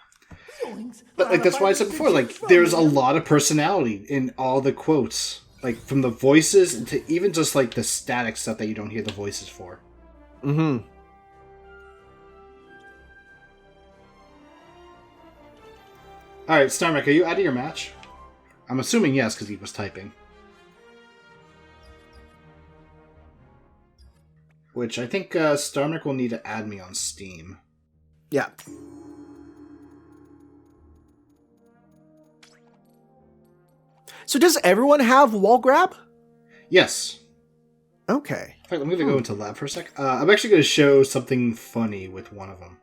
But, like, that's why I said before, like, there's a lot of personality in all the quotes. Like, from the voices to even just, like, the static stuff that you don't hear the voices for. Mm-hmm. Alright, Starmic, are you out of your match? I'm assuming yes, because he was typing. Which I think Starmic will need to add me on Steam. Yeah. So does everyone have wall grab? Yes. Okay. In fact, I'm going to go into lab for a sec. I'm actually going to show something funny with one of them.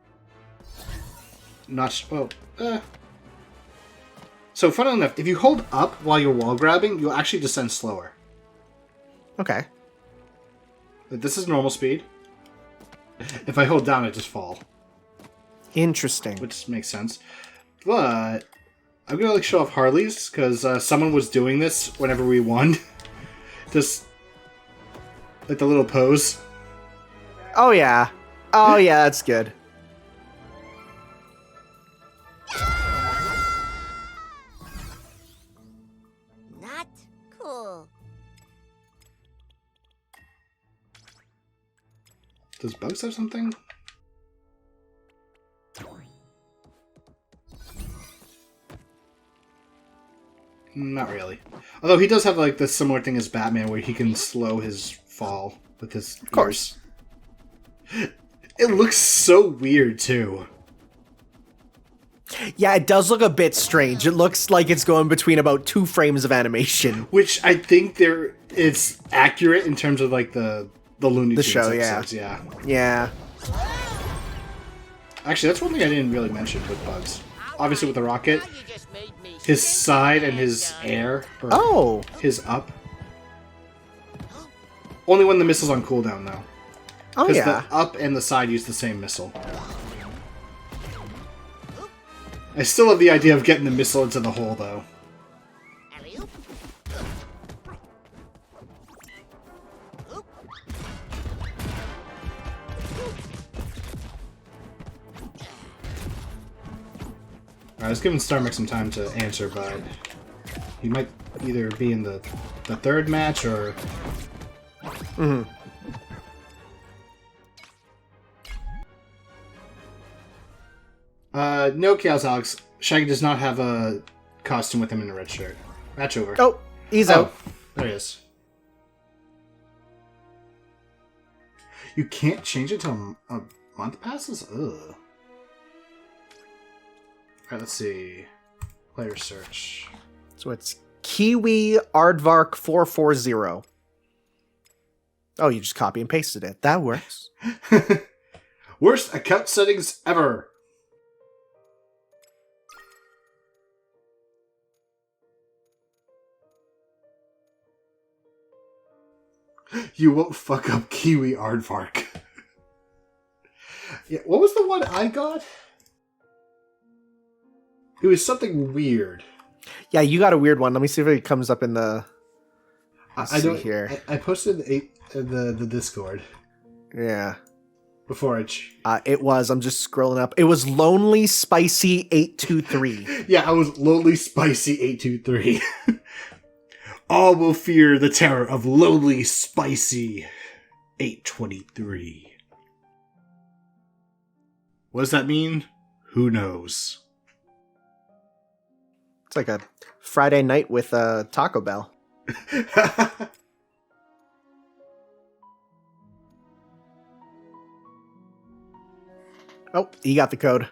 So, funnily enough, if you hold up while you're wall grabbing, you'll actually descend slower. Okay. But this is normal speed. If I hold down, I just fall. Interesting. Which makes sense. But I'm going to like show off Harley's, because someone was doing this whenever we won. Just like the little pose. Oh, yeah. Oh, yeah, that's good. Not cool. Does Bugs have something? Not really. Although he does have like the similar thing as Batman where he can slow his fall with his Of course. ears. It looks so weird too. Yeah, it does look a bit strange. It looks like it's going between about 2 frames of animation. Which I think it's accurate in terms of like the Looney Tunes show, episodes, yeah. Yeah. Actually, that's one thing I didn't really mention with Bugs. Obviously with the rocket, his side and his air, or his up. Only when the missile's on cooldown, though. Oh, Because yeah. the up and the side use the same missile. I still love the idea of getting the missile into the hole, though. I was giving Starmic some time to answer, but he might either be in the third match or... Mm-hmm. No, Chaos Alex. Shaggy does not have a costume with him in a red shirt. Match over. Oh, he's out. There he is. You can't change it till a month passes? Ugh. Alright, let's see. Player search. So it's Kiwi Aardvark 440. Oh, you just copy and pasted it. That works. Worst account settings ever. You won't fuck up Kiwi Aardvark. Yeah, what was the one I got? It was something weird. Yeah, you got a weird one. Let me see if it comes up in the... I don't here. I posted the Discord. Yeah. Before it was. I'm just scrolling up. It was Lonely Spicy 823. Yeah, I was Lonely Spicy 823. All will fear the terror of Lonely Spicy 823. What does that mean? Who knows? It's like a Friday night with Taco Bell. Oh, he got the code.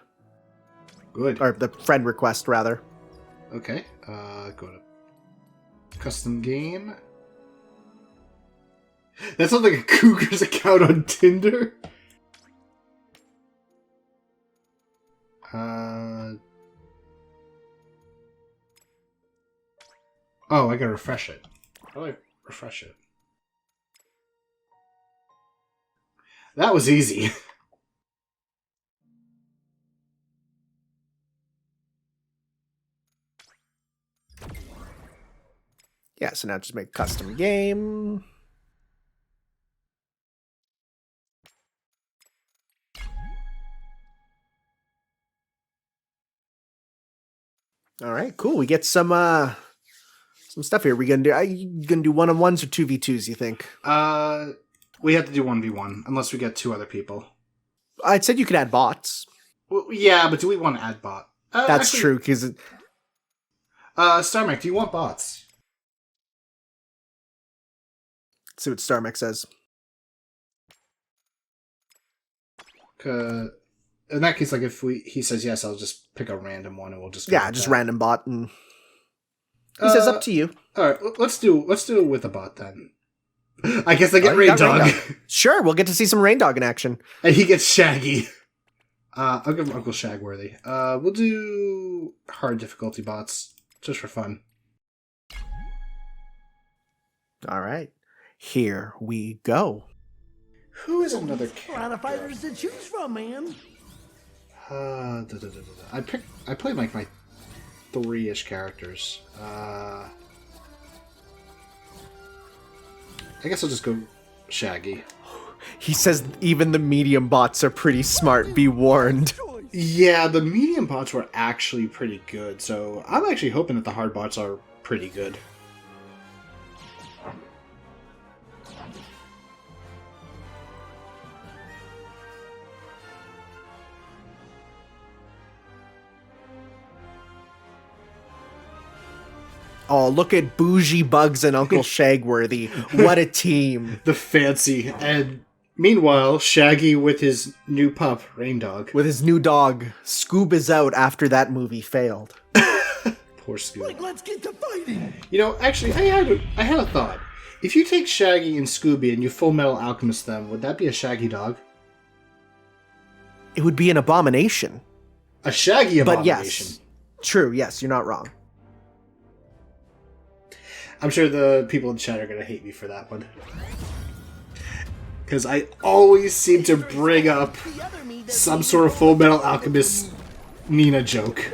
Good. Or the friend request, rather. Okay. Go to custom game. That sounds like a cougar's account on Tinder. Oh, I gotta refresh it. How do I refresh it? That was easy. Yeah, so now just make custom game. All right, cool. We get some stuff here. We gonna do? Are you gonna do 1-on-1s or 2v2s? You think? We have to do 1v1 unless we get 2 other people. I said you could add bots. Well, yeah, but do we want to add bot? That's actually, true because. StarMac, do you want bots? Let's see what StarMac says. In that case, like if he says yes, I'll just pick a random one and we'll just just random bot and he says up to you. All right, let's do it with a bot then. I guess I get Raindog. Sure, we'll get to see some Raindog in action. And he gets Shaggy. I'll give him Uncle Shagworthy. We'll do hard difficulty bots just for fun. All right, here we go. Who is another A lot of fighters to choose from, man. I played like my 3-ish characters. I guess I'll just go Shaggy. He says even the medium bots are pretty smart, be warned. Yeah, the medium bots were actually pretty good, so I'm actually hoping that the hard bots are pretty good. Oh, look at Bougie Bugs and Uncle Shagworthy. What a team. The fancy. And meanwhile, Shaggy with his new pup, Raindog. With his new dog. Scoob is out after that movie failed. Poor Scoob. Like, let's get to fighting. You know, actually, I had a thought. If you take Shaggy and Scooby and you Full Metal Alchemist them, would that be a Shaggy dog? It would be an abomination. A Shaggy abomination. But yes. True, yes, you're not wrong. I'm sure the people in chat are going to hate me for that one. Because I always seem to bring up some sort of Full Metal Alchemist Nina joke.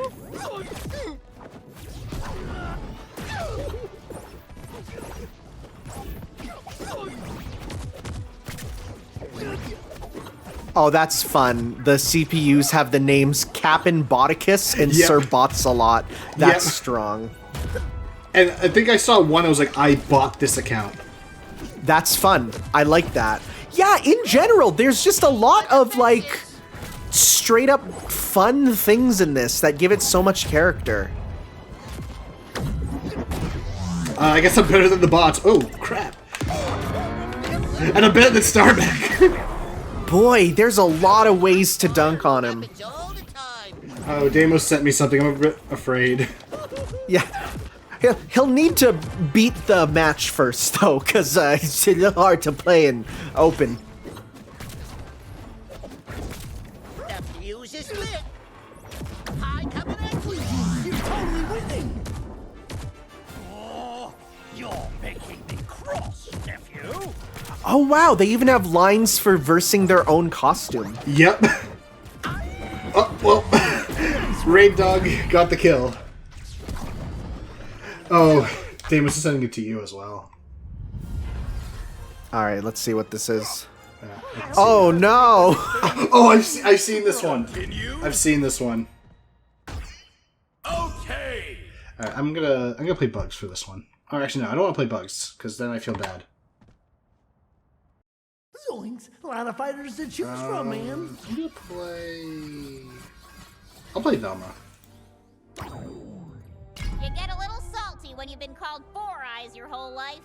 Oh, that's fun. The CPUs have the names Cap'n Boticus and Sir Bots-a-lot. That's strong. And I think I saw one, I was like, I bought this account. That's fun. I like that. Yeah, in general, there's just a lot of, like, straight up fun things in this that give it so much character. I guess I'm better than the bots. Oh, crap. And I'm better than StarMac. Boy, there's a lot of ways to dunk on him. Oh, Deimos sent me something. I'm a bit afraid. Yeah. He'll need to beat the match first, though, because it's hard to play in open. Oh wow, they even have lines for versing their own costume. Yep. Oh, well, Raindog got the kill. Oh, Damus is sending it to you as well. Alright, let's see what this is. Yeah, Oh no! oh, I've seen this one. I've seen this one. Okay. Alright, I'm gonna play Bugs for this one. Or actually, no, I don't want to play Bugs because then I feel bad. Zoinks! A lot of fighters to choose from, man. I'm gonna play. I'll play Velma. You get a little salty when you've been called Four Eyes your whole life.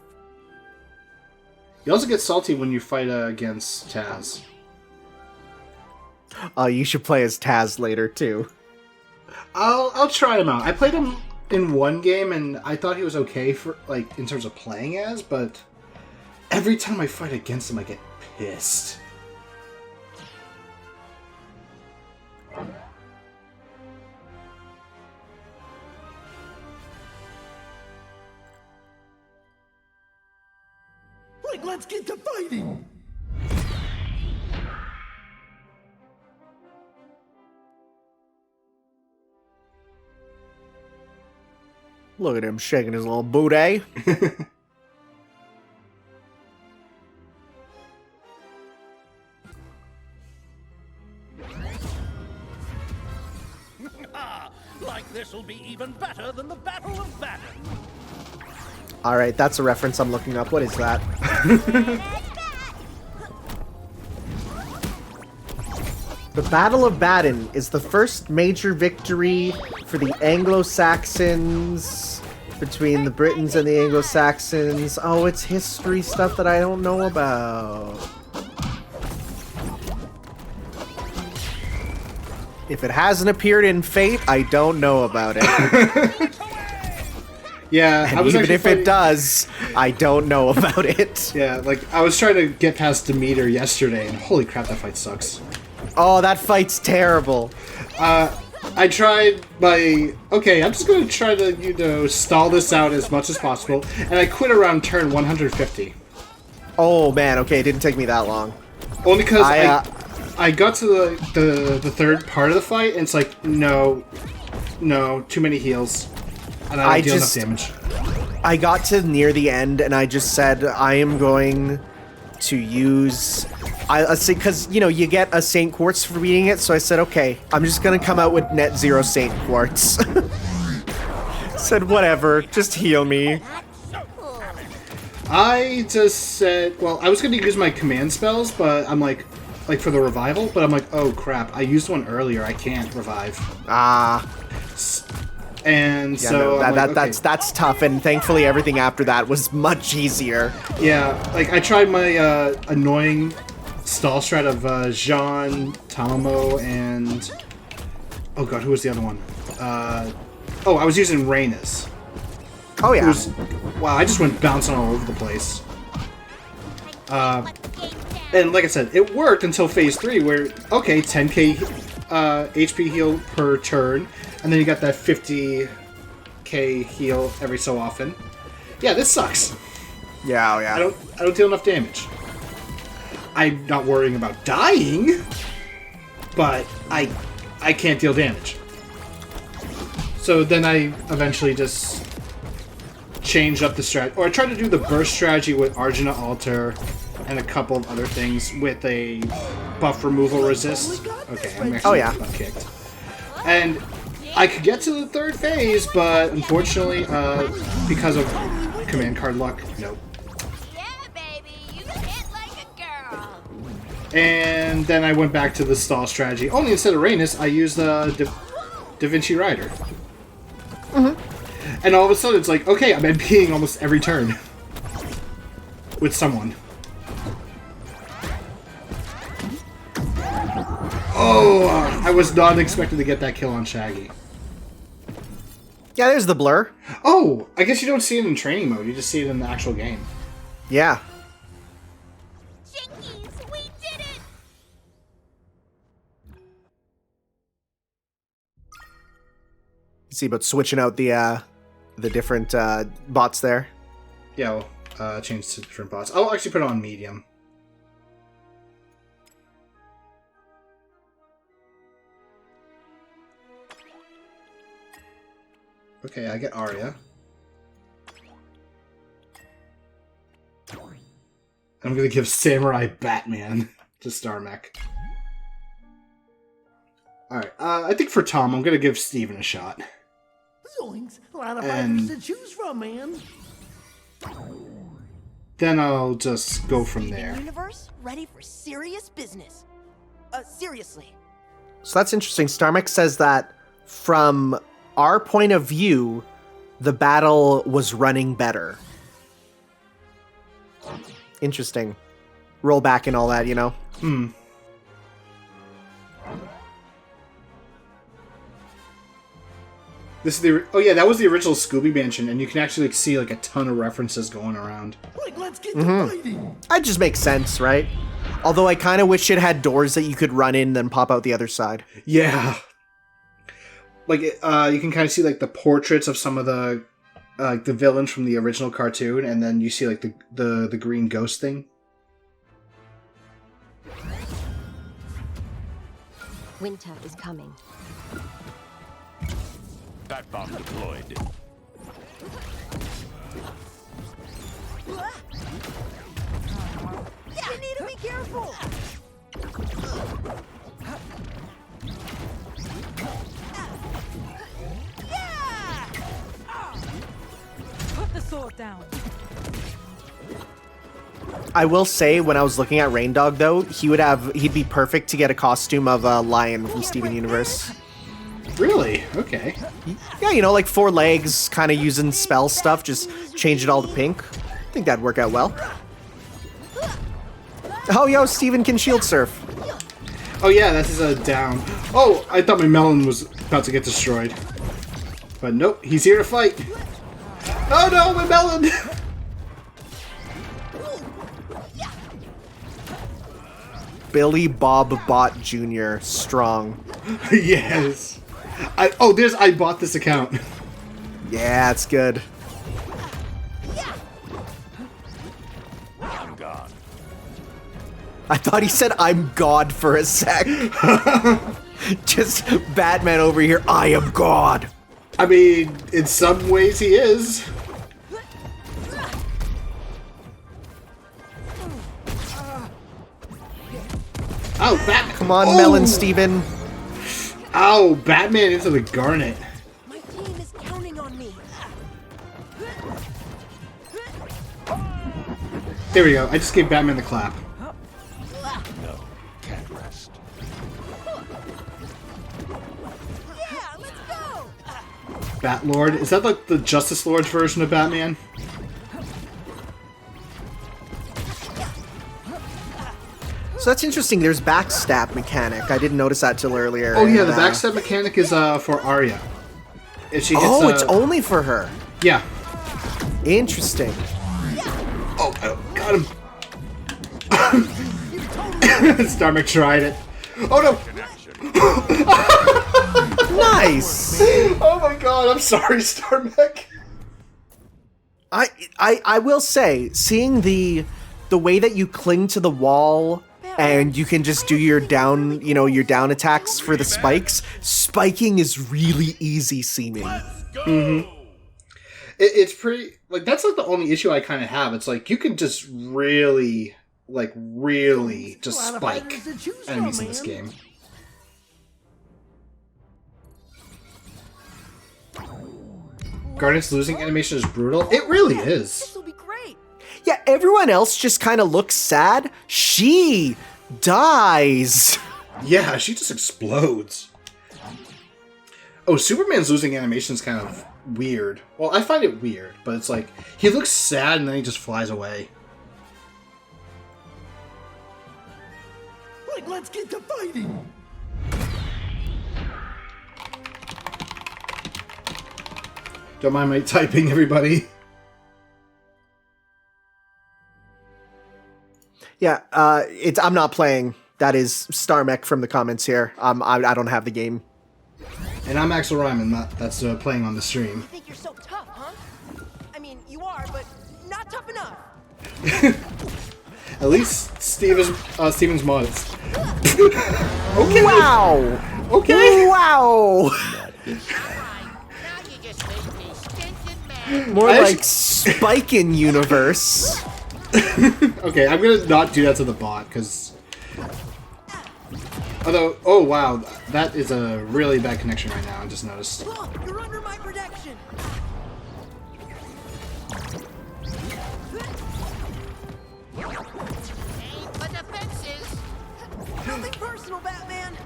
You also get salty when you fight against Taz. You should play as Taz later too. I'll try him out. I played him in one game and I thought he was okay for like in terms of playing as, but every time I fight against him, I get pissed. Like, let's get to fighting. Look at him shaking his little booty. Like this will be even better than the Battle of Baden. Alright, that's a reference I'm looking up. What is that? The Battle of Baden is the first major victory for the Anglo-Saxons between the Britons and the Anglo-Saxons. Oh, it's history stuff that I don't know about. If it hasn't appeared in Fate, I don't know about it. Yeah, And even if it does, I don't know about it. Yeah, like I was trying to get past Demeter yesterday, and holy crap, that fight sucks. Oh, that fight's terrible. I tried okay, I'm just going to try to, stall this out as much as possible, and I quit around turn 150. Oh man, okay, it didn't take me that long. Only because I got to the third part of the fight, and it's like, no, too many heals, and I don't deal enough damage. I got to near the end, and I just said, I am going to use... because, you get a Saint Quartz for beating it, so I said, okay, I'm just going to come out with net 0 Saint Quartz. Said, whatever, just heal me. I just said, well, I was going to use my command spells, but I'm like for the revival, but I'm like, oh crap, I used one earlier, I can't revive. And Yeah, so no, okay. that's tough, and thankfully everything after that was much easier. Yeah, like I tried my annoying stall strat of Jean, Tamamo, and oh god, who was the other one? I was using Rhaenys. Oh yeah. Wow, I just went bouncing all over the place. And like I said, it worked until phase 3, where okay, 10k HP heal per turn, and then you got that 50k heal every so often. Yeah, this sucks. Yeah, oh yeah. I don't deal enough damage. I'm not worrying about dying, but I can't deal damage. So then I eventually just changed up the strat, or I tried to do the burst strategy with Arjuna Altar and a couple of other things with a buff removal resist. Okay, I'm actually butt kicked. And I could get to the third phase, but unfortunately, because of command card luck, nope. Yeah, baby, you hit like a girl. And then I went back to the stall strategy. Only instead of Rhaenys, I used Da Vinci Rider. And all of a sudden, it's like, okay, I'm MPing almost every turn with someone. Oh, I was not expecting to get that kill on Shaggy. Yeah, there's the blur. Oh, I guess you don't see it in training mode. You just see it in the actual game. Yeah. Jinkies, we did it! See about switching out the different bots there. Yeah, I'll change to different bots. I'll actually put it on medium. Okay, I get Arya. I'm gonna give Samurai Batman to Starmech. Alright, I think for Tom, I'm gonna give Steven a shot. Zoinks! A lot of And- fighters to choose from, man. Then I'll just go from Steven there. Universe, ready for serious business. Seriously. So that's interesting. Starmech says that from our point of view, the battle was running better. Interesting. Roll back and all that, you know? This is the oh yeah, that was the original Scooby Mansion, and you can actually like, see like a ton of references going around. Like, let's get to fighting. That just makes sense, right? Although I kind of wish it had doors that you could run in then pop out the other side. Yeah, like you can kind of see like the portraits of some of the the villains from the original cartoon, and then you see like the green ghost thing. Winter is coming. Bat bomb deployed. Yeah, you need to be careful. Yeah! Put the sword down. I will say, when I was looking at Raindog, though, he'd be perfect to get a costume of a lion from Steven Universe. Really? Okay. Yeah, you know, like 4 legs, kind of using spell stuff, just change it all to pink. I think that'd work out well. Oh, yo, Steven can shield surf. Oh yeah, that is a down. Oh, I thought my melon was about to get destroyed. But nope, he's here to fight. Oh no, my melon! Billy Bob Bot Jr. Strong. Yes. I bought this account. Yeah, it's good. I'm gone. I thought he said, I'm God for a sec. Just Batman over here, I am God. I mean, in some ways he is. Oh, Batman! Come on, Oh! Melon Steven. Ow, Batman into the Garnet. My team is counting on me. There we go. I just gave Batman the clap. No, can't rest. Yeah, let's go. Batlord? Is that like the Justice Lord's version of Batman? So that's interesting. There's backstab mechanic. I didn't notice that till earlier. Oh yeah, the And, backstab mechanic is for Arya. If she hits, it's only for her. yeah. Interesting. Oh, got him. Starmech tried it. Oh no! Nice. Oh my god, I'm sorry, Starmech. I will say, seeing the way that you cling to the wall and you can just do your down, your down attacks for the spikes. Spiking is really easy seeming. It's pretty, like, that's like the only issue I kind of have. It's like, you can just really just A lot of spike fighters to choose from, enemies in this man. game. Garnet's losing animation is brutal. It really is. This will be great. Yeah, everyone else just kind of looks sad. She dies. Yeah, she just explodes. Oh, Superman's losing animation is kind of weird. Well, I find it weird, but it's like, he looks sad and then he just flies away. Like, let's get to fighting. Don't mind my typing, everybody. Yeah, I'm not playing. That is Starmech from the comments here. I don't have the game. And I'm Axel Ryman, that's playing on the stream. You think you're so tough, huh? I mean, you are, but not tough enough. At least Steven's modest. Okay. Wow. Okay. Wow. Now you just make More like Spikin' Universe. Okay, I'm gonna not do that to the bot, because... Although, oh wow, that is a really bad connection right now, I just noticed. Look, you're under my protection. Aim for the fences. Nothing personal, Batman.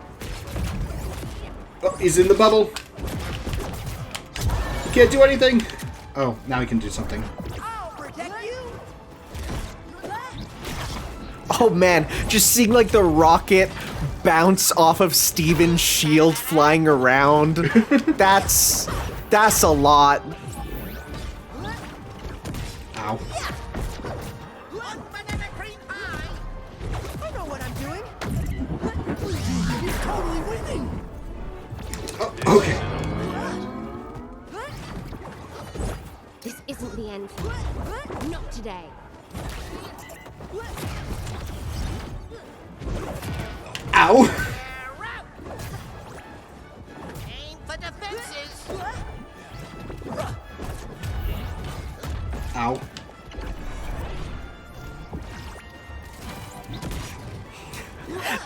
Oh, he's in the bubble. Can't do anything. Oh, now he can do something. I'll protect you. Oh man, just seeing like the rocket bounce off of Steven's shield flying around. That's a lot. Ow. One banana cream pie. I know what I'm doing. He's totally winning. Oh, okay. This isn't the end. Not today. Ow. They're out. Aim for the fences. Ow.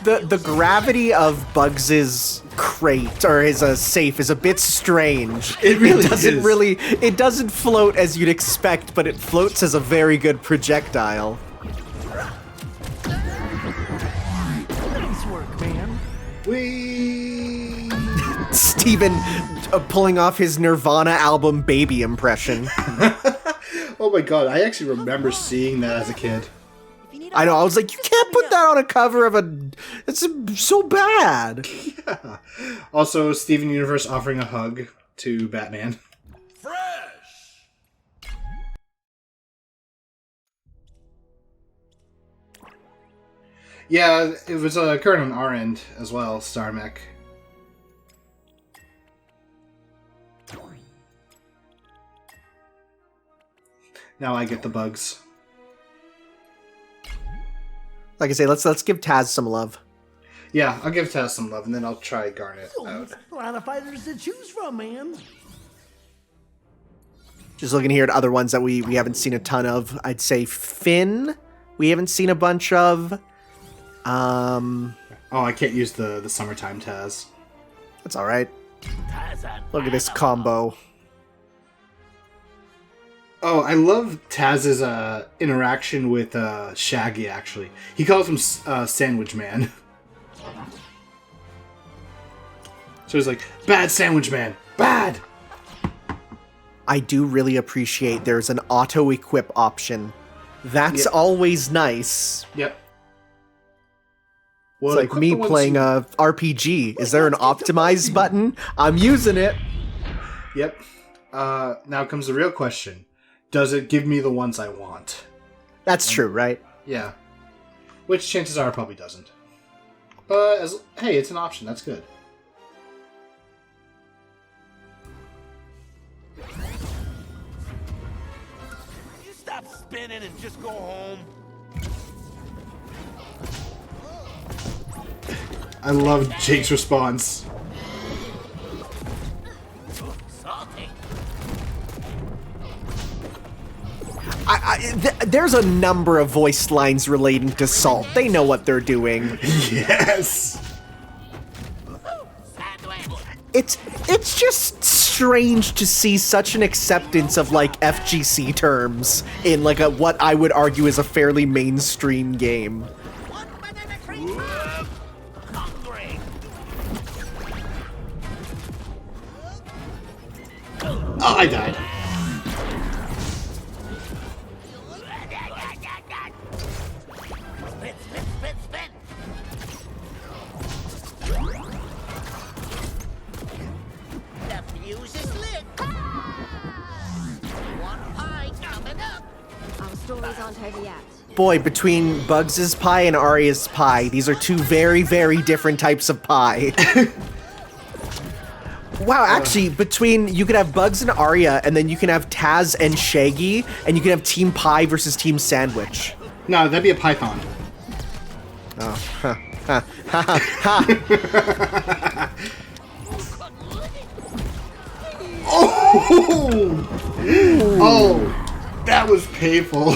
The gravity of Bugs's crate or his safe is a bit strange. It really doesn't is. it doesn't float as you'd expect, but it floats as a very good projectile. Nice work, man. Whee! Steven pulling off his Nirvana album Baby impression. Oh my god, I actually remember seeing that as a kid. I know, I was like, you can't put that on a cover of a... It's so bad. Yeah. Also, Steven Universe offering a hug to Batman. Fresh! Yeah, it was current on our end as well, Star Mech. Now I get the bugs. Like I say, let's give Taz some love. Yeah, I'll give Taz some love, and then I'll try Garnet out. A lot of fighters to choose from, man. Just looking here at other ones that we haven't seen a ton of. I'd say Finn, we haven't seen a bunch of. Oh, I can't use the summertime Taz. That's all right. Look at this combo. Oh, I love Taz's interaction with Shaggy, actually. He calls him Sandwich Man. So he's like, bad Sandwich Man! Bad! I do really appreciate there's an auto-equip option. That's always nice. Yep. It's like me playing a RPG. Is there an optimize button? I'm using it. Yep. Now comes the real question. Does it give me the ones I want? That's true, right? Yeah. Which chances are it probably doesn't. But, hey, it's an option. That's good. You stop spinning and just go home. I love Jake's response. Salty. There's a number of voice lines relating to Salt. They know what they're doing. Yes! It's just strange to see such an acceptance of like FGC terms in like what I would argue is a fairly mainstream game. One banana cream pie. Hungry. Oh, I died. Spin, spin, spin, spin. The fuse is lit. One pie coming up. Our stories aren't over yet. Boy, between Bugs' pie and Arya's pie, these are two very, very different types of pie. Wow, actually, between you could have Bugs and Arya, and then you can have Taz and Shaggy, and you can have Team Pie versus Team Sandwich. No, that'd be a Python. Oh, ha, ha, ha, ha. Oh! Oh, that was painful.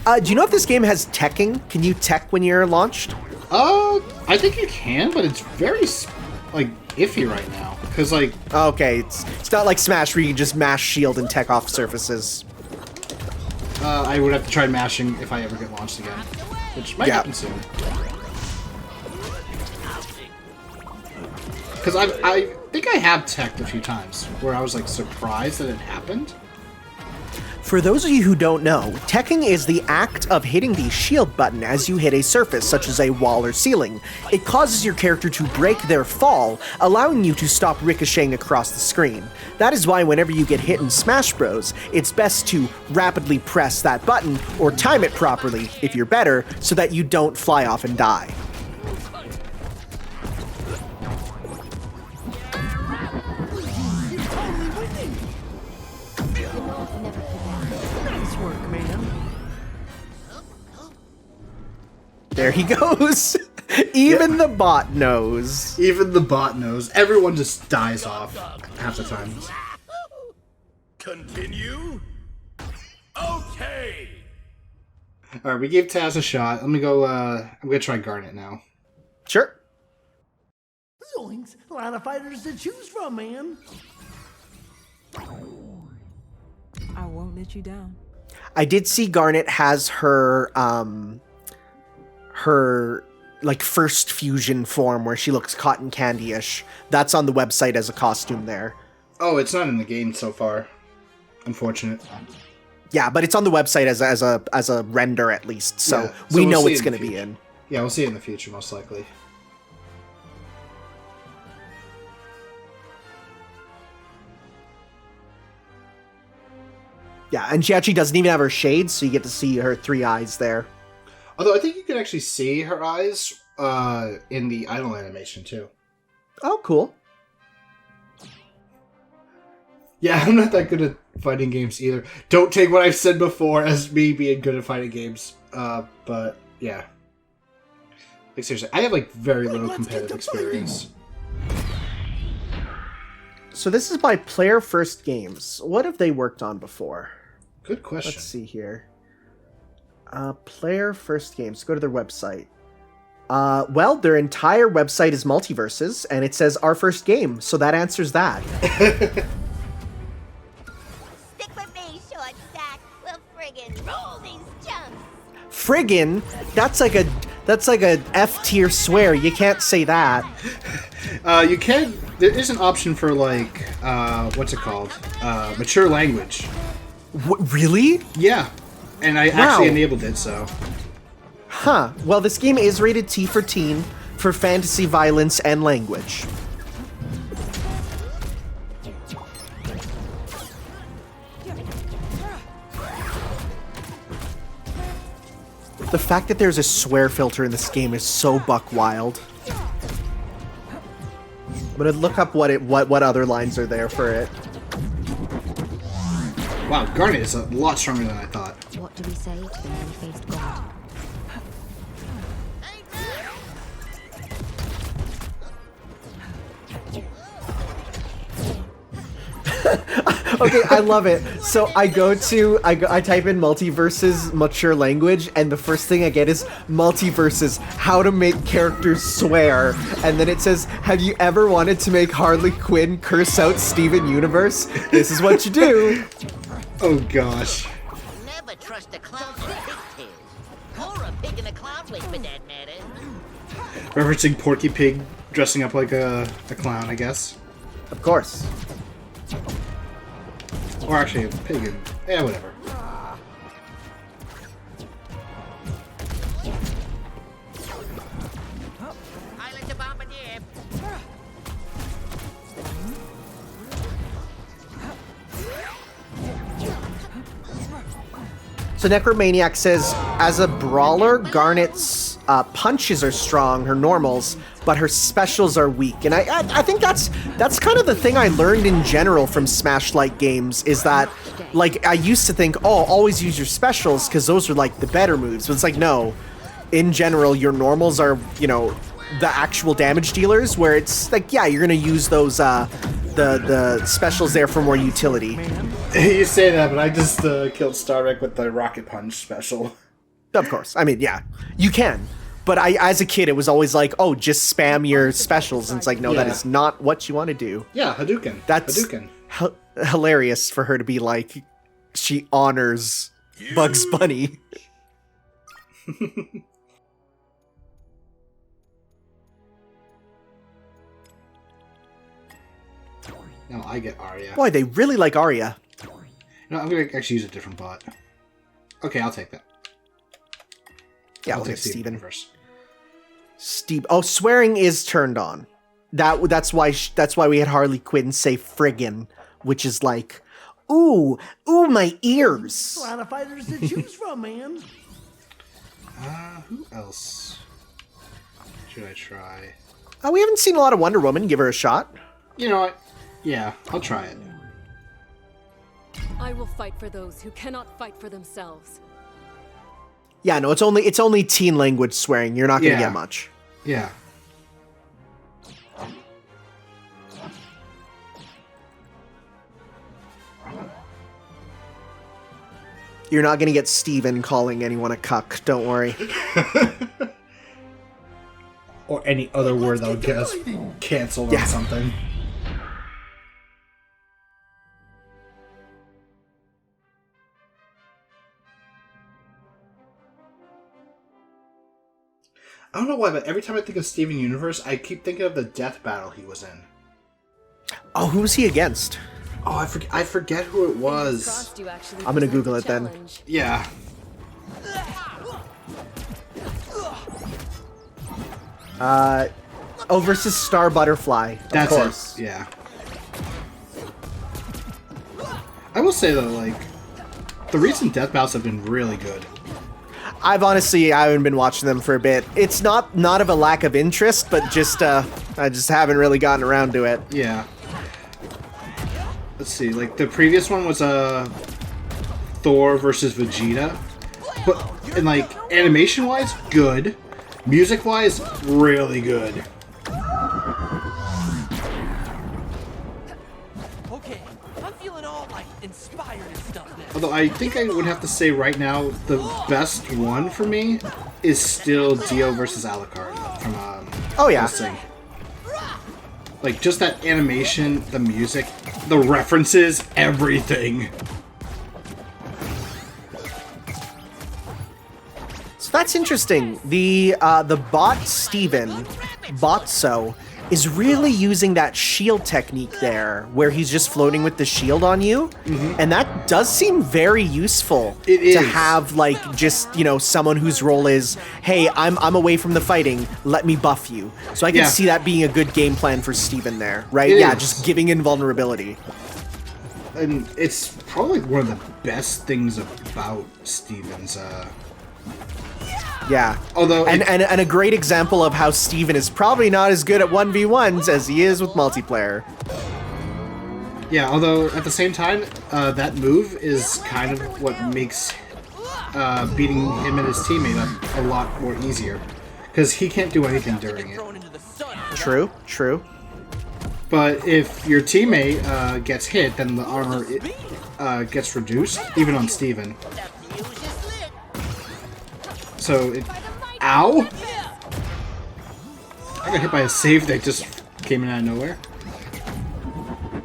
Do you know if this game has teching? Can you tech when you're launched? I think you can, but it's very, like, iffy right now. Because, like... Okay, it's not like Smash where you can just mash shield and tech off surfaces. I would have to try mashing if I ever get launched again. Which might happen soon. Because I think I have teched a few times where I was, like, surprised that it happened. For those of you who don't know, teching is the act of hitting the shield button as you hit a surface, such as a wall or ceiling. It causes your character to break their fall, allowing you to stop ricocheting across the screen. That is why whenever you get hit in Smash Bros, it's best to rapidly press that button, or time it properly, if you're better, so that you don't fly off and die. There he goes. Even the bot knows. Even the bot knows. Everyone just dies off half the time. Continue? Okay! Alright, we gave Taz a shot. Let me go, I'm gonna try Garnet now. Sure. Zoinks! A lot of fighters to choose from, man. I won't let you down. I did see Garnet has her, like, first fusion form where she looks cotton candy-ish. That's on the website as a costume there. Oh, it's not in the game so far. Unfortunate. Yeah, but it's on the website as a render at least, so, yeah. we we'll know it's going to be in. Yeah, we'll see it in the future, most likely. Yeah, and she actually doesn't even have her shades, so you get to see her 3 eyes there. Although I think you can actually see her eyes in the idle animation, too. Oh, cool. Yeah, I'm not that good at fighting games either. Don't take what I've said before as me being good at fighting games. But, yeah. Like, seriously, I have, like, very little competitive experience. So this is by Player First Games. What have they worked on before? Good question. Let's see here. Player First Games. Go to their website. Well, their entire website is MultiVersus, and it says our first game, so that answers that. Stick with me, short stack. We'll friggin' roll these chumps. Friggin'? That's like a F tier swear. You can't say that. You can. There is an option for, like, what's it called? Mature language. Really? Yeah. And I actually enabled it, so. Huh. Well, this game is rated T for teen, for fantasy, violence, and language. The fact that there's a swear filter in this game is so buck wild. I'm gonna look up what other lines are there for it. Wow, Garnet is a lot stronger than I thought. What do we say to the many-faced god? Okay, I love it. So I type in MultiVersus mature language, and the first thing I get is MultiVersus how to make characters swear, and then it says, have you ever wanted to make Harley Quinn curse out Steven Universe? This is what you do. Oh gosh. Never trust a clown with pigtails. Or a pig in a clown wig, for that matter. Referencing Porky Pig dressing up like a clown, I guess. Of course. Or actually a pig and... yeah, whatever. Island of Bombardier. So Necromaniac says, as a brawler, Garnet's punches are strong, her normals, but her specials are weak. And I think that's kind of the thing I learned in general from Smash-like games, is that, like, I used to think, oh, always use your specials, because those are, like, the better moves. But it's like, no. In general, your normals are, you know, the actual damage dealers, where it's like, yeah, you're going to use those The special's there for more utility. You say that, but I just killed Starrick with the Rocket Punch special. Of course. I mean, yeah, you can. But as a kid, it was always like, oh, just spam your specials. And it's like, no, that is not what you want to do. Yeah, Hadouken. That's Hadouken. Hilarious for her to be like, she honors Bugs Bunny. Now I get Arya. Boy, they really like Arya. No, I'm going to actually use a different bot. Okay, I'll take that. Yeah, I'll we'll take take Steven first. Steve. Oh, swearing is turned on. That's why we had Harley Quinn say friggin', which is like, ooh, my ears. A lot of fighters to choose from, man. Who else should I try? We haven't seen a lot of Wonder Woman. Give her a shot. You know what? Yeah, I'll try it. I will fight for those who cannot fight for themselves. Yeah, no, it's only teen language swearing. You're not gonna get much. Yeah. You're not gonna get Steven calling anyone a cuck. Don't worry. Or any other word that would get us canceled on something. I don't know why, but every time I think of Steven Universe, I keep thinking of the death battle he was in. Oh, who was he against? Oh, I forget who it was. I'm gonna Google it then. Yeah. Versus Star Butterfly. That's of course. it. Yeah. I will say though, like, the recent death battles have been really good. I haven't been watching them for a bit. It's not of a lack of interest, but just I just haven't really gotten around to it. Yeah. Let's see, like the previous one was Thor versus Vegeta, but and like animation wise, good. Music wise, really good. Okay, I'm feeling all like inspired and stuff now. Although I think I would have to say right now the best one for me is still Dio versus Alucard from oh yeah. Sing. Like just that animation, the music, the references, everything. So that's interesting. The bot Steven, Botso, is really using that shield technique there, where he's just floating with the shield on you, and that does seem very useful. It is. To have like just someone whose role is, hey, I'm away from the fighting, let me buff you. So I can see that being a good game plan for Steven there, right? It yeah, is. just giving invulnerability. And it's probably one of the best things about Steven's. Yeah. Although and a great example of how Steven is probably not as good at 1v1s as he is with multiplayer. Yeah, although at the same time, that move is kind of what makes beating him and his teammate a lot more easier. Because he can't do anything during it. True, true. But if your teammate gets hit, then the armor gets reduced, even on Steven. So it... Ow! I got hit by a save that just came in out of nowhere.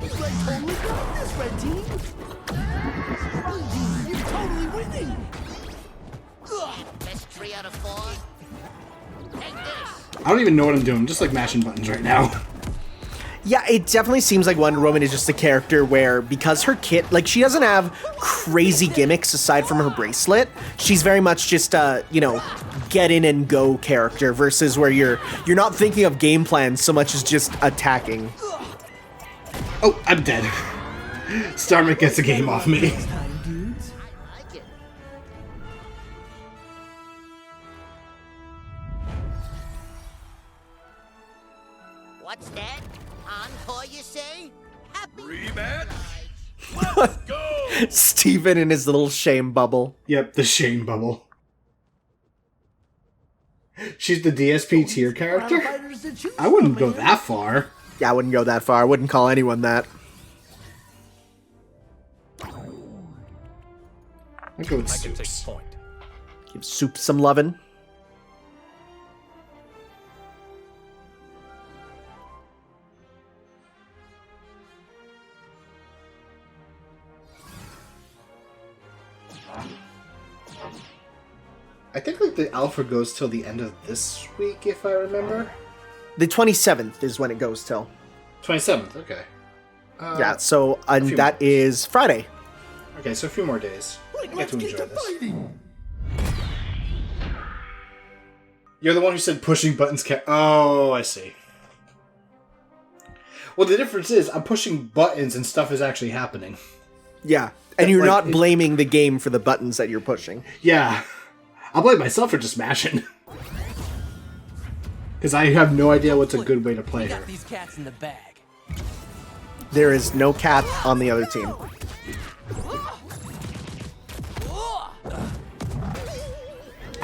You guys totally got this, red team. Blue team, you're totally winning. Best 3 out of 4. Take this. I don't even know what I'm doing. I'm just like mashing buttons right now. Yeah, it definitely seems like Wonder Woman is just a character where, because her kit, like, she doesn't have crazy gimmicks aside from her bracelet. She's very much just a, get in and go character versus where you're not thinking of game plans so much as just attacking. Oh, I'm dead. Starman gets a game off me. What's that? Encore, you say? Happy Rematch? Let's go! Steven in his little shame bubble. Yep, the shame bubble. She's the DSP tier character? I wouldn't go that far. Yeah, I wouldn't go that far. I wouldn't call anyone that. I'll go with I can take Soups. point. Give Soup some lovin'. I think like the alpha goes till the end of this week, if I remember. The 27th is when it goes till. 27th, okay. Yeah, so and few that more. is Friday. Okay, so a few more days. I get to enjoy this. fighting. You're the one who said pushing buttons can. Oh, I see. Well, the difference is I'm pushing buttons and stuff is actually happening. Yeah, and you're Like, not blaming the game for the buttons that you're pushing. Yeah. I'll blame myself for just mashing. Because I have no idea what's a good way to play her. Got these cats in the bag. There is no cat on the other team.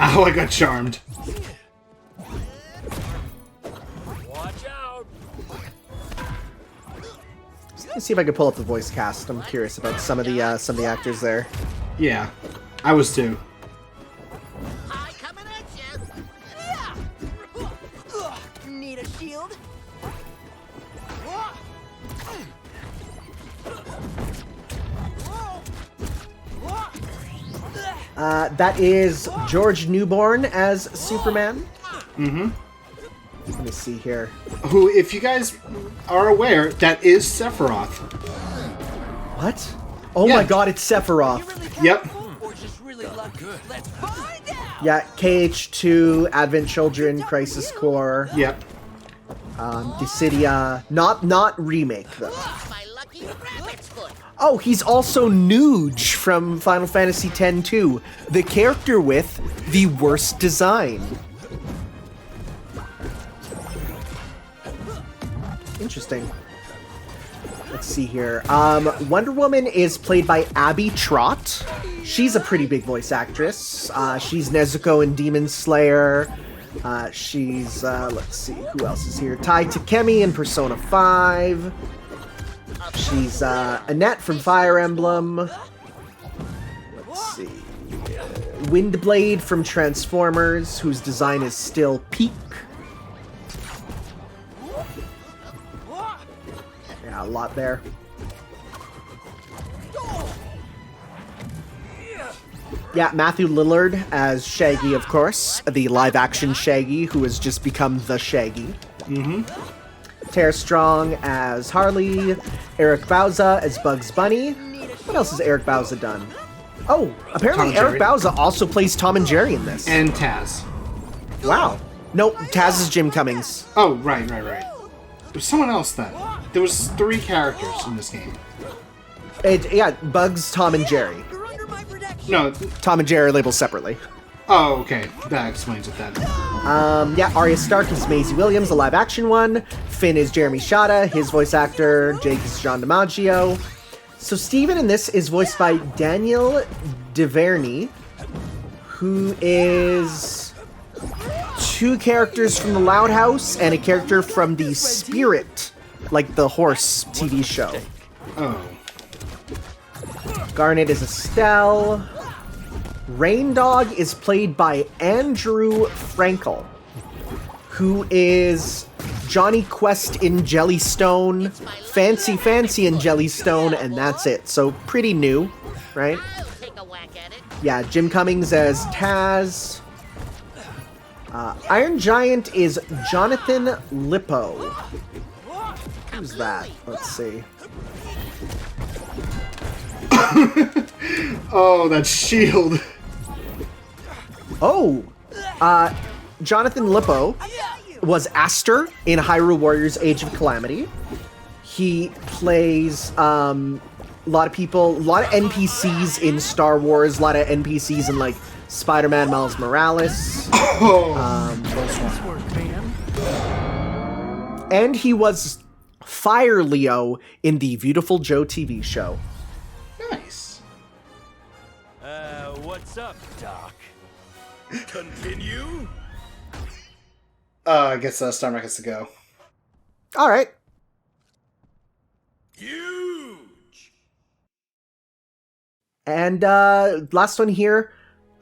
Ow, I got charmed. Watch out! Let's see if I can pull up the voice cast. I'm curious about some of the actors there. Yeah, I was too. Hi, coming at you. Need a shield? That is George Newborn as Superman. Mm-hmm. Let me see here. Who, if you guys are aware, that is Sephiroth. What? Oh Yeah. my god, it's Sephiroth. Yep. Or just really lucky? Let's find out! Yeah, KH2, Advent Children, Crisis Core, Yep. Dissidia. Not remake, though. My lucky rabbit's foot. Oh, he's also Nuge from Final Fantasy X-2, the character with the worst design. Interesting. Let's see here. Wonder Woman is played by Abby Trott. She's a pretty big voice actress. She's Nezuko in Demon Slayer. She's, let's see, who else is here? Tai Takemi in Persona 5. She's Annette from Fire Emblem. Let's see. Windblade from Transformers, whose design is still peak. Yeah, a lot there. Yeah, Matthew Lillard as Shaggy, of course. The live-action Shaggy, who has just become the Shaggy. Mm-hmm. Tara Strong as Harley, Eric Bauza as Bugs Bunny. What else has Eric Bauza done? Oh, apparently Tom and Eric Jerry. Bauza also plays Tom and Jerry in this. And Taz. Wow. No, Taz is Jim Cummings. Oh, right. There's someone else then. There was 3 characters in this game. Yeah, Bugs, Tom, and Jerry. You're under my protection. No. Tom and Jerry are labeled separately. Oh, okay. That explains it then. Yeah, Arya Stark is Maisie Williams, the live-action one. Finn is Jeremy Shada. His voice actor, Jake, is John DiMaggio. So Steven in this is voiced by Daniel DeVerney, who is 2 characters from The Loud House and a character from the Spirit, like the horse TV show. Oh. Garnet is Estelle. Raindog is played by Andrew Frankel, who is Johnny Quest in Jellystone, Fancy in Jellystone, and that's it. So pretty new, right? I'll take a whack at it. Yeah, Jim Cummings as Taz. Iron Giant is Jonathan Lippo. Who's that? Let's see. Oh, that shield. Oh, Jonathan Lippo was Aster in Hyrule Warriors Age of Calamity. He plays a lot of NPCs in Star Wars, a lot of NPCs in like Spider-Man Miles Morales. And he was Fire Leo in the Beautiful Joe TV show. Nice. What's up, Doc? Continue? I guess Starmark has to go. All right. Huge. And last one here,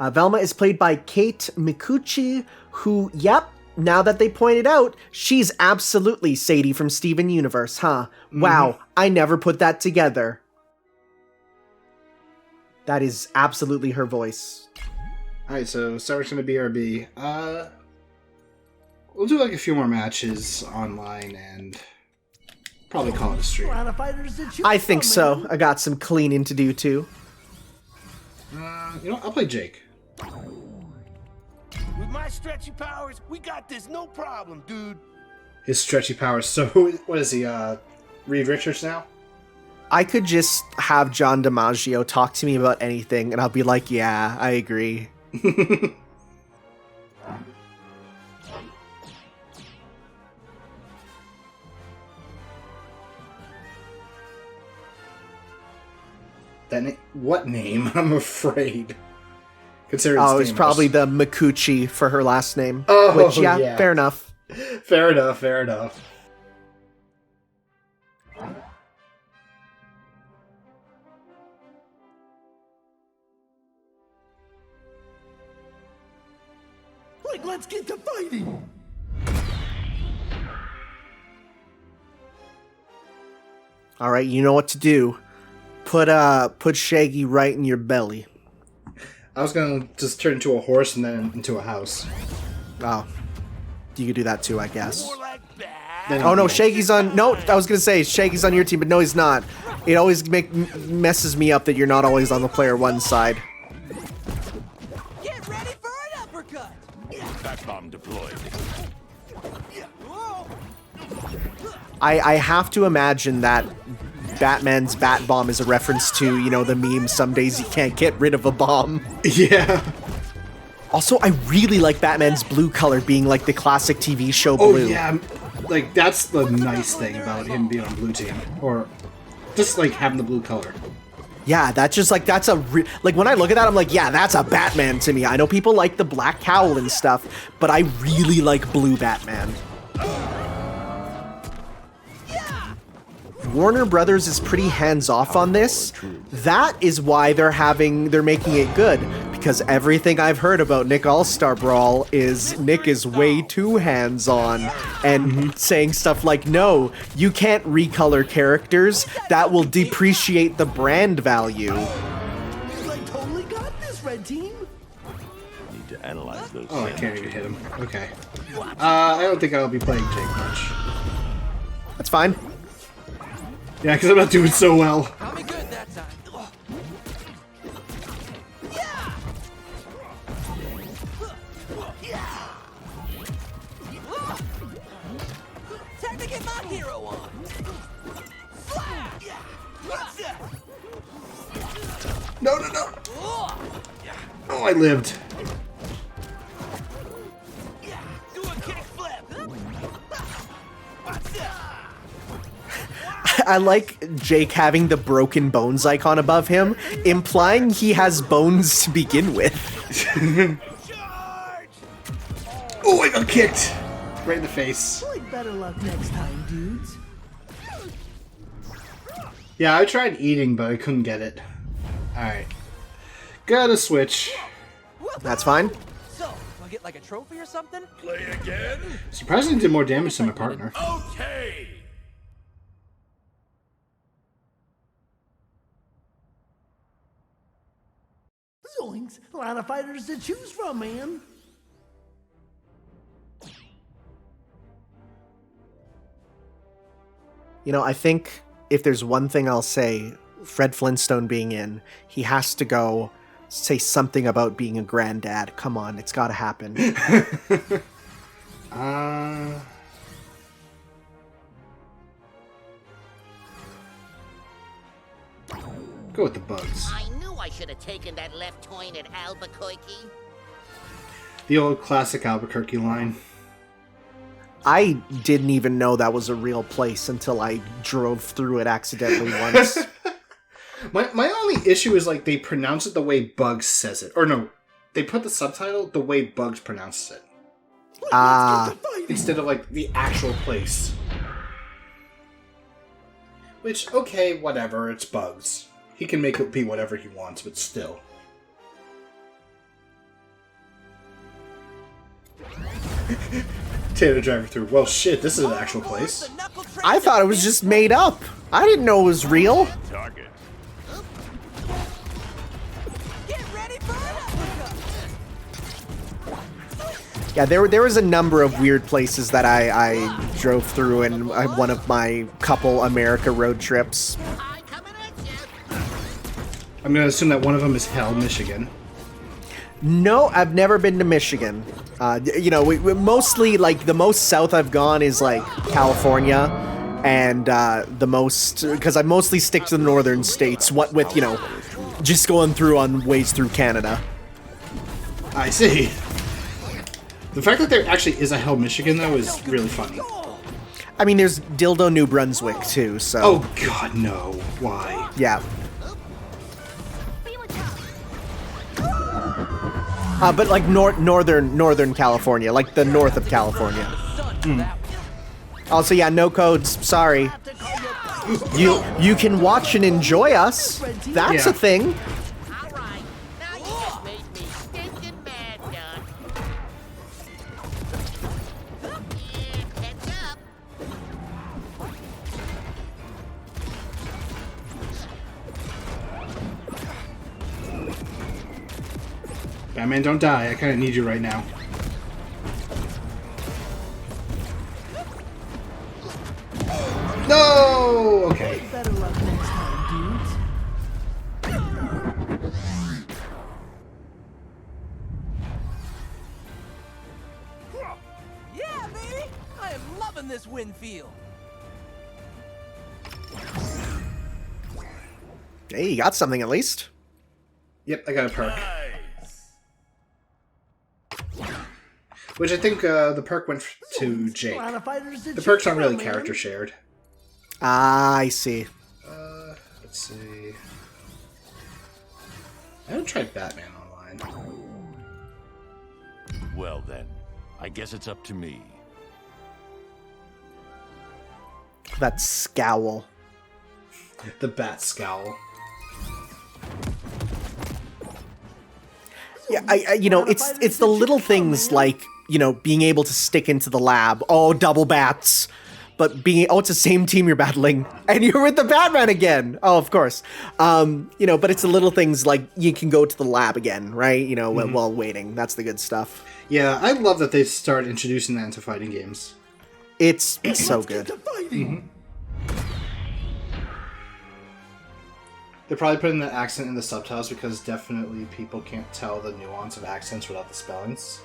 Velma is played by Kate Mikuchi, who, yep, now that they pointed out, she's absolutely Sadie from Steven Universe, huh? Wow, I never put that together. That is absolutely her voice. Alright, so Star's gonna BRB. We'll do like a few more matches online and probably call it a stream. I think so. I got some cleaning to do too. You know, I'll play Jake. With my stretchy powers, we got this, no problem, dude. His stretchy powers. So, what is he, Reed Richards now? I could just have John DiMaggio talk to me about anything, and I'll be like, yeah, I agree. What name? I'm afraid. Considering it's probably the Mikuchi for her last name. Oh, which, yeah, fair enough. Fair enough, fair enough. Like, let's get to fighting. All right, you know what to do. Put Shaggy right in your belly. I was gonna just turn into a horse and then into a house. Oh, you could do that too, I guess. More like that. Then Oh no, Shaggy's on. No, I was gonna say Shaggy's on your team, but no, he's not. It always messes me up that you're not always on the player one side. Get ready for an uppercut. Back bomb deployed. I have to imagine that Batman's bat bomb is a reference to, you know, the meme, some days you can't get rid of a bomb. Yeah. Also, I really like Batman's blue color being like the classic TV show Oh blue. yeah, like that's the nice thing about him being on blue team, or just like having the blue color. Yeah, that's just like, that's a like when I look at that, I'm like, yeah, that's a Batman to me. I know people like the black cowl and stuff, but I really like blue Batman. Warner Brothers is pretty hands-off on this. That is why they're making it good, because everything I've heard about Nick All-Star Brawl is Nick is way too hands-on and saying stuff like, no, you can't recolor characters. That will depreciate the brand value. Like, totally got this, red team. Need to analyze those. Oh, I can't even hit him. Okay. I don't think I'll be playing Jake much. That's fine. Yeah, because I'm not doing so well. Got me good that time. Time to get my hero on. No, no, no. Oh, I lived. Do a kick flip. I like Jake having the broken bones icon above him, implying he has bones to begin with. Oh, I got kicked. Right in the face. Like, better luck next time, dudes. Yeah, I tried eating, but I couldn't get it. Alright. Gotta switch. That's fine. So, do I get like a trophy or something? Play again? Surprisingly did more damage than my partner. Okay. Zoinks. A lot of fighters to choose from, man. You know, I think if there's one thing I'll say, Fred Flintstone being in, he has to go say something about being a granddad. Come on, it's gotta happen. Go with the bugs. I knew I should have taken that left turn at Albuquerque. The old classic Albuquerque line. I didn't even know that was a real place until I drove through it accidentally once. My only issue is, like, they pronounce it the way Bugs says it. Or no, they put the subtitle the way Bugs pronounces it. Instead of, like, the actual place. Which, okay, whatever, it's bugs. He can make it be whatever he wants, but still. Tanner driving through. Well, shit, this is an actual place. I thought it was just made up. I didn't know it was real. Target. Yeah, there was a number of weird places that I drove through in one of my couple America road trips. I'm gonna assume that one of them is Hell, Michigan. No, I've never been to Michigan. You know, we mostly, like, the most south I've gone is, like, California, and the most, because I mostly stick to the northern states, what with, you know, just going through on ways through Canada. I see. The fact that there actually is a Hell, Michigan, though, is really funny. I mean, there's Dildo, New Brunswick, too, so... Oh, God, no. Why? Yeah. But like northern California, like the north of California. Also, yeah, no codes. Sorry. You can watch and enjoy us. That's a thing. All right, now you just made me stinking mad, Doug. Yeah, catch up. Batman, don't die. I kind of need you right now. No! Okay. Better luck next time, dudes. Yeah, baby! I am loving this wind field. Hey, you got something at least. Yep, I got a perk. Which I think the perk went to Jake. The perks aren't really character shared. Ah, I see. Let's see. I haven't tried Batman online. Well then, I guess it's up to me. That scowl. The Bat Scowl. Yeah, I you know, it's the little things like, you know, being able to stick into the lab. Oh, double bats. But being, oh, it's the same team you're battling, and you're with the Batman again. Oh, of course. You know, but it's the little things like you can go to the lab again, right? You know, while waiting. That's the good stuff. Yeah, I love that they started introducing that into fighting games. It's so good. They're probably putting the accent in the subtitles because definitely people can't tell the nuance of accents without the spellings.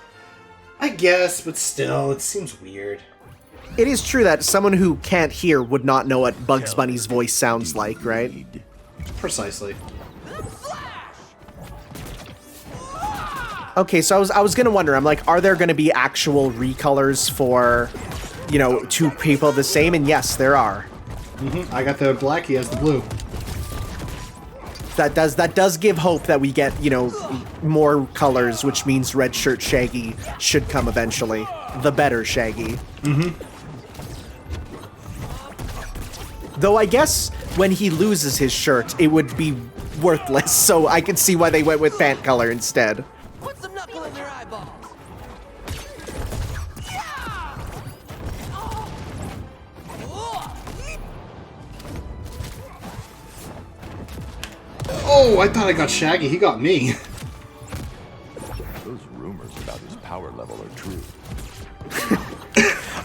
I guess, but still, it seems weird. It is true that someone who can't hear would not know what Bugs Bunny's voice sounds like, right? Precisely. Okay, so I was gonna wonder, I'm like, are there gonna be actual recolors for, you know, two people the same? And yes, there are. I got the black, he has the blue. That does give hope that we get, you know, more colors, which means Red Shirt Shaggy should come eventually. The better Shaggy. Though I guess when he loses his shirt, it would be worthless, so I can see why they went with pant color instead. Put some knuckle in their eyeballs. Oh, I thought I got Shaggy. He got me. Those rumors about his power level are true.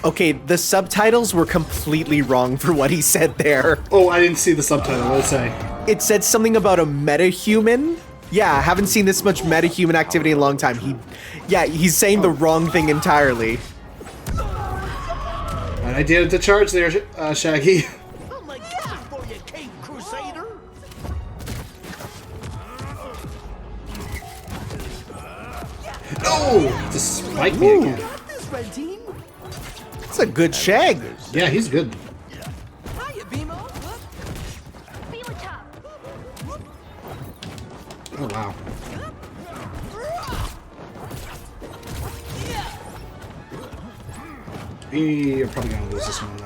Okay, the subtitles were completely wrong for what he said there. Oh, I didn't see the subtitle. What did it say? It said something about a metahuman. Yeah, I haven't seen this much metahuman activity in a long time. He's saying the wrong thing entirely. An idea to charge there, Shaggy. Oh my God, for you, Cape Crusader! No! Just spike me again. Got this, red team. That's a good shag. Yeah, he's good. Hiya, Beemo. Oh, wow. You're probably gonna lose this one, though.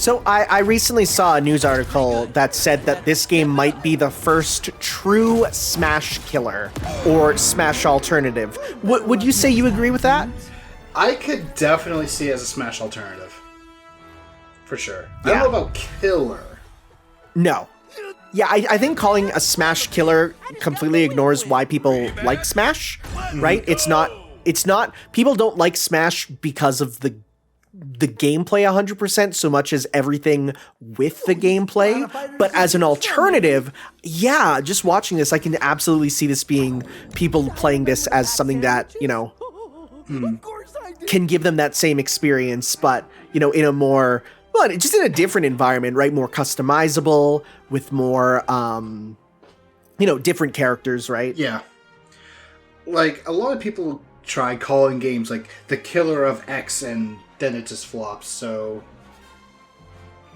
So I recently saw a news article that said that this game might be the first true Smash killer or Smash alternative. Would you say you agree with that? I could definitely see it as a Smash alternative. For sure. Yeah. I don't know about killer. No. Yeah, I think calling a Smash killer completely ignores why people like Smash, right? It's not, people don't like Smash because of the gameplay 100% so much as everything with the gameplay. But as an alternative, yeah, just watching this, I can absolutely see this being people playing this as something that, you know, can give them that same experience, but, you know, in a more, well, just in a different environment, right? More customizable with more, you know, different characters, right? Yeah. Like, a lot of people try calling games like the killer of X and then it just flops, so...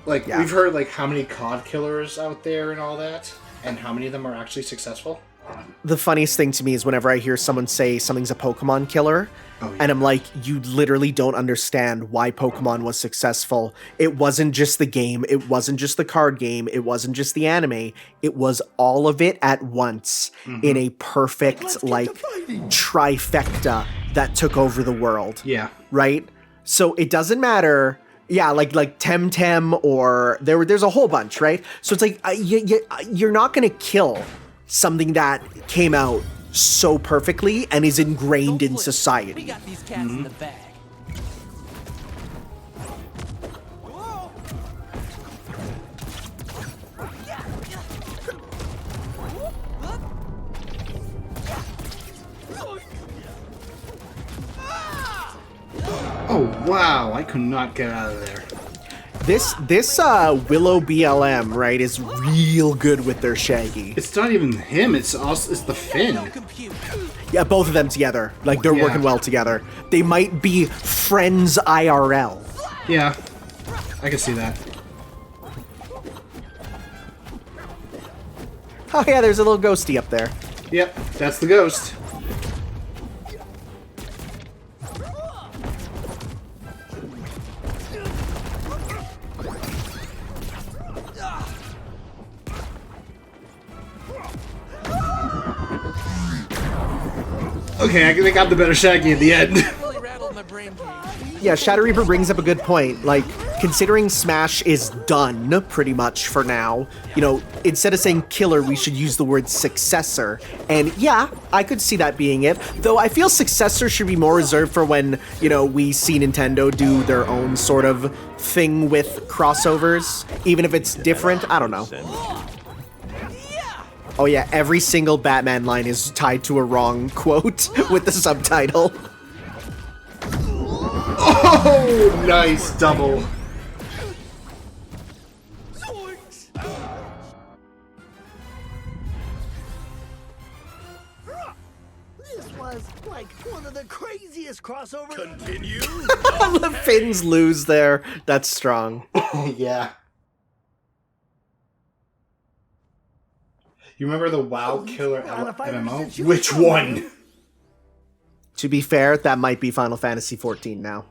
Like, we've heard, like, how many COD killers out there and all that, and how many of them are actually successful. The funniest thing to me is whenever I hear someone say something's a Pokemon killer, and I'm like, you literally don't understand why Pokemon was successful. It wasn't just the game, it wasn't just the card game, it wasn't just the anime, it was all of it at once in a perfect, like, trifecta that took over the world. Yeah. Right? So it doesn't matter, yeah, like Temtem or there's a whole bunch, right? So it's like you're not gonna kill something that came out so perfectly and is ingrained in society. We got these cats in the bag. Oh, wow, I could not get out of there. This Willow BLM, right, is real good with their Shaggy. It's not even him, it's the Finn. Yeah, both of them together. Like, they're working well together. They might be friends IRL. Yeah, I can see that. Oh yeah, there's a little ghosty up there. Yep, that's the ghost. Okay, I think I got the better Shaggy in the end. Yeah, Shadow Reaper brings up a good point. Like, considering Smash is done, pretty much, for now, you know, instead of saying killer, we should use the word successor. And yeah, I could see that being it. Though I feel successor should be more reserved for when, you know, we see Nintendo do their own sort of thing with crossovers. Even if it's different, I don't know. Oh yeah, every single Batman line is tied to a wrong quote with the subtitle. Oh, nice double. This was like one of the craziest crossovers. Continue. The Finns lose there. That's strong. Yeah. You remember the WoW Killer MMO? Which one? To be fair, that might be Final Fantasy XIV now.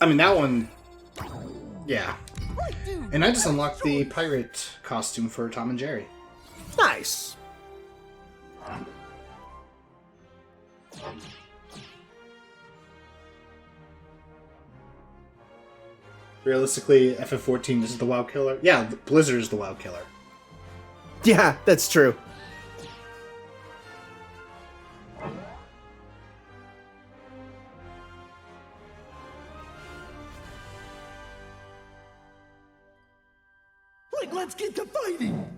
I mean, that one... Yeah. And I just unlocked the pirate costume for Tom and Jerry. Nice. Realistically, FF14 is the WoW Killer. Yeah, Blizzard is the WoW Killer. Yeah, that's true. Like, let's get to fighting.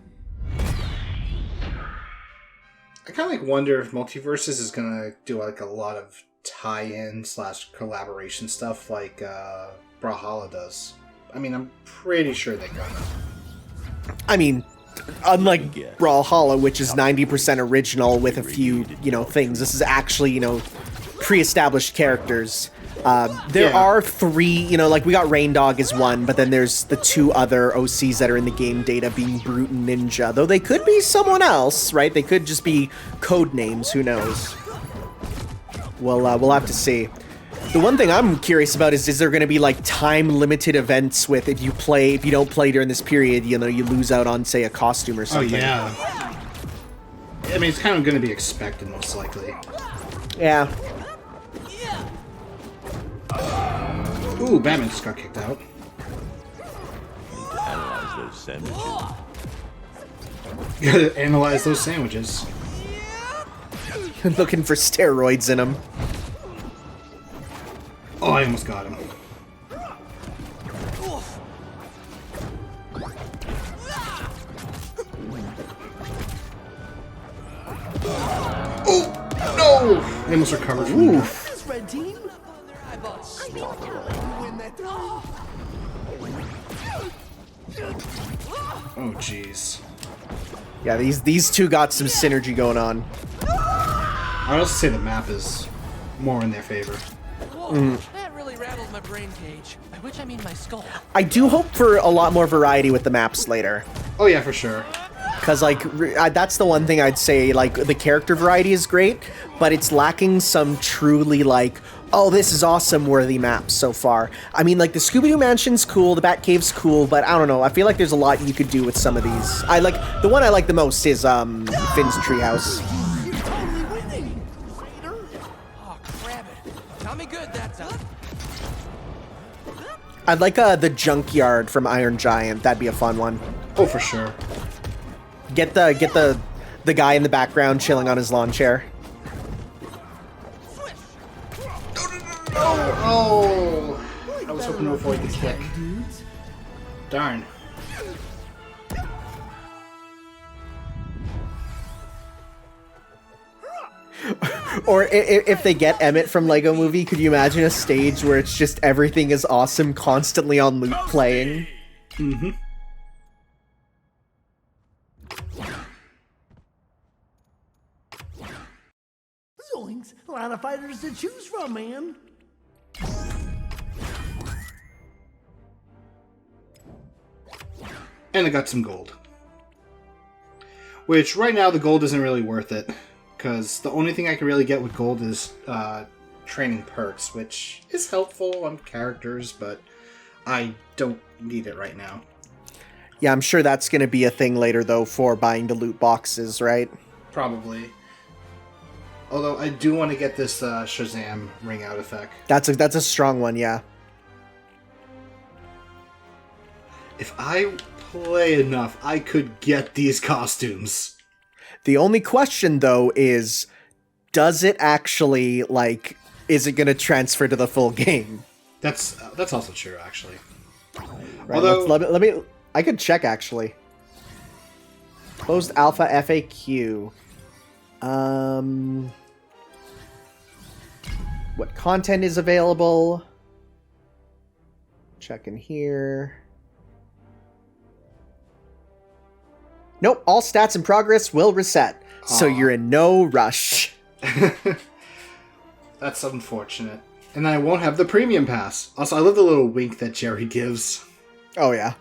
I kind of wonder if MultiVersus is gonna do like a lot of tie-in / collaboration stuff like Brawlhalla does. I mean, I'm pretty sure they're gonna. I mean, unlike Brawlhalla, which is 90% original with a few, you know, things, this is actually, you know, pre-established characters. There are 3, you know, like we got Raindog as one, but then there's the 2 other OCs that are in the game data being Brute and Ninja, though they could be someone else, right? They could just be code names, who knows? We'll have to see. The one thing I'm curious about is there going to be like time limited events with if you don't play during this period, you lose out on say a costume or something. Oh yeah. I mean, it's kind of going to be expected most likely. Yeah. Ooh, Batman just got kicked out. Analyze those sandwiches. You gotta analyze those sandwiches. Looking for steroids in them. Oh, I almost got him. Oh, no! I almost recovered from that. This red team. Oh, jeez. Yeah, these two got some synergy going on. I'd also say the map is more in their favor. Whoa, that really rattled my brain cage. By which I mean my skull. I do hope for a lot more variety with the maps later. Oh yeah, for sure. Because, like, that's the one thing I'd say, like, the character variety is great, but it's lacking some truly, like, oh, this is awesome worthy maps so far. I mean, like, the Scooby-Doo Mansion's cool, the Batcave's cool, but I don't know, I feel like there's a lot you could do with some of these. The one I like the most is, Finn's Treehouse. You're totally winning. Oh, crap it. Tell me good that time. I'd like, the Junkyard from Iron Giant, that'd be a fun one. Oh, for sure. Get the guy in the background chilling on his lawn chair. Oh! I was hoping to avoid the kick. Darn. Or if they get Emmett from Lego Movie, could you imagine a stage where it's just everything is awesome, constantly on loop playing? Mm-hmm. Zoinks. A lot of fighters to choose from, man. And I got some gold. Which, right now, the gold isn't really worth it. Because the only thing I can really get with gold is training perks, which is helpful on characters, but I don't need it right now. Yeah, I'm sure that's going to be a thing later, though, for buying the loot boxes, right? Probably. Although, I do want to get this Shazam ring out effect. That's a strong one, yeah. If I play enough, I could get these costumes. The only question, though, is does it actually, like, is it going to transfer to the full game? That's also true, actually. Right, Although, let me I could check, actually. Closed alpha FAQ. What content is available? Check in here. Nope, all stats in progress will reset, so you're in no rush. That's unfortunate. And then I won't have the premium pass. Also, I love the little wink that Jerry gives. Oh, yeah.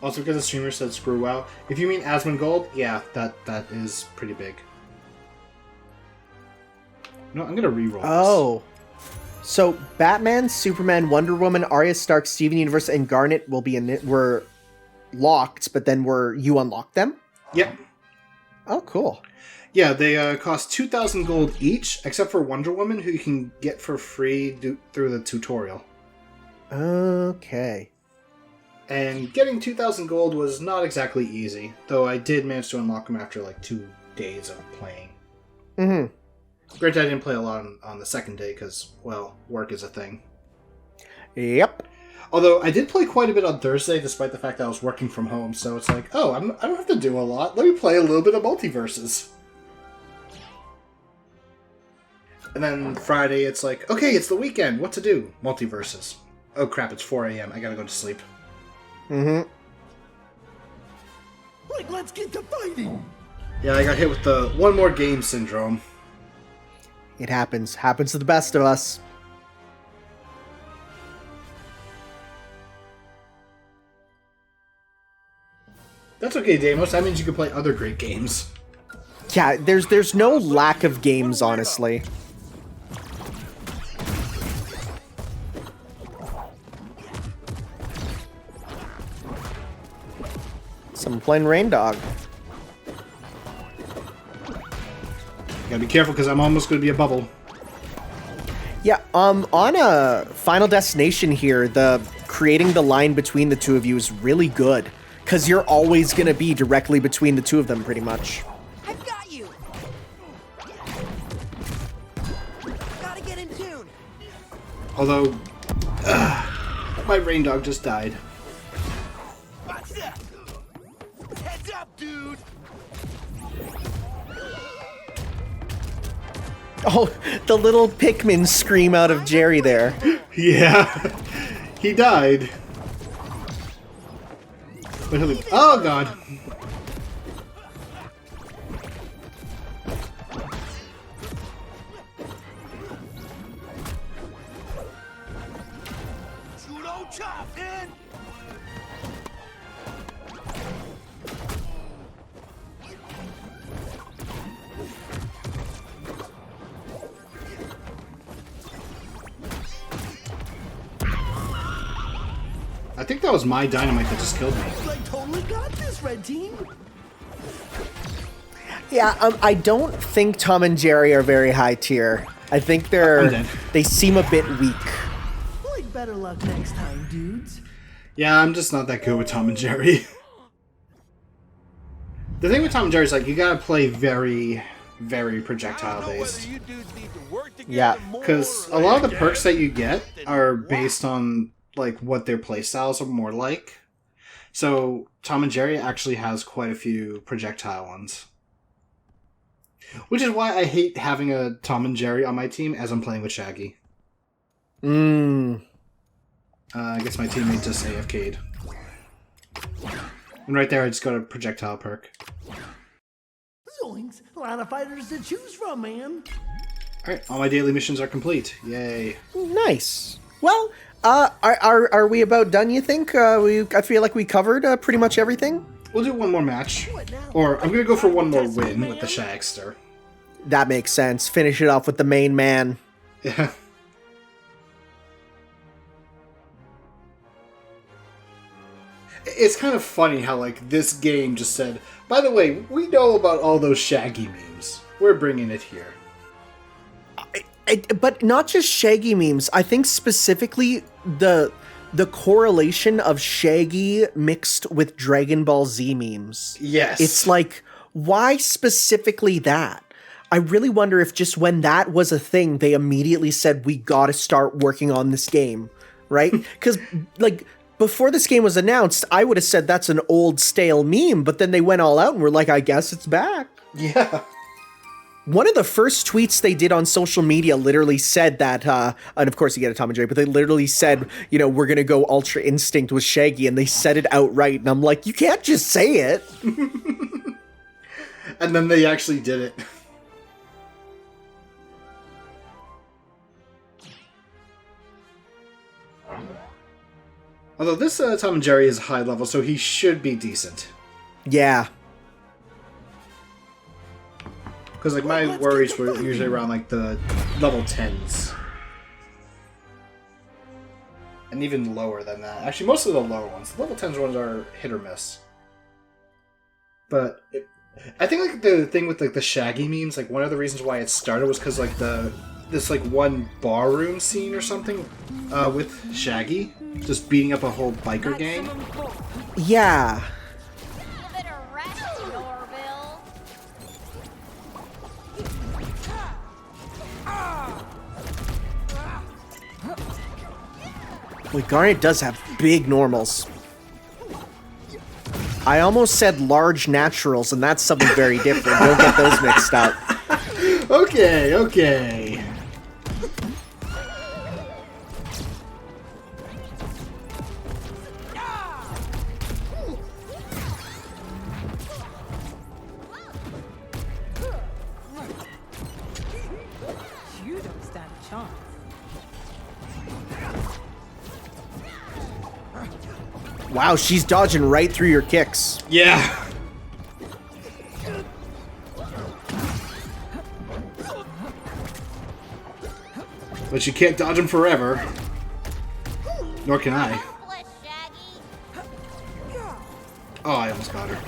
Also, because the streamer said screw WoW. If you mean Asmongold, yeah, that is pretty big. No, I'm gonna reroll this. Oh. So, Batman, Superman, Wonder Woman, Arya Stark, Steven Universe, and Garnet will be were locked, but then you unlocked them? Yep. Oh, cool. Yeah, they cost 2,000 gold each, except for Wonder Woman, who you can get for free through the tutorial. Okay. And getting 2,000 gold was not exactly easy, though I did manage to unlock them after like 2 days of playing. Mm-hmm. Granted, I didn't play a lot on the second day because, well, work is a thing. Yep. Although I did play quite a bit on Thursday, despite the fact that I was working from home. So it's like, oh, I don't have to do a lot. Let me play a little bit of MultiVersus. And then Friday, it's like, okay, it's the weekend. What to do? MultiVersus. Oh crap! It's 4 a.m. I gotta go to sleep. Mm-hmm. Like, let's get to fighting. Yeah, I got hit with the one more game syndrome. It happens. Happens to the best of us. That's okay, Deimos. That means you can play other great games. Yeah, there's no lack of games, honestly. Someone playing Raindog. Gotta be careful because I'm almost going to be a bubble. Yeah, on a Final Destination here, the creating the line between the two of you is really good. Because you're always going to be directly between the two of them, pretty much. I've got you. Gotta get in tune. Although, my Raindog just died. Watch that. Heads up, dude. Oh, the little Pikmin scream out of Jerry there. Yeah, he died. Oh god. Judo chop, man. I think that was my dynamite that just killed me. I totally got this, red team. Yeah, I don't think Tom and Jerry are very high tier. I think they seem a bit weak. Like better luck next time, dudes. Yeah, I'm just not that good with Tom and Jerry. The thing with Tom and Jerry is, like, you gotta play very, very projectile based. Yeah. Because a lot of the perks that you get are based on, like, what their playstyles are more like. So, Tom and Jerry actually has quite a few projectile ones. Which is why I hate having a Tom and Jerry on my team as I'm playing with Shaggy. I guess my teammate just AFK'd. And right there I just got a projectile perk. Zoinks. A lot of fighters to choose from, man. Alright, all my daily missions are complete. Yay. Nice. Well, are we about done, you think? I feel like we covered pretty much everything. We'll do one more match. Or I'm gonna go for one more win with the Shagster. That makes sense. Finish it off with the main man. Yeah. It's kind of funny how, like, this game just said, by the way, we know about all those Shaggy memes. We're bringing it here. But not just Shaggy memes. I think specifically the correlation of Shaggy mixed with Dragon Ball Z memes. Yes. It's like, why specifically that? I really wonder if just when that was a thing, they immediately said, we gotta start working on this game, right? Because, like, before this game was announced, I would have said that's an old, stale meme, but then they went all out and were like, I guess it's back. Yeah. One of the first tweets they did on social media literally said that, and of course you get a Tom and Jerry, but they literally said, you know, we're going to go Ultra Instinct with Shaggy, and they said it outright, and I'm like, you can't just say it. And then they actually did it. Although this Tom and Jerry is high level, so he should be decent. Yeah. Because, like, my worries were usually around, like, the level 10s. And even lower than that. Actually, most of the lower ones. The level 10s ones are hit or miss. But I think, like, the thing with, like, the Shaggy memes, like, one of the reasons why it started was because, like, this, like, one barroom scene or something with Shaggy. Just beating up a whole biker gang. Yeah. You better rest, Norville. Well, Garnet does have big normals. I almost said large naturals, and that's something very different. Don't get those mixed up. Okay, okay. You don't stand a chance. Wow, she's dodging right through your kicks. Yeah. But you can't dodge him forever. Nor can I. Hopeless, Shaggy. Oh, I almost got her.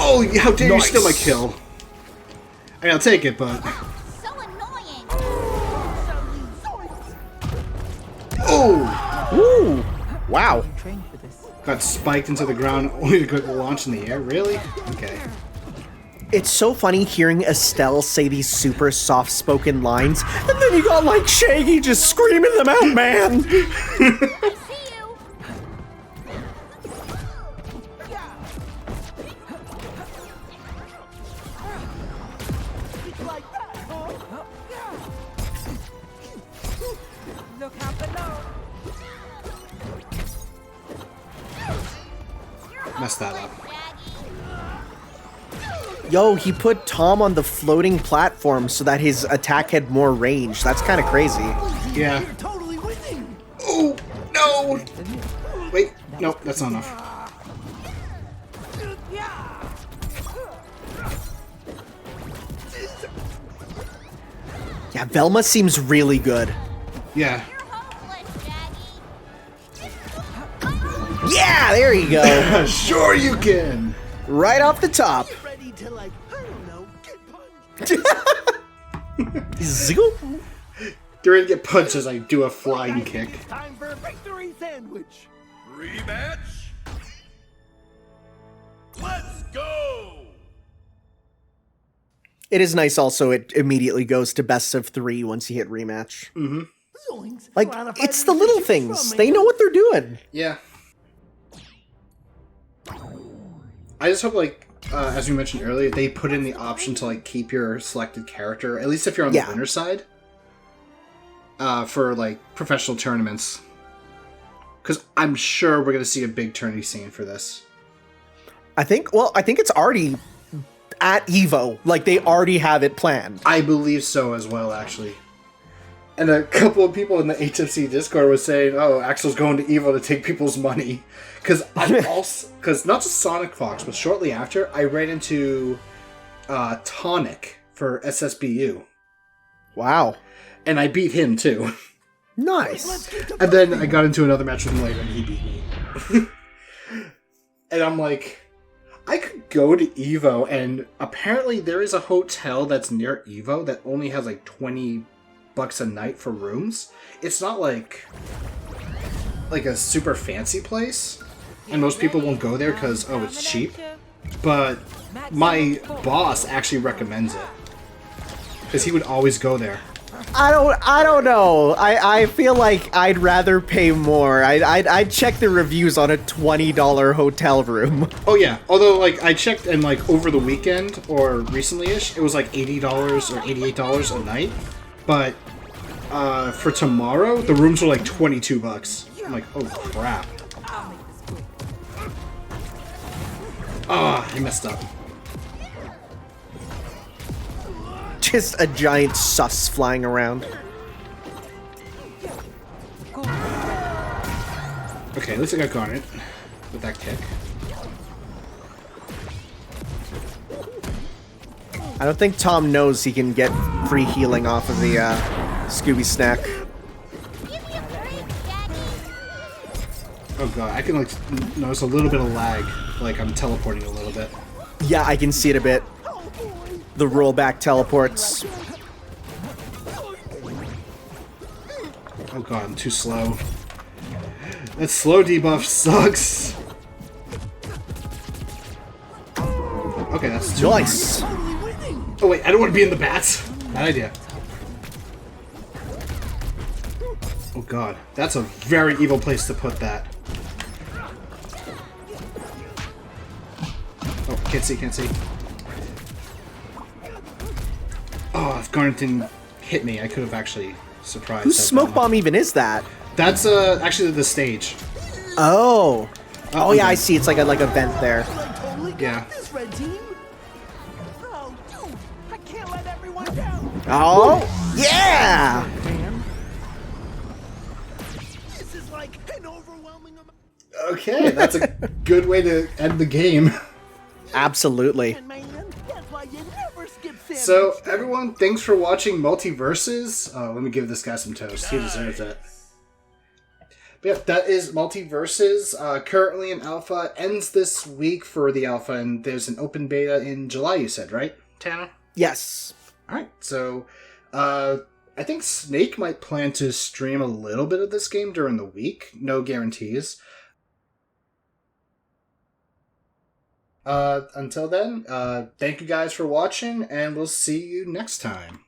Oh, how dare you steal my kill? I mean, I'll take it, but... So annoying. Oh! Woo! Wow. Trained for this. Got spiked into the ground only to get launched in the air? Really? Okay. It's so funny hearing Estelle say these super soft-spoken lines, and then you got, like, Shaggy just screaming them out, man! I see you. Like that, huh? Look out below. Messed that up. Yo, he put Tom on the floating platform so that his attack had more range. That's kind of crazy. Yeah. You're totally winning. Oh, no! Wait, nope, that's not enough. Yeah, Velma seems really good. Yeah. Yeah, there you go. Sure you can! Right off the top. Get ready to, like, I don't know, get punched. Ziggle. You're gonna get punched as I do a flying kick. It's time for a victory sandwich. Rematch? Let's go! It is nice also, it immediately goes to best of 3 once you hit rematch. Zoinks. Like, Glad if it's I the didn't little get you things. from They me. know what they're doing. Yeah. I just hope, like, as we mentioned earlier, they put in the option to, like, keep your selected character, at least if you're on the winner side, for, like, professional tournaments. Because I'm sure we're going to see a big tourney scene for this. I think it's already at EVO. Like, they already have it planned. I believe so as well, actually. And a couple of people in the HFC Discord was saying, "Oh, Axel's going to EVO to take people's money." Because not just Sonic Fox, but shortly after, I ran into Tonic for SSBU. Wow. And I beat him, too. Nice. And then I got into another match with him later, and he beat me. And I'm like, I could go to EVO, and apparently there is a hotel that's near EVO that only has like $20 a night for rooms. It's not like a super fancy place, and most people won't go there because, oh, it's cheap. But my boss actually recommends it because he would always go there. I don't know. I feel like I'd rather pay more. I'd check the reviews on a $20 hotel room. Oh yeah, although like I checked and like over the weekend or recently-ish, it was like $80 or $88 a night. But for tomorrow, the rooms were like $22. I'm like, oh crap. Ah, I messed up. Just a giant sus flying around. Okay, at least I got Garnet with that kick. I don't think Tom knows he can get free healing off of the Scooby snack. Oh god, I can like notice a little bit of lag, like I'm teleporting a little bit. Yeah, I can see it a bit. The rollback teleports. Oh god, I'm too slow. That slow debuff sucks. Okay, that's too nice. Oh wait, I don't want to be in the bats. Bad idea. Oh god, that's a very evil place to put that. Oh, can't see. Oh, if Garnet didn't hit me, I could have actually surprised. Whose smoke bomb even is that? That's actually the stage. Oh. Oh yeah, I see. It's like a vent there. I totally got Yeah. this, red team. Oh, dude, I can't let everyone down. Oh yeah! Man, this is like an overwhelming amount. Okay, that's a good way to end the game. Absolutely. Man, that's why you never skip sandwich. So, everyone, thanks for watching MultiVersus. Let me give this guy some toast. He deserves it. But yeah, that is MultiVersus. Currently in alpha. Ends this week for the alpha, and there's an open beta in July, you said, right, Tanner? Yes. Alright, so I think Snake might plan to stream a little bit of this game during the week. No guarantees. Until then, thank you guys for watching, and we'll see you next time.